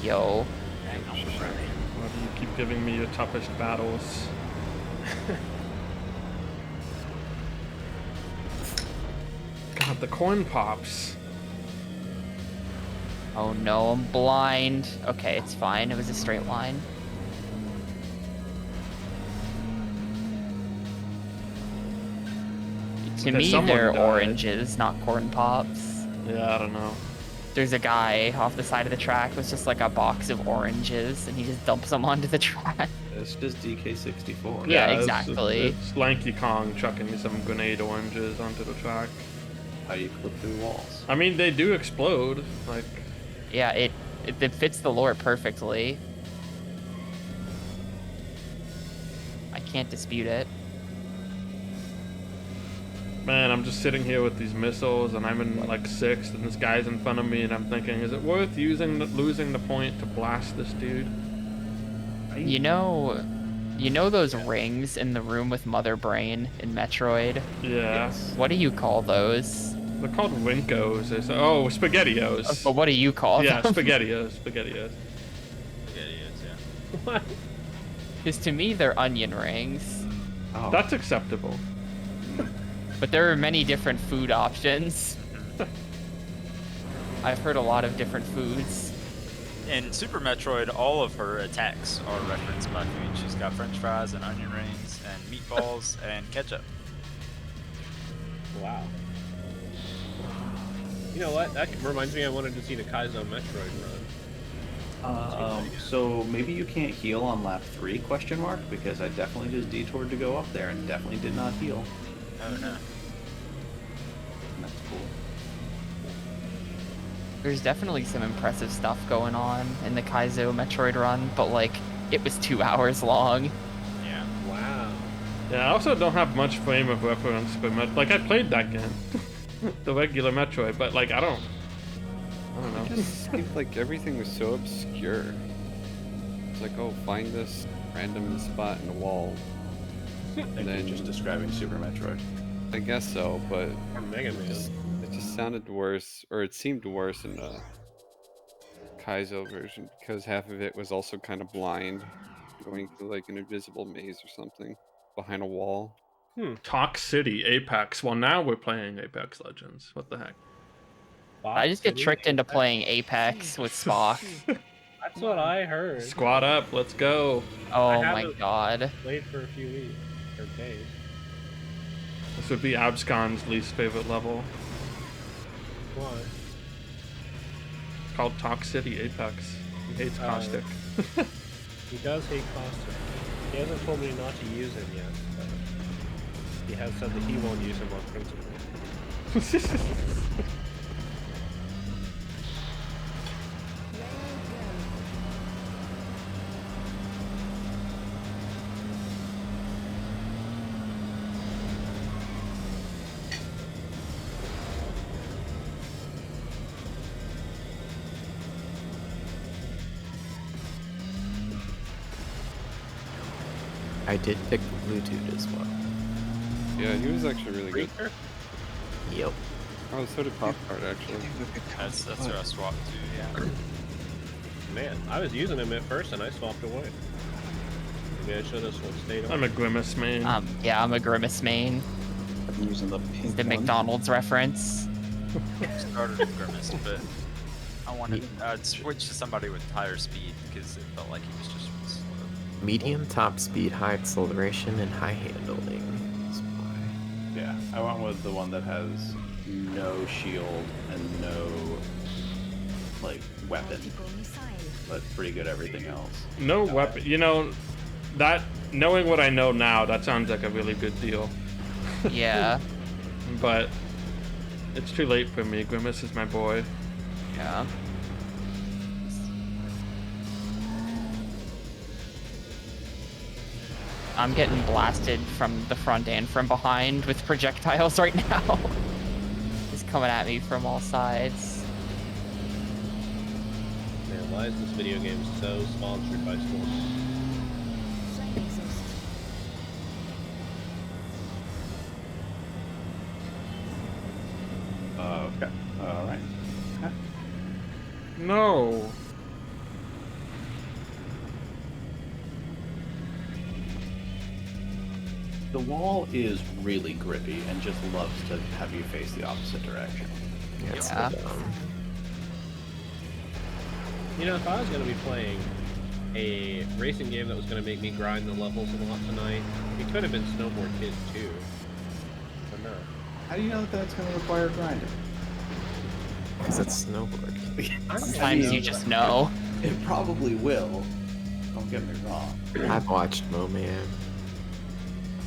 Yo. Why do you keep giving me your toughest battles? God, the corn pops. Oh no, I'm blind. Okay, it's fine. It was a straight line. To Okay, me, someone they're died. oranges, not corn pops. Yeah, I don't know. There's a guy off the side of the track with just like a box of oranges, and he just dumps them onto the track. It's just DK64. Yeah, it's- exactly. It's Lanky Kong chucking some grenade oranges onto the track. How you clip through walls. I mean, they do explode. Like, Yeah, it fits the lore perfectly. I can't dispute it. man, I'm just sitting here with these missiles, and I'm in like 6th, and this guy's in front of me, and I'm thinking, is it worth losing the point to blast this dude? You know those rings in the room with Mother Brain in Metroid? Yeah. What do you call those? They're called Winkos. Oh, SpaghettiOs. But what do you call Yeah, them? SpaghettiOs. Yeah, What? Because to me, they're onion rings. Oh, That's acceptable. But there are many different food options. I've heard a lot of different foods. In Super Metroid, all of her attacks are referenced by food. She's got French fries and onion rings and meatballs and ketchup. Wow. You know what? That reminds me I wanted to see the Kaizo Metroid run. So maybe you can't heal on lap 3, question mark? Because I definitely just detoured to go up there and definitely did not heal. Oh no. That's cool. There's definitely some impressive stuff going on in the Kaizo Metroid run, but like, it was 2 hours long. Yeah. Wow. Yeah, I also don't have much frame of reference for like I played that game, the regular Metroid, but like I don't know. It just seemed like everything was so obscure. It's like, oh, find this random spot in the wall. And then just describing Super Metroid. I guess so, but Or Mega Man. it just sounded worse, or it seemed worse in the Kaizo version because half of it was also kind of blind, going through like an invisible maze or something behind a wall. Talk City, Apex. Well, now we're playing Apex Legends. What the heck? I just get tricked into playing Apex with Spock. That's what I heard. Squad up, let's go. Oh my god. Played for a few weeks or days. This would be Abscon's least favorite level. Why? It's called Talk City Apex. He hates Caustic. He does hate Caustic. He hasn't told me not to use him yet, but he has said that he won't use him on principle. I did pick the Bluetooth as well. Yeah, he was actually really good. Yep. Oh, so did Pop Card actually. That's who I swapped to, yeah. Man, I was using him at first and I swapped away. Maybe I should have stayed on. I'm a Grimace main. Yeah, I'm a Grimace main. I'm using the pink The one. McDonald's reference. Started with Grimace, but I'd switch to somebody with higher speed because it felt like he was just slow. Medium top speed, high acceleration, and high handling. Yeah, I went with the one that has no shield and no like weapon, but pretty good everything else. No weapon. You know, that knowing what I know now, that sounds like a really good deal. Yeah. But it's too late for me. Grimace is my boy. Yeah. I'm getting blasted from the front and from behind with projectiles right now. It's coming at me from all sides. Man, why is this video game so sponsored by Storm? Okay. All right. No. The wall is really grippy and just loves to have you face the opposite direction. Yeah. You know, if I was going to be playing a racing game that was going to make me grind the levels a lot tonight, it could have been Snowboard Kids 2. But no. How do you know that that's going to require grinding? Because it's snowboard. Sometimes you just know. It probably will. Don't get me wrong. I've watched Moman.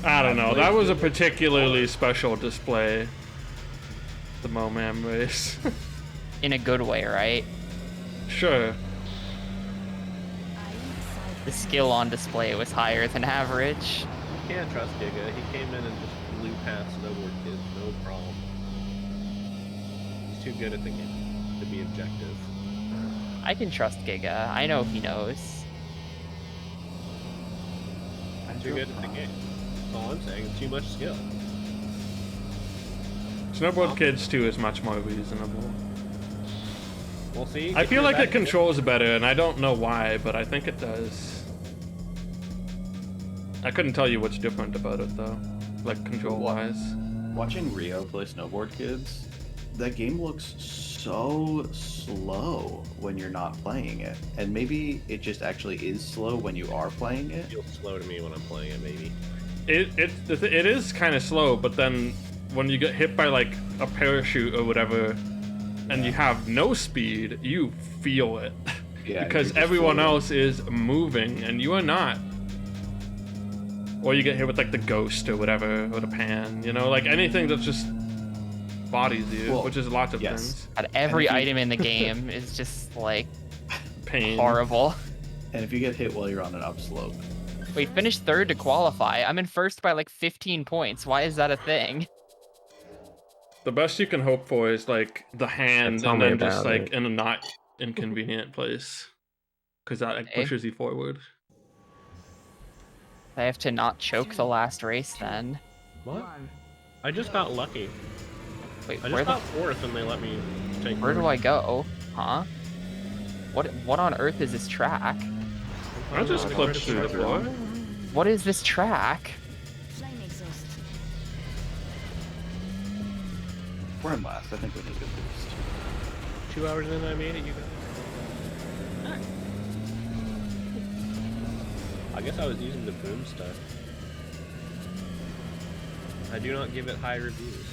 I don't know. That was a particularly special display. The Moman race. In a good way, right? Sure. The skill on display was higher than average. You can't trust Giga. He came in and just blew past Snowboard Kids, no problem. He's too good at the game to be objective. I can trust Giga. I know he knows. Too good at the game. That's all I'm saying. It's too much skill. Snowboard Kids 2 is much more reasonable. We'll see. I feel like it controls better, and I don't know why, but I think it does. I couldn't tell you what's different about it, though. Like, control-wise. Watching Rio play Snowboard Kids, that game looks so slow when you're not playing it, and maybe it just actually is slow when you are playing it. It feels slow to me when I'm playing it, maybe. It is kind of slow, but then when you get hit by like a parachute or whatever, and you have no speed, you feel it. Yeah, because you're just everyone floating. else is moving and you are not. Or you get hit with like the ghost or whatever, or the pan, you know, like anything that just bodies you, Well, which is lots of yes. things. And every And if you- item in the game is just like Pain. horrible. And if you get hit while you're on an upslope, We finished third to qualify. I'm in first by like 15 points. Why is that a thing? The best you can hope for is like the hand Tell and me then just about like it. in a not inconvenient place. Because that like, Okay. pushes you forward. I have to not choke the last race then. What? 1. I just got lucky. Wait, I where just got fourth and they let me take where do third. I go? Huh? What on earth is this track? I just clipped through the floor. What is this track? Flame exhaust. we're in last. I think we need a good boost. 2 hours in I made it, you guys. I guess I was using the boom stuff. I do not give it high reviews.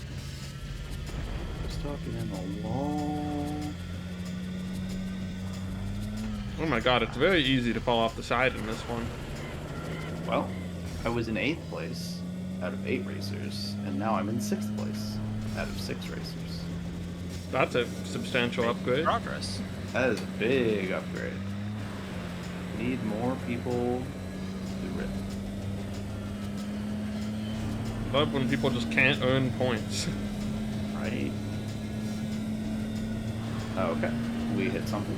Just talking in the wall. Oh my god, it's very easy to fall off the side in this one. Well, I was in 8th place out of 8 racers, and now I'm in 6th place out of 6 racers. That's a substantial upgrade. Progress. That is a big upgrade. Need more people to rip. Love when people just can't earn points. Right? Oh, okay. We hit something.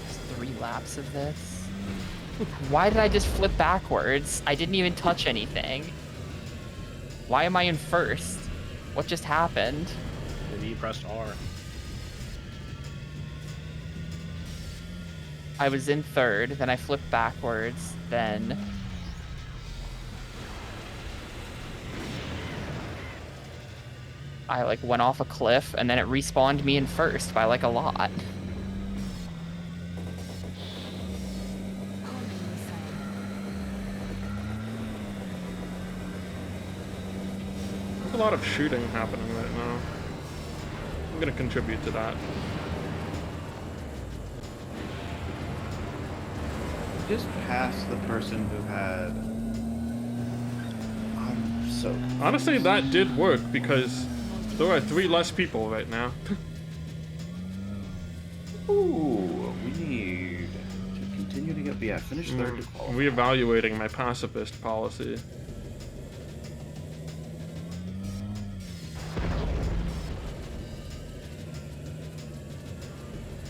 Just 3 laps of this. Why did I just flip backwards? I didn't even touch anything. Why am I in first? What just happened? Maybe you pressed R. I was in third, then I flipped backwards, then... I like went off a cliff, and then it respawned me in first by like a lot. There's a lot of shooting happening right now. I'm gonna contribute to that. Just past the person who had. I'm so. Honestly, that did work because there are 3 less people right now. Ooh, we need to continue to get. Yeah, finish third to qualify. Reevaluating my pacifist policy.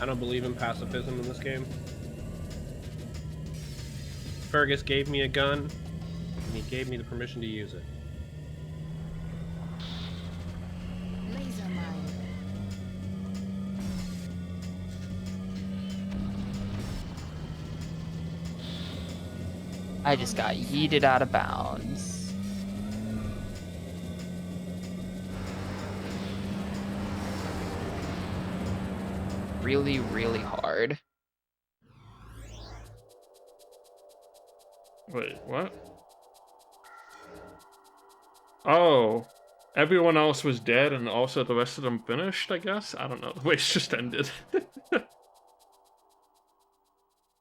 I don't believe in pacifism in this game. Fergus gave me a gun, and he gave me the permission to use it. Laser mine. I just got yeeted out of bounds. Really, really hard. Wait, what? Oh, everyone else was dead and also the rest of them finished, I guess? I don't know. The race just ended.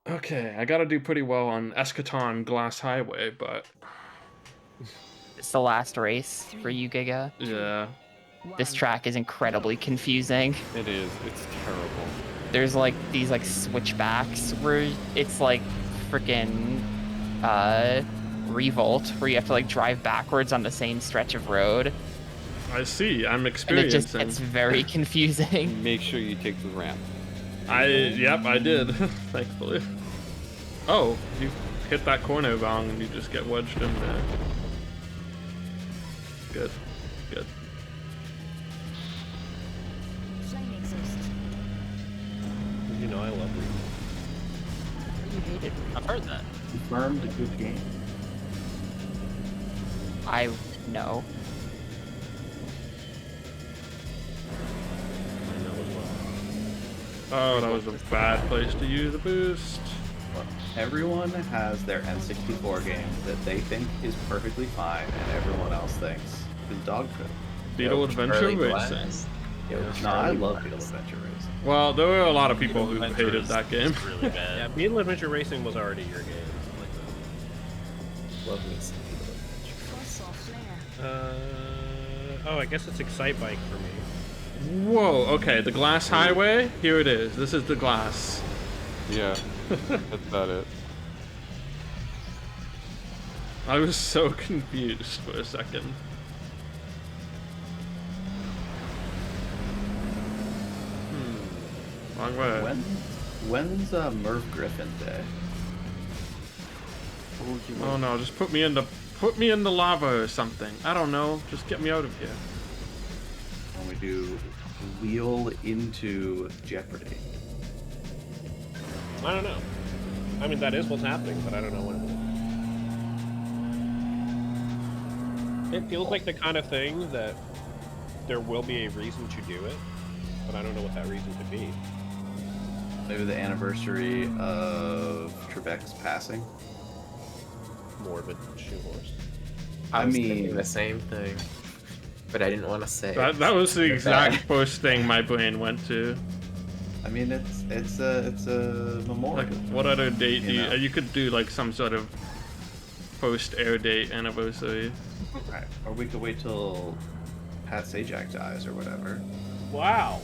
Okay, I gotta do pretty well on Eschaton Glass Highway, but It's the last race for you, Giga. yeah. This track is incredibly confusing. It is. It's terrible. There's like these like switchbacks where it's like freaking Revolt, where you have to like drive backwards on the same stretch of road. I see, I'm And it experiencing. just gets very confusing. Make sure you take the ramp. Yep, I did, thankfully. Oh, you hit that corner wrong and you just get wedged in there. Good, good. know I love Remo. You hated me. I've heard that. Confirmed a good game. I know. I know as well. Oh, that was a bad place to use a boost. Look, everyone has their N64 game that they think is perfectly fine, and everyone else thinks is dog food. Beetle Adventure Charlie Racing. Blast. Yo, No, I Charlie love Blast. Beetle Adventure Racing. Well, there were a lot of people who Adventure hated is- that game. is really bad. Yeah, Beetle Adventure Racing was already your game. I like that. Love me some Beetle Adventure. Force or flare. Oh, I guess it's Excite Bike for me. Whoa, okay, the glass highway? Here it is. This is the glass. Yeah, that's about it. I was so confused for a second. Wrong way. When's Merv Griffin Day? Oh no, just put me in the lava or something. I don't know. Just get me out of here. When we do Wheel into Jeopardy. I don't know. I mean, that is what's happening, but I don't know when it is. It feels like the kind of thing that there will be a reason to do it, but I don't know what that reason could be. Maybe the anniversary of Trebek's passing. More of a shoehorse. I was mean- thinking the same thing, but I didn't want to say it. That was the You're exact bad. first thing my brain went to. I mean, it's a memorial. Like, what other date do You you? know. You could do like some sort of post-air date anniversary. Right. Or we could wait till Pat Sajak dies or whatever. Wow.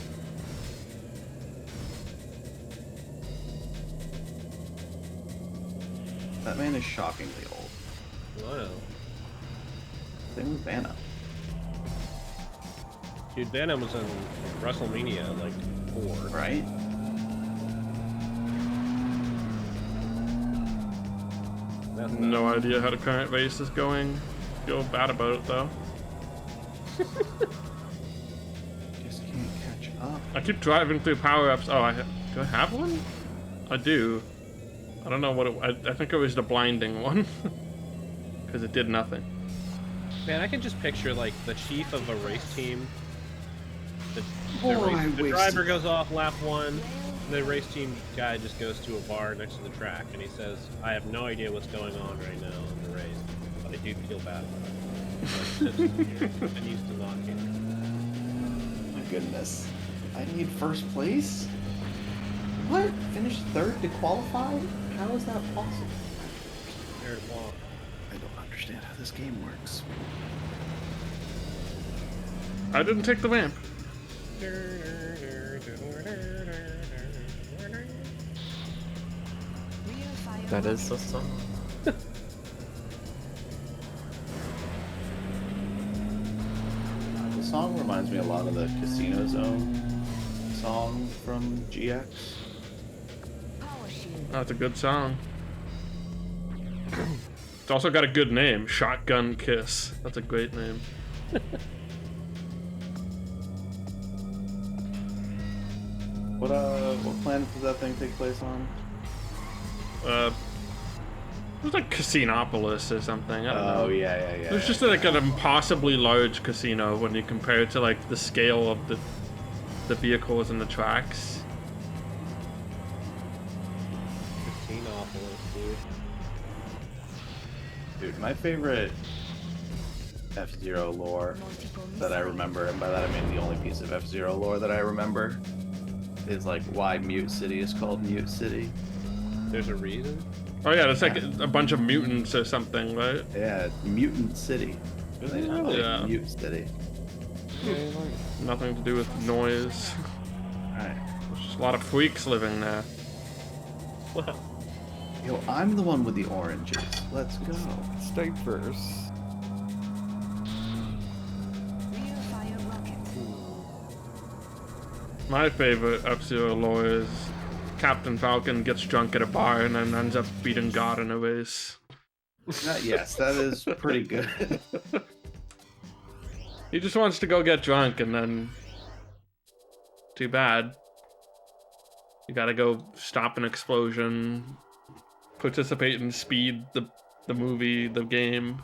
That man is shockingly old. Wow. Same with Vanna. Dude, Venom was in WrestleMania like 4. Right? That's No idea how the current race is going. Feel bad about it though. Just can't catch up. I keep driving through power-ups. Oh, do I have one? I do. I don't know what I think it was the blinding one. Because it did nothing. Man, I can just picture like the chief of a race team. The driver goes off lap 1. The race team guy just goes to a bar next to the track and he says, "I have no idea what's going on right now in the race, but I do feel bad about it." And used to not care. My goodness. I need first place? What? Finish third to qualify? How is that possible? Fair to walk. I don't understand how this game works. I didn't take the ramp. That is the song. The song reminds me a lot of the Casino Zone song from GX. Power shield. That's a good song. It's also got a good name, Shotgun Kiss. That's a great name. What planet does that thing take place on? It was like Casinopolis or something. I don't know. Oh yeah. It was just like an impossibly large casino when you compare it to like the scale of the vehicles and the tracks. Casinopolis, dude. Dude, my favorite F-Zero lore Multiple that I remember, and by that I mean the only piece of F-Zero lore that I remember, is like why Mute City is called Mute City. There's a reason? Oh yeah, it's like a bunch of mutants or something, right? Yeah, Mutant City. Really not like Yeah. Mute City. Nothing to do with noise. Alright. There's just a lot of freaks living there. Well, Yo, I'm the one with the oranges. Let's go. Stay first. rear fire rocket. My favorite F-Zero lore is Captain Falcon gets drunk at a bar and then ends up beating God in a race. Yes, that is pretty good. He just wants to go get drunk and then... Too bad. You gotta go stop an explosion, participate in Speed, the movie, the game.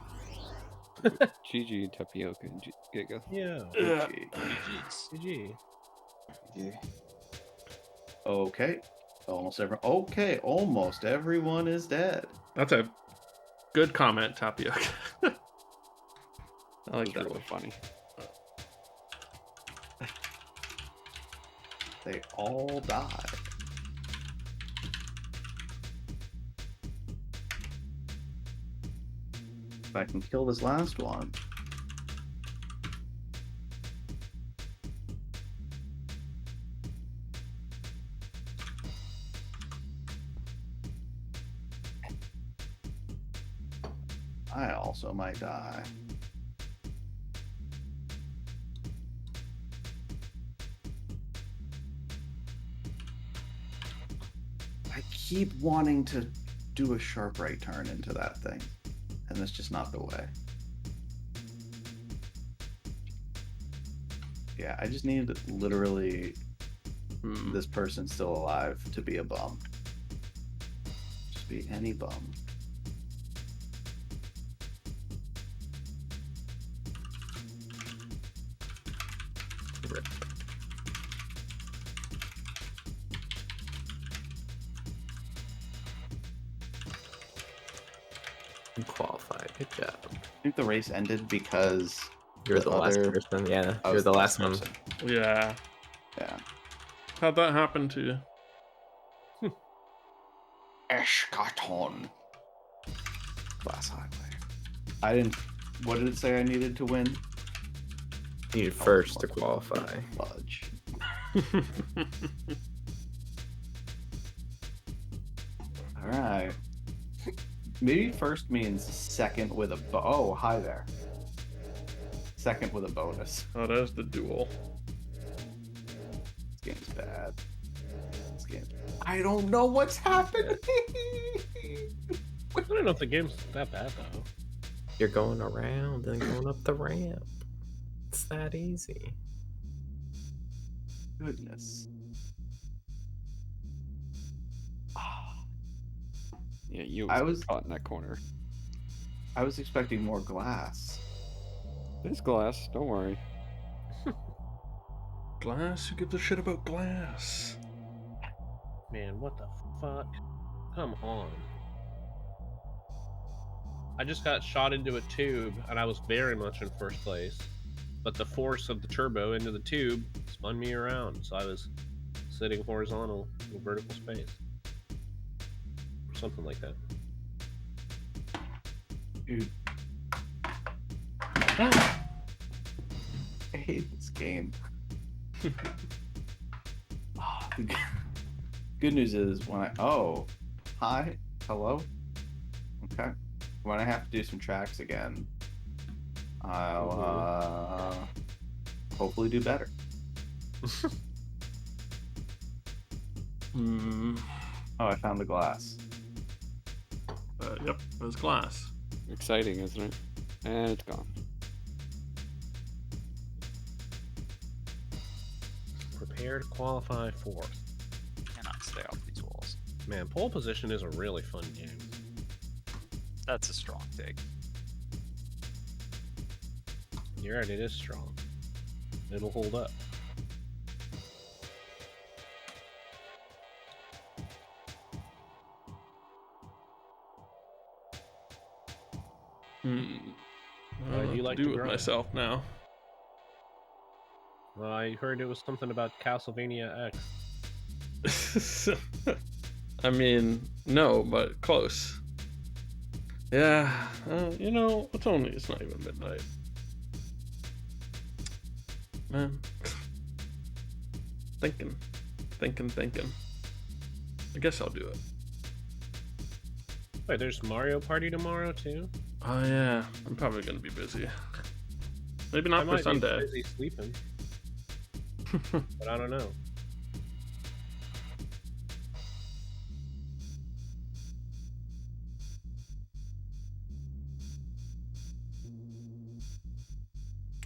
GG, Tapioca, and Giga. Yeah. GG's. GG. Yeah. Okay. Almost everyone is dead. That's a good comment, Tapioca. I That like was that really one. funny. They all died. If I can kill this last one. I also might die. I keep wanting to do a sharp right turn into that thing, and that's just not the way. Yeah, I just need literally this person still alive to be a bum. Just be any bum. Rip. You qualified. Good job. I think the race ended because You're the last person. Yeah, I you're was the last one. person. Yeah. Yeah. How'd that happen to you? Eschaton. Glass highway. I didn't. What did it say I needed to win? You needed first to qualify. Fudge. All right. Maybe first means second with a oh, hi there. Second with a bonus. Oh, there's the duel. This game's bad. This game. I don't know what's happening. I don't know if the game's that bad though. You're going around and going up the ramp. It's that easy. Goodness. Yeah, you I was caught in that corner. I was expecting more glass. There's glass, don't worry. Glass? Who gives a shit about glass? Man, what the fuck? Come on. I just got shot into a tube and I was very much in first place. But the force of the turbo into the tube spun me around, so I was sitting horizontal in vertical space. Or something like that. Dude. I hate this game. The good news is when hi, hello. Okay. When I have to do some tracks again, I'll hopefully do better. Oh, I found the glass. Yep, there's glass. Exciting, isn't it? And it's gone. Prepare to qualify fourth. Cannot stay off these walls. Man, pole position is a really fun game. That's a strong take. You're right, it is strong. It'll hold up. I don't know do what you like to do to with grind? myself now. Well, I heard it was something about Castlevania X. I mean, no, but close. Yeah, you know, it's not even midnight. Man. Thinking. I guess I'll do it. Wait, there's Mario Party tomorrow too? Oh yeah, I'm probably gonna be busy. Maybe I not for might be Sunday. busy sleeping. But I don't know.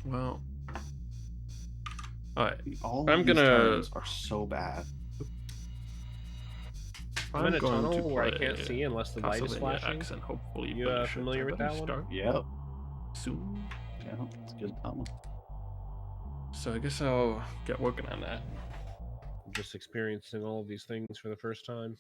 Well, all right. All I'm of these gonna. turns are so bad. I'm in a going to tunnel where I play can't see unless the light is Castlevania flashing. X, and hopefully You Billy should, familiar I with believe, that one? start Yep. soon. Yeah, it's a good tunnel. So I guess I'll get working on that. I'm just experiencing all of these things for the first time.